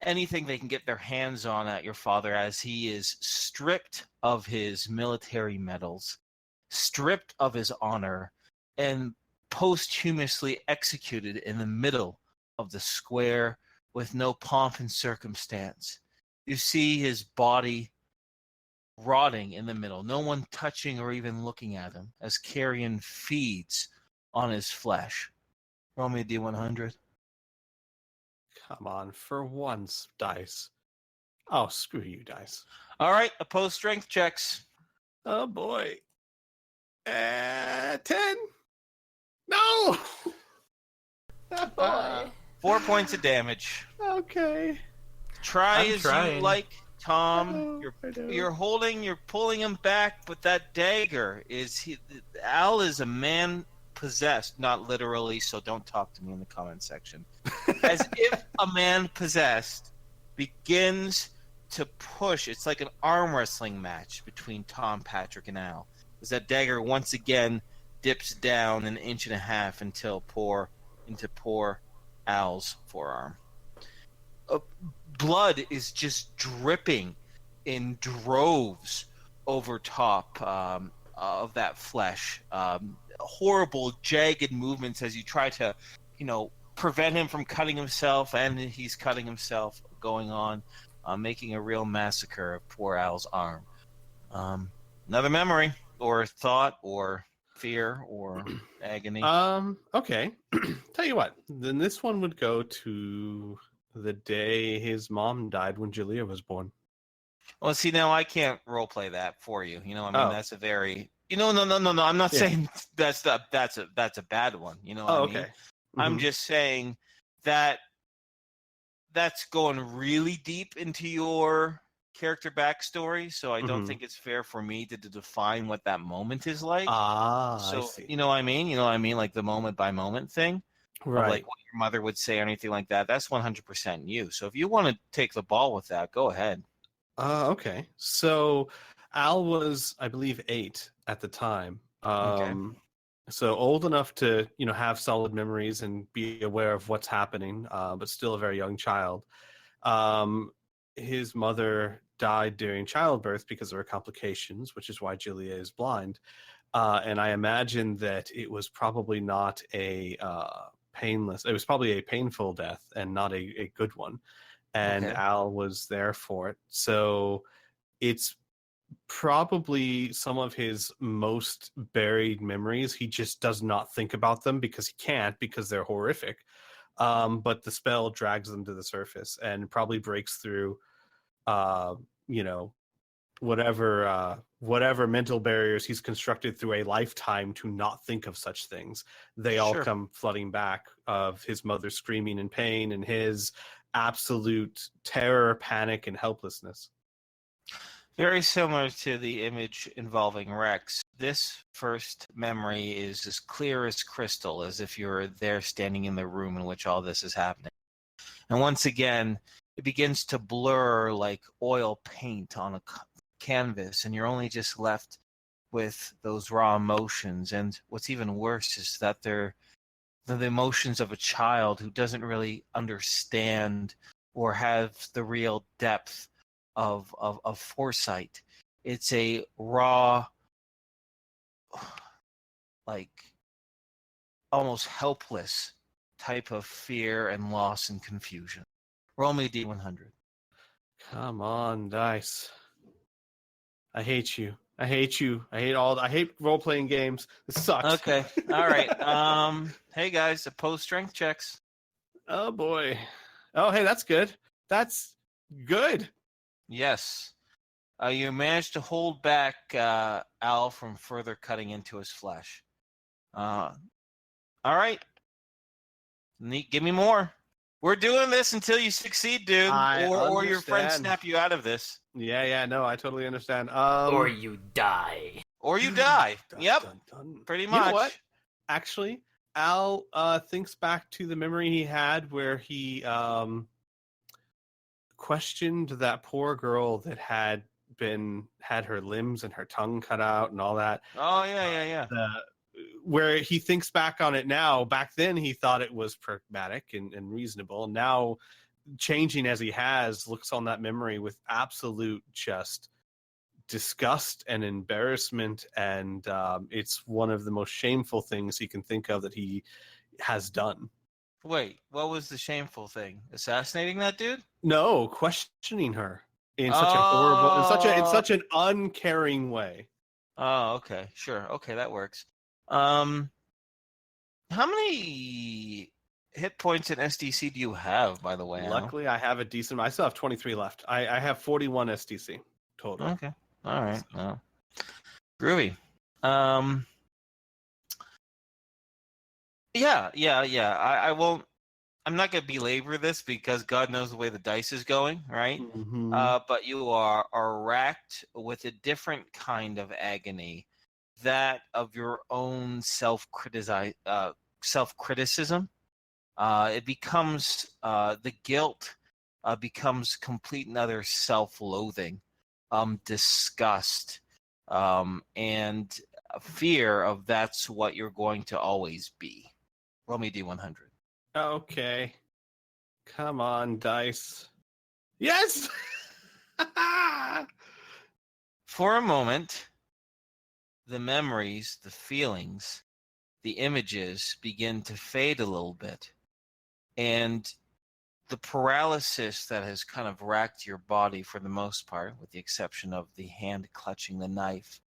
anything they can get their hands on at your father as he is stripped of his military medals, stripped of his honor, and posthumously executed in the middle of the square with no pomp and circumstance. You see his body rotting in the middle, no one touching or even looking at him as carrion feeds on his flesh. Roll me a D100. Come on, for once, dice. Oh, screw you, dice. All right, opposed strength checks. Oh boy. 10. No. Boy. 4 points of damage. Okay. Try I'm as trying. you like, Tom. I know. You're pulling him back, but that dagger Al is a man possessed, not literally, so don't talk to me in the comment section. As if a man possessed begins to push. It's like an arm wrestling match between Tom, Patrick, and Al. As that dagger once again dips down 1.5 inches into poor Al's forearm. Blood is just dripping in droves over top of that flesh. Horrible, jagged movements as you try to, prevent him from cutting himself, and he's cutting himself going on, making a real massacre of poor Al's arm. Another memory, or thought, or fear, or agony. Okay. Tell you what, then this one would go to the day his mom died when Julia was born. Well, see, now I can't role play that for you. That's a very no. I'm not Yeah. saying that's a bad one. You know what I mean? Okay. I'm Mhm. just saying that that's going really deep into your character backstory, so I don't Mhm. think it's fair for me to define what that moment is like. I So see. you know what I mean? You know what I mean? Like the moment by moment thing. Of Right. like what your mother would say or anything like that. That's 100% you. So if you want to take the ball with that, go ahead. Okay. So Al was, I believe, 8 at the time. Okay. So old enough to, have solid memories and be aware of what's happening, but still a very young child. His mother died during childbirth because of her complications, which is why Julia is blind. And I imagine that it was probably not a painless. It was probably a painful death and not a good one. And Okay. Al was there for it. So it's probably some of his most buried memories. He just does not think about them because he can't, because they're horrific. But the spell drags them to the surface and probably breaks through, whatever mental barriers he's constructed through a lifetime to not think of such things. They all Sure. come flooding back, of his mother screaming in pain and his absolute terror, panic, and helplessness. Very similar to the image involving Rex. This first memory is as clear as crystal, as if you're there standing in the room in which all this is happening. And once again, it begins to blur like oil paint on a canvas, and you're only just left with those raw emotions. And what's even worse is that they're the emotions of a child who doesn't really understand or have the real depth of foresight. It's a raw, like almost helpless type of fear and loss and confusion. Roll me a D100. Come on, dice. I hate you. I hate you. I hate role-playing games. This sucks. Okay. All right. Hey guys, opposed strength checks. Oh boy. Oh, hey, that's good. That's good. Yes. You managed to hold back Al from further cutting into his flesh. All right. Give me more. We're doing this until you succeed, dude. Or your friends understand. snap you out of this. Yeah, no, I totally understand. Or you die. Or you die. Dun, Yep. dun, dun. Pretty You much. know what? Actually, Al thinks back to the memory he had where he questioned that poor girl that had her limbs and her tongue cut out and all that. Oh, yeah. Where he thinks back on it now, back then he thought it was pragmatic and reasonable. Now, changing as he has, looks on that memory with absolute just disgust and embarrassment, and it's one of the most shameful things he can think of that he has done. Wait, what was the shameful thing? Assassinating that dude? No, questioning her in such a horrible, in such an uncaring way. Oh, okay, sure, okay, that works. How many hit points in SDC do you have, by the way? Luckily, I have a decent. I still have 23 left. I have 41 SDC total. Okay, all right, well, groovy. Yeah. I won't. I'm not gonna belabor this because God knows the way the dice is going, right? Mm-hmm. But you are racked with a different kind of agony, that of your own self-criticism. It becomes the guilt becomes complete and utter self-loathing, disgust, and fear of that's what you're going to always be. Roll me D100. Okay. Come on, dice. Yes! For a moment, the memories, the feelings, the images begin to fade a little bit. And the paralysis that has kind of racked your body for the most part, with the exception of the hand clutching the knife,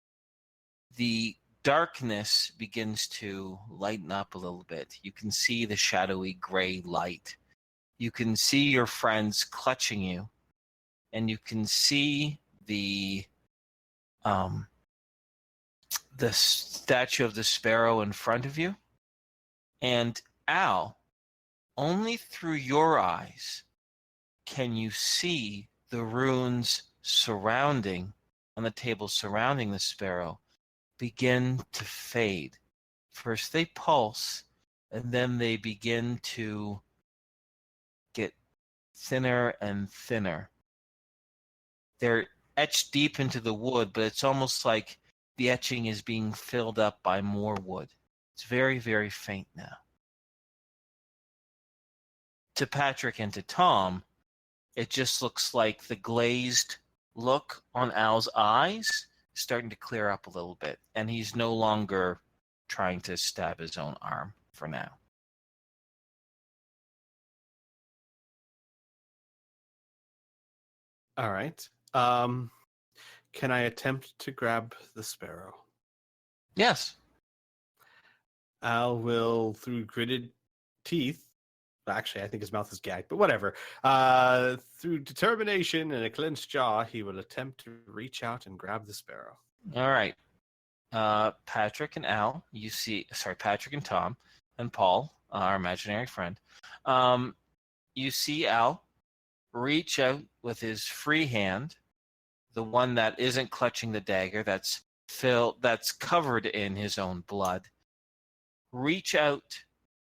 the darkness begins to lighten up a little bit. You can see the shadowy gray light. You can see your friends clutching you, and you can see the statue of the sparrow in front of you. And Al, only through your eyes can you see the runes surrounding, on the table surrounding the sparrow, begin to fade. First they pulse, and then they begin to get thinner and thinner. They're etched deep into the wood, but it's almost like the etching is being filled up by more wood. It's very, very faint now. To Patrick and to Tom, it just looks like the glazed look on Al's eyes is starting to clear up a little bit, and he's no longer trying to stab his own arm for now. All right. Can I attempt to grab the sparrow? Yes. Al will, through gritted teeth, actually, I think his mouth is gagged, but whatever. Through determination and a clenched jaw, he will attempt to reach out and grab the sparrow. All right. Patrick and Al, Patrick and Tom and Paul, our imaginary friend. You see Al reach out with his free hand, the one that isn't clutching the dagger, that's covered in his own blood, reach out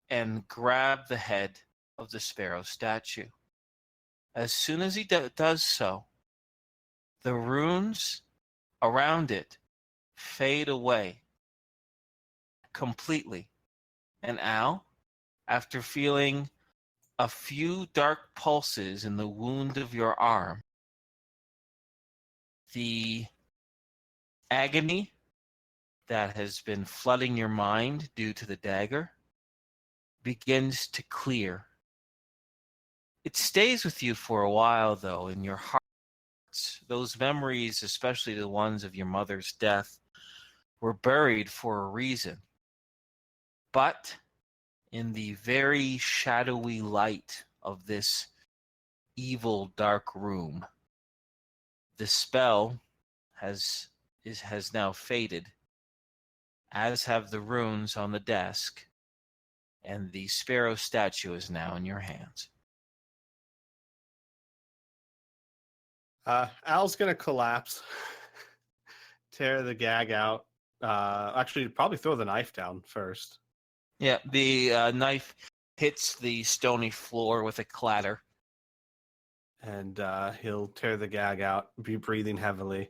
and grab the head of the sparrow statue. As soon as he does so, the runes around it fade away completely. And Al, after feeling a few dark pulses in the wound of your arm. The agony that has been flooding your mind due to the dagger begins to clear. It stays with you for a while, though, in your hearts. Those memories, especially the ones of your mother's death, were buried for a reason. But in the very shadowy light of this evil dark room, the spell has now faded, as have the runes on the desk, and the sparrow statue is now in your hands. Al's gonna collapse, tear the gag out. Actually, probably throw the knife down first. Yeah, the knife hits the stony floor with a clatter. And he'll tear the gag out, be breathing heavily,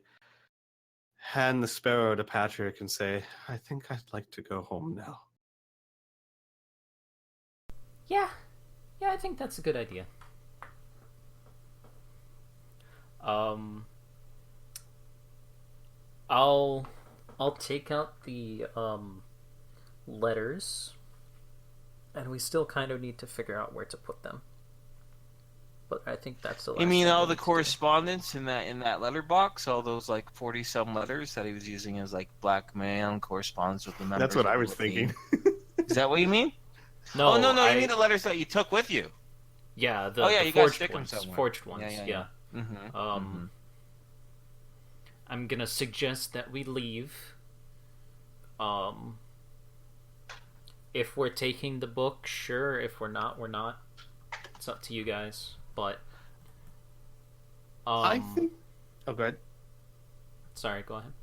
hand the sparrow to Patrick and say, I think I'd like to go home now. Yeah, I think that's a good idea. I'll take out the letters, and we still kind of need to figure out where to put them. But I think that's the last You mean thing all we the need to do. correspondence in that letter box, all those like 40-some letters that he was using as like blackmail and correspondence with the members? That's what of I the was thinking. Is that what you mean? No, no, you mean the letters that you took with you. Yeah, Oh, yeah, the you gotta forged stick 'em ones. somewhere. Forged ones, Yeah. Mm-hmm. I'm gonna suggest that we leave. If we're taking the book, sure. If we're not, we're not. It's up to you guys. But I think... Oh, go ahead. Sorry, go ahead.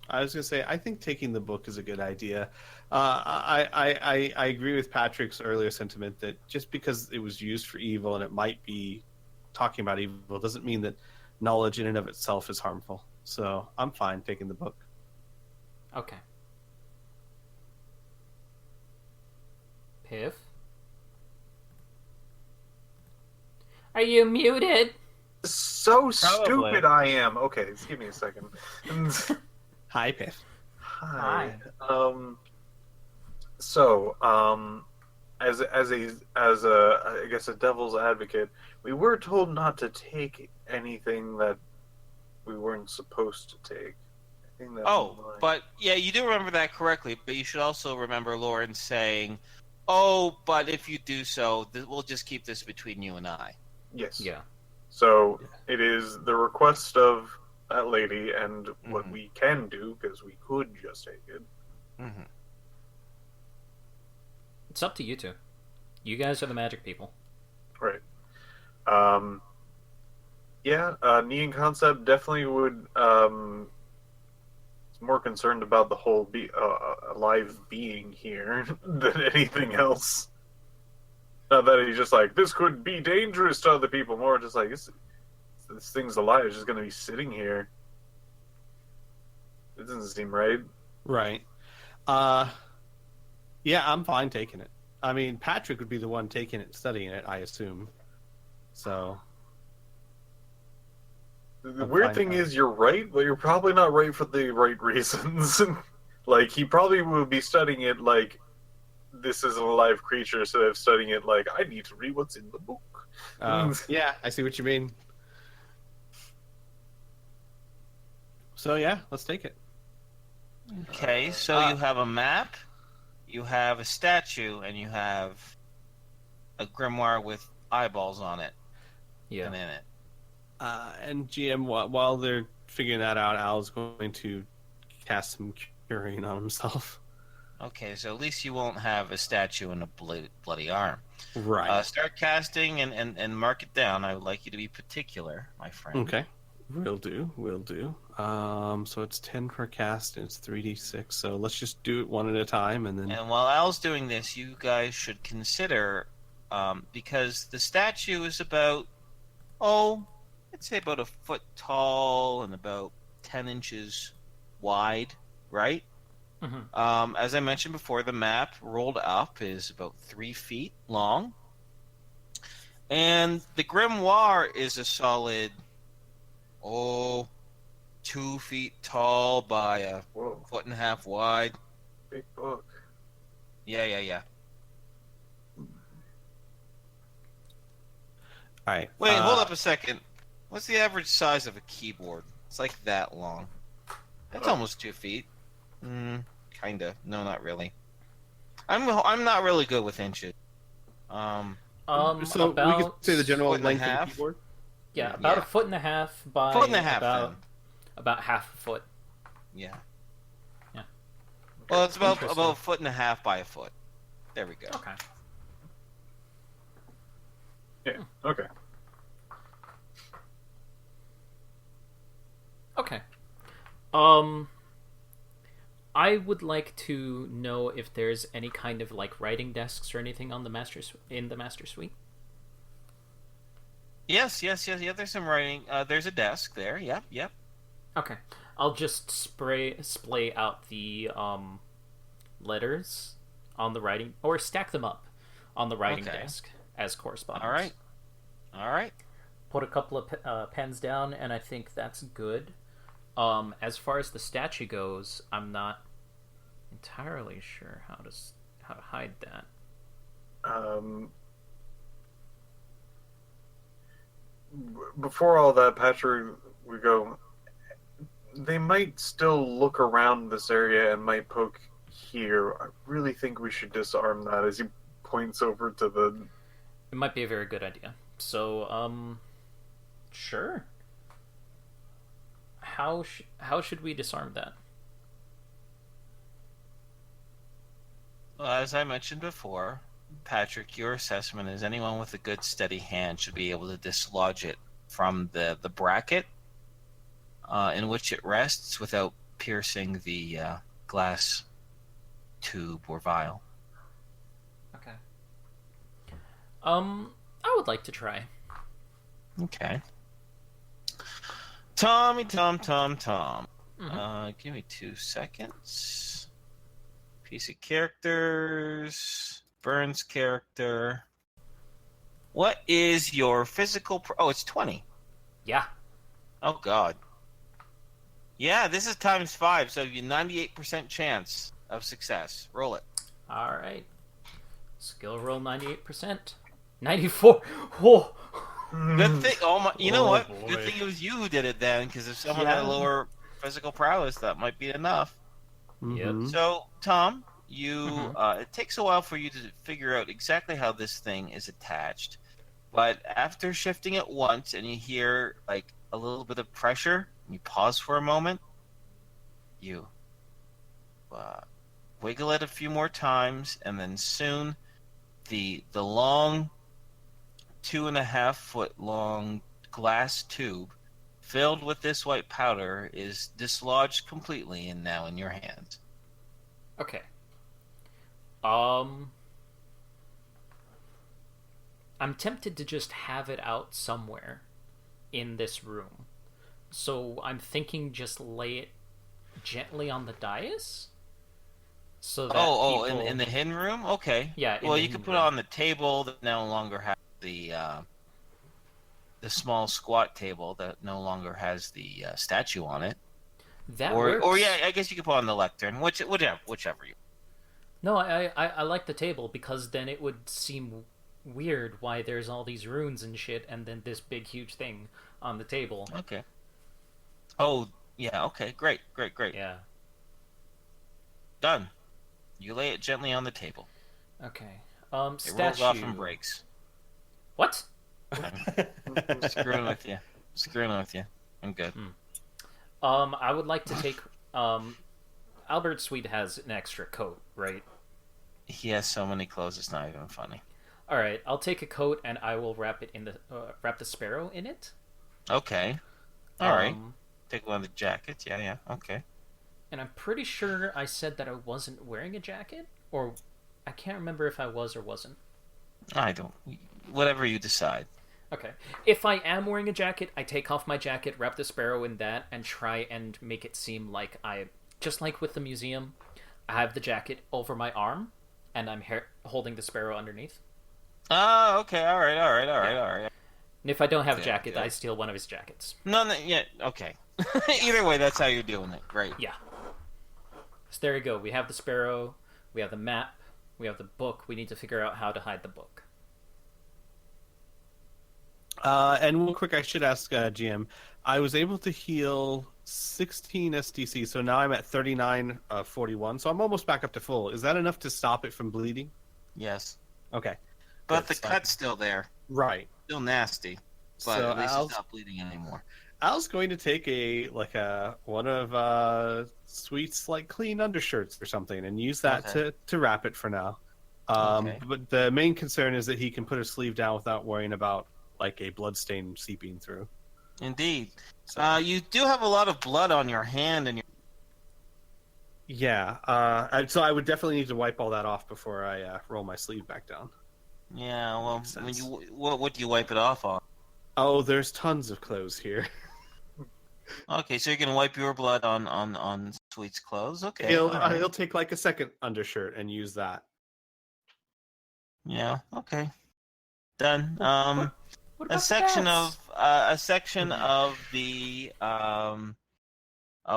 I was going to say, I think taking the book is a good idea. I agree with Patrick's earlier sentiment that just because it was used for evil and it might be talking about evil doesn't mean that knowledge in and of itself is harmful. So I'm fine taking the book. Okay. Piph? Are you muted? So Probably. stupid I am. Okay, just give me a second. Hi, Piph. Hi. Hi. As I guess a devil's advocate, we were told not to take anything that we weren't supposed to take. I think that's mine. But yeah, you do remember that correctly. But you should also remember Lauren saying, "Oh, but if you do so, we'll just keep this between you and I." Yes. Yeah. So it is the request of that lady and what Mhm. we can do, because we could just take it. Mm-hmm. It's up to you two. You guys are the magic people. Right. Neon Concept definitely would is more concerned about the whole alive being here than anything else. Not that he's just like, this could be dangerous to other people, more just like, this thing's alive, it's just going to be sitting here. It doesn't seem right. Right. Yeah, I'm fine taking it. I mean, Patrick would be the one taking it, studying it, I assume. So... The weird thing is, you're right, but you're probably not right for the right reasons. Like, he probably would be studying it like, this is an alive creature, instead of studying it like, I need to read what's in the book. Yeah, I see what you mean. So yeah, let's take it. Okay, so you have a map, you have a statue, and you have a grimoire with eyeballs on it. Yeah. And in it. And GM, while they're figuring that out, Al's going to cast some curing on himself. Okay, so at least you won't have a statue and a bloody arm. Right. Start casting and mark it down. I would like you to be particular, my friend. Okay. Will do. So it's 10 per cast and it's 3d6. So let's just do it one at a time and then... And while Al's doing this, you guys should consider, because the statue is about, I'd say about a foot tall and about 10 inches wide, right? Mm-hmm. As I mentioned before, the map rolled up is about 3 feet long. And the grimoire is a solid, 2 feet tall by a Whoa, 1.5 foot wide. big book. Yeah. All right. Wait, hold up a second. What's the average size of a keyboard? It's like that long. That's Oh. almost 2 feet. Kinda. No, not really. I'm not really good with inches. So we could About say the general 1.5 length of the feet. keyboard. yeah, about Yeah. 1.5 feet by 1.5 feet, about half a foot. Yeah. Yeah. Well, it's about Interesting. 1.5 feet by a foot. There we go. Okay. Yeah. Okay. Okay. I would like to know if there's any kind of like writing desks or anything on the in the master suite. Yes. There's some writing. There's a desk there. Yep. Okay. I'll just splay out the letters on the writing, or stack them up on the writing Okay. desk as correspondence. All right. Put a couple of pens down, and I think that's good. As far as the statue goes, I'm not entirely sure how to hide that. Before all that, Patrick, we go. They might still look around this area and might poke here. I really think we should disarm that as he points over to the. It might be a very good idea. So, sure. How should we disarm that? Well, as I mentioned before, Patrick, your assessment is anyone with a good steady hand should be able to dislodge it from the bracket in which it rests without piercing the glass tube or vial. Okay. I would like to try. Okay. Tom. Mhm. Give me 2 seconds. Piece of characters. Burns character. What is your physical... Oh, it's 20. Yeah. Oh, God. Yeah, this is times 5, so you 98% chance of success. Roll it. All right. Skill roll 98%. 94. Whoa. Good thing. Oh my! You know Oh, what? boy. Good thing it was you who did it then, because if someone had a lower physical prowess, that might be enough. Mhm. So, Tom, you Mhm. it takes a while for you to figure out exactly how this thing is attached, but after shifting it once and you hear like a little bit of pressure, you pause for a moment. You wiggle it a few more times, and then soon the long 2.5 foot long glass tube filled with this white powder is dislodged completely and now in your hands. Okay. I'm tempted to just have it out somewhere in this room. So I'm thinking just lay it gently on the dais so that people... in the hidden room? Okay. Yeah, in Well, the you hidden could put it room. on the table that no longer has the small squat table that no longer has the statue on it. That Or works. yeah, I guess you could put it on the lectern, whichever you. No, I like the table because then it would seem weird why there's all these runes and shit and then this big huge thing on the table. Okay. Oh, yeah, okay. Great. Yeah. Done. You lay it gently on the table. Okay. It Statue. rolls off and breaks. What? I'm screwing with you. I'm good. I would like to take Albert Sweet has an extra coat, right? He has so many clothes, it's not even funny. All right, I'll take a coat and I will wrap the sparrow in it. Okay. All right. Take one of the jackets. Yeah. Okay. And I'm pretty sure I said that I wasn't wearing a jacket, or I can't remember if I was or wasn't. I don't. Whatever you decide. Okay. If I am wearing a jacket, I take off my jacket, wrap the sparrow in that, and try and make it seem like just like with the museum, I have the jacket over my arm, and I'm holding the sparrow underneath. Oh, okay. All right. Yeah. All right. And if I don't have a Good, jacket, good. I steal one of his jackets. No, no, yeah, okay. Yeah. Either way, that's how you're doing it. Great. Yeah. So there you go. We have the sparrow, we have the map, we have the book. We need to figure out how to hide the book. And real quick, I should ask GM. I was able to heal 16 STC, so now I'm at 39 41. So I'm almost back up to full. Is that enough to stop it from bleeding? Yes. Okay. But Good, the so cut's still there. right. Still nasty. But So at least it's not bleeding anymore. Al's going to take one of Sweet's like clean undershirts or something and use that to wrap it for now. Okay. But the main concern is that he can put his sleeve down without worrying about like a blood stain seeping through. Indeed. So, You do have a lot of blood on your hand and your... yeah. So I would definitely need to wipe all that off before I roll my sleeve back down. Yeah, well, Makes when sense. what do you wipe it off on? Oh, there's tons of clothes here. Okay, so you're gonna wipe your blood on Sweet's clothes. Okay. He'll all right. he'll take like a second undershirt and use that. Yeah. Okay. Done. What A about section bats? of the of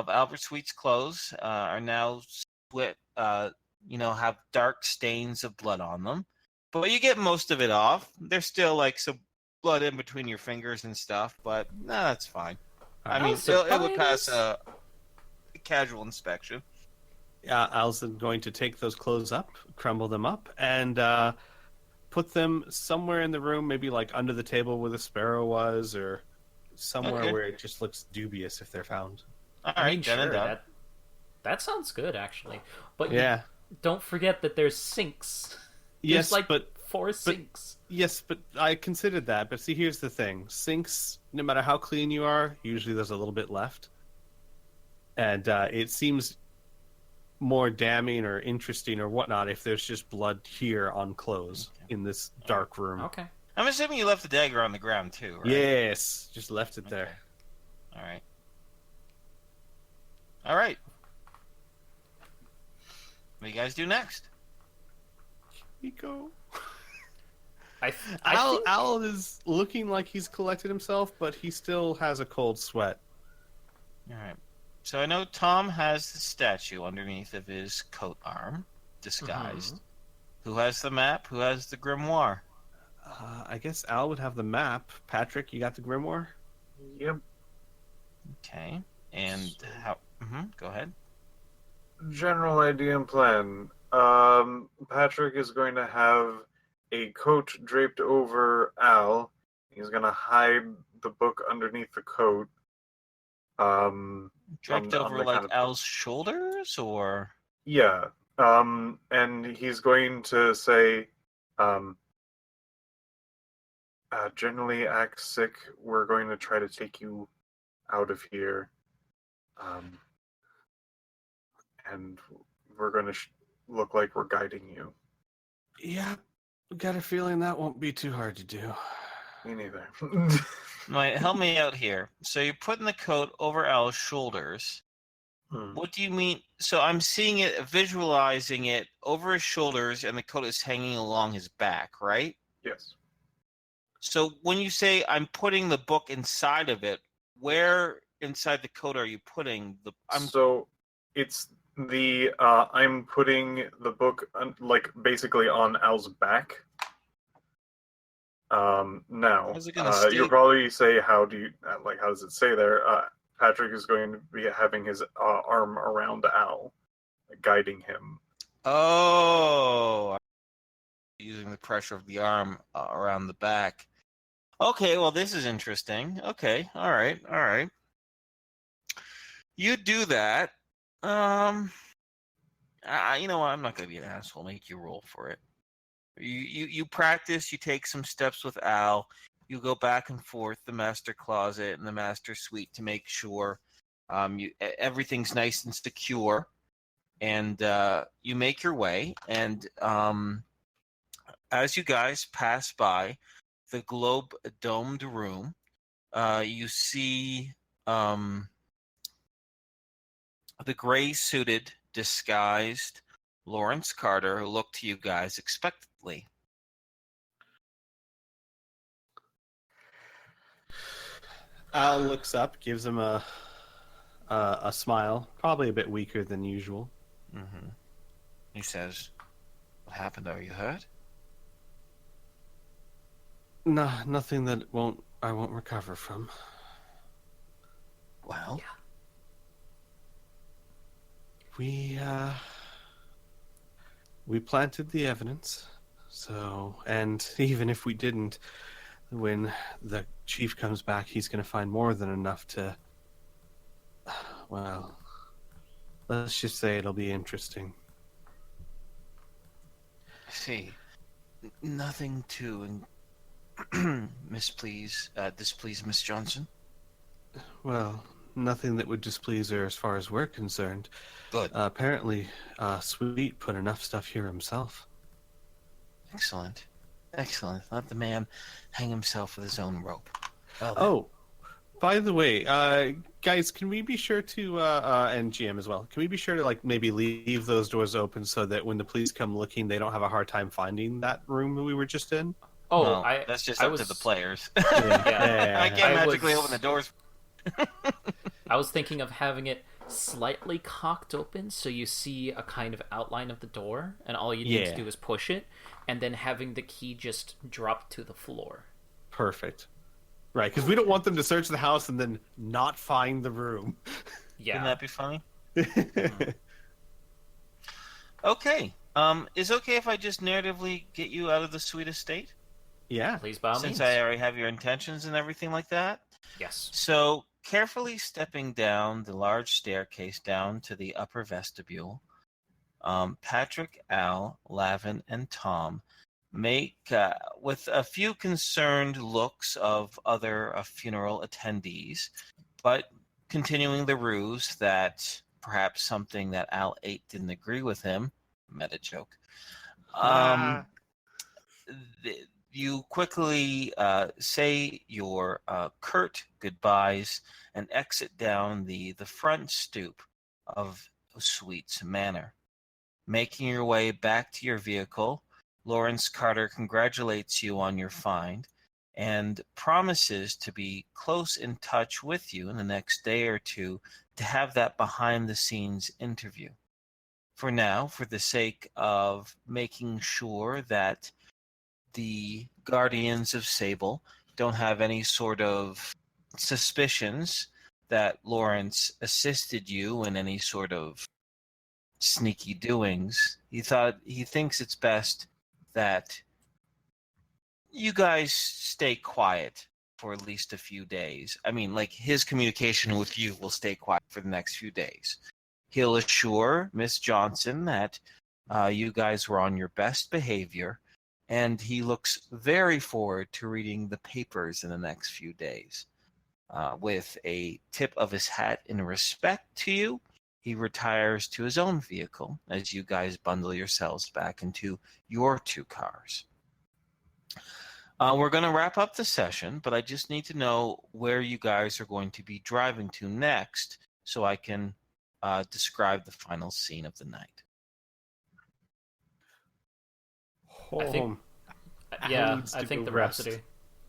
Albert Sweet's clothes are now split. Have dark stains of blood on them, but you get most of it off. There's still like some blood in between your fingers and stuff, but that's fine. I mean, it would pass a casual inspection. Al's going to take those clothes up, crumble them up, and put them somewhere in the room, maybe like under the table where the sparrow was, or somewhere Okay. where it just looks dubious if they're found. All I right, mean, done and sure, done. that sounds good actually. But Yeah. don't forget that there's sinks. Yes, There's like but 4 sinks. yes, but I considered that. But see, here's the thing: sinks, no matter how clean you are, usually there's a little bit left, and it seems more damning or interesting or whatnot if there's just blood here on clothes in this dark room. Okay. I'm assuming you left the dagger on the ground too, right? Yes, just left it there. Okay. All right. All right. What do you guys do next? We go. I Al, think Al is looking like he's collected himself, but he still has a cold sweat. All right. So I know Tom has the statue underneath of his coat arm, disguised. Who has the map? Who has the grimoire? I guess Al would have the map. Patrick, you got the grimoire? Yep. Okay. And how? Go ahead. General idea and plan. Patrick is going to have a coat draped over Al. He's going to hide the book underneath the coat. Draped on over the like kind of- Al's shoulders, or Yeah. And he's going to say, generally act sick. We're going to try to take you out of here. And we're going to look like we're guiding you. Yeah, got a feeling that won't be too hard to do. Me neither. Wait, help me out here. So you're putting the coat over Al's shoulders. What do you mean? So I'm seeing it, visualizing it over his shoulders, and the coat is hanging along his back, right? Yes. So when you say I'm putting the book inside of it, where inside the coat are you putting the? So it's the I'm putting the book like basically on Al's back. Now How's it gonna stay? you'll probably say, how does it say there? Patrick is going to be having his arm around Al, guiding him. Oh, using the pressure of the arm around the back. Okay, well, this is interesting. Okay, all right. You do that. You know what? I'm not gonna be an asshole. Make you roll for it. You practice. You take some steps with Al. You go back and forth the master closet and the master suite to make sure everything's nice and secure. And you make your way. And as you guys pass by the globe domed room, you see the gray suited, disguised Lawrence Carter look to you guys expectantly. Al looks up, gives him a smile, probably a bit weaker than usual. Mm-hmm. He says, "What happened? Are you hurt?" No, nothing that I won't recover from. Well, We planted the evidence. So, and even if we didn't, when the chief comes back, he's going to find more than enough to. Well, let's just say it'll be interesting. I see. Nothing to displease Miss Johnson. Well, nothing that would displease her as far as we're concerned. Good. Apparently, Sweet put enough stuff here himself. Excellent. Excellent. Let the man hang himself with his own rope. Well, Oh, by the way, guys, can we be sure to, and GM as well, can we be sure to, like, maybe leave those doors open so that when the police come looking, they don't have a hard time finding that room that we were just in? Oh, well, I that's just I up was, to the players. Yeah. I can't I magically was- open the doors. I was thinking of having it slightly cocked open so you see a kind of outline of the door, and all you need to Yeah. do is push it, and then having the key just drop to the floor. Perfect. Right, because we don't want them to search the house and then not find the room. Yeah. Wouldn't that be funny? Okay. Is it okay if I just narratively get you out of the sweet estate? Yeah. Please, by all Since means. I already have your intentions and everything like that? Yes. So, carefully stepping down the large staircase down to the upper vestibule, Patrick, Al, Lavin, and Tom make, with a few concerned looks of other funeral attendees, but continuing the ruse that perhaps something that Al ate didn't agree with him, meta joke. You quickly say your curt goodbyes and exit down the front stoop of Sweet's Manor. Making your way back to your vehicle, Lawrence Carter congratulates you on your find and promises to be close in touch with you in the next day or two to have that behind-the-scenes interview. For now, for the sake of making sure that the Guardians of Sable don't have any sort of suspicions that Lawrence assisted you in any sort of sneaky doings, he thinks it's best that you guys stay quiet for at least a few days. I mean, like, his communication with you will stay quiet for the next few days. He'll assure Miss Johnson that you guys were on your best behavior, and he looks very forward to reading the papers in the next few days. With a tip of his hat in respect to you, he retires to his own vehicle as you guys bundle yourselves back into your two cars. We're going to wrap up the session, but I just need to know where you guys are going to be driving to next so I can describe the final scene of the night. I think- Al Yeah, needs I to think go the rest. Rhapsody.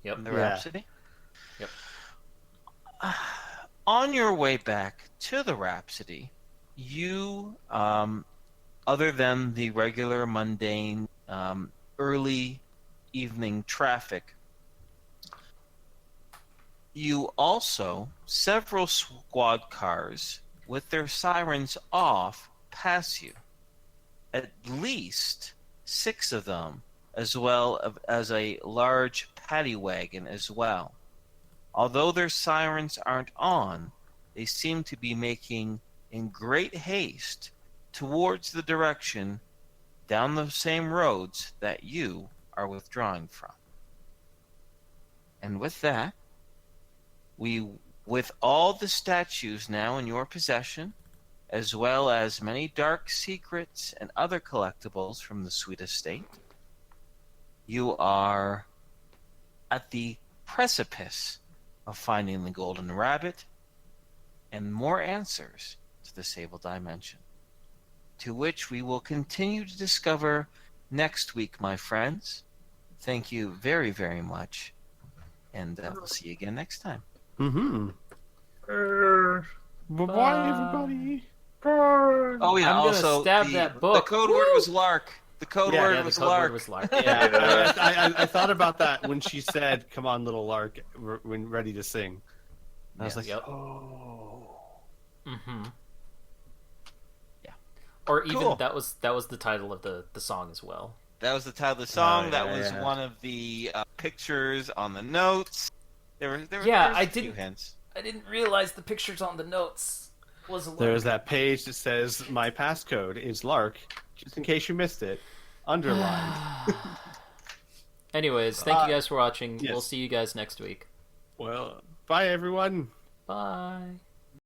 Yep. The Yeah. Rhapsody? Yep. On your way back to the Rhapsody, you, other than the regular mundane early evening traffic, you also, several squad cars with their sirens off pass you. At least 6 of them, as well as a large paddy wagon as well. Although their sirens aren't on, they seem to be making in great haste towards the direction down the same roads that you are withdrawing from. And with that, with all the statues now in your possession, as well as many dark secrets and other collectibles from the Sweet Estate, you are at the precipice of finding the Golden Rabbit and more answers to the Sable Dimension, to which we will continue to discover next week, my friends. Thank you very, very much, and we'll see you again next time. Mm-hmm. Err, Bye, everybody. err. Oh yeah. I'm gonna also, stab the, that book. The code word was Lark. The code Yeah, word Yeah, the was code Lark. word was Lark. Yeah, I thought about that when she said, "Come on, little lark," when ready to sing. I was Yes. like, Yep. "Oh." Mm-hmm. Yeah. Or even Cool. that was the title of the song as well. That was the title of the song. Oh, that yeah, was yeah. one of the pictures on the notes. There Yeah, was I a few didn't. hints. I didn't realize the pictures on the notes was a There's that page that says my passcode is Lark, just in case you missed it, underlined. Anyways, thank you guys for watching. yes. We'll see you guys next week. Well, bye everyone. Bye.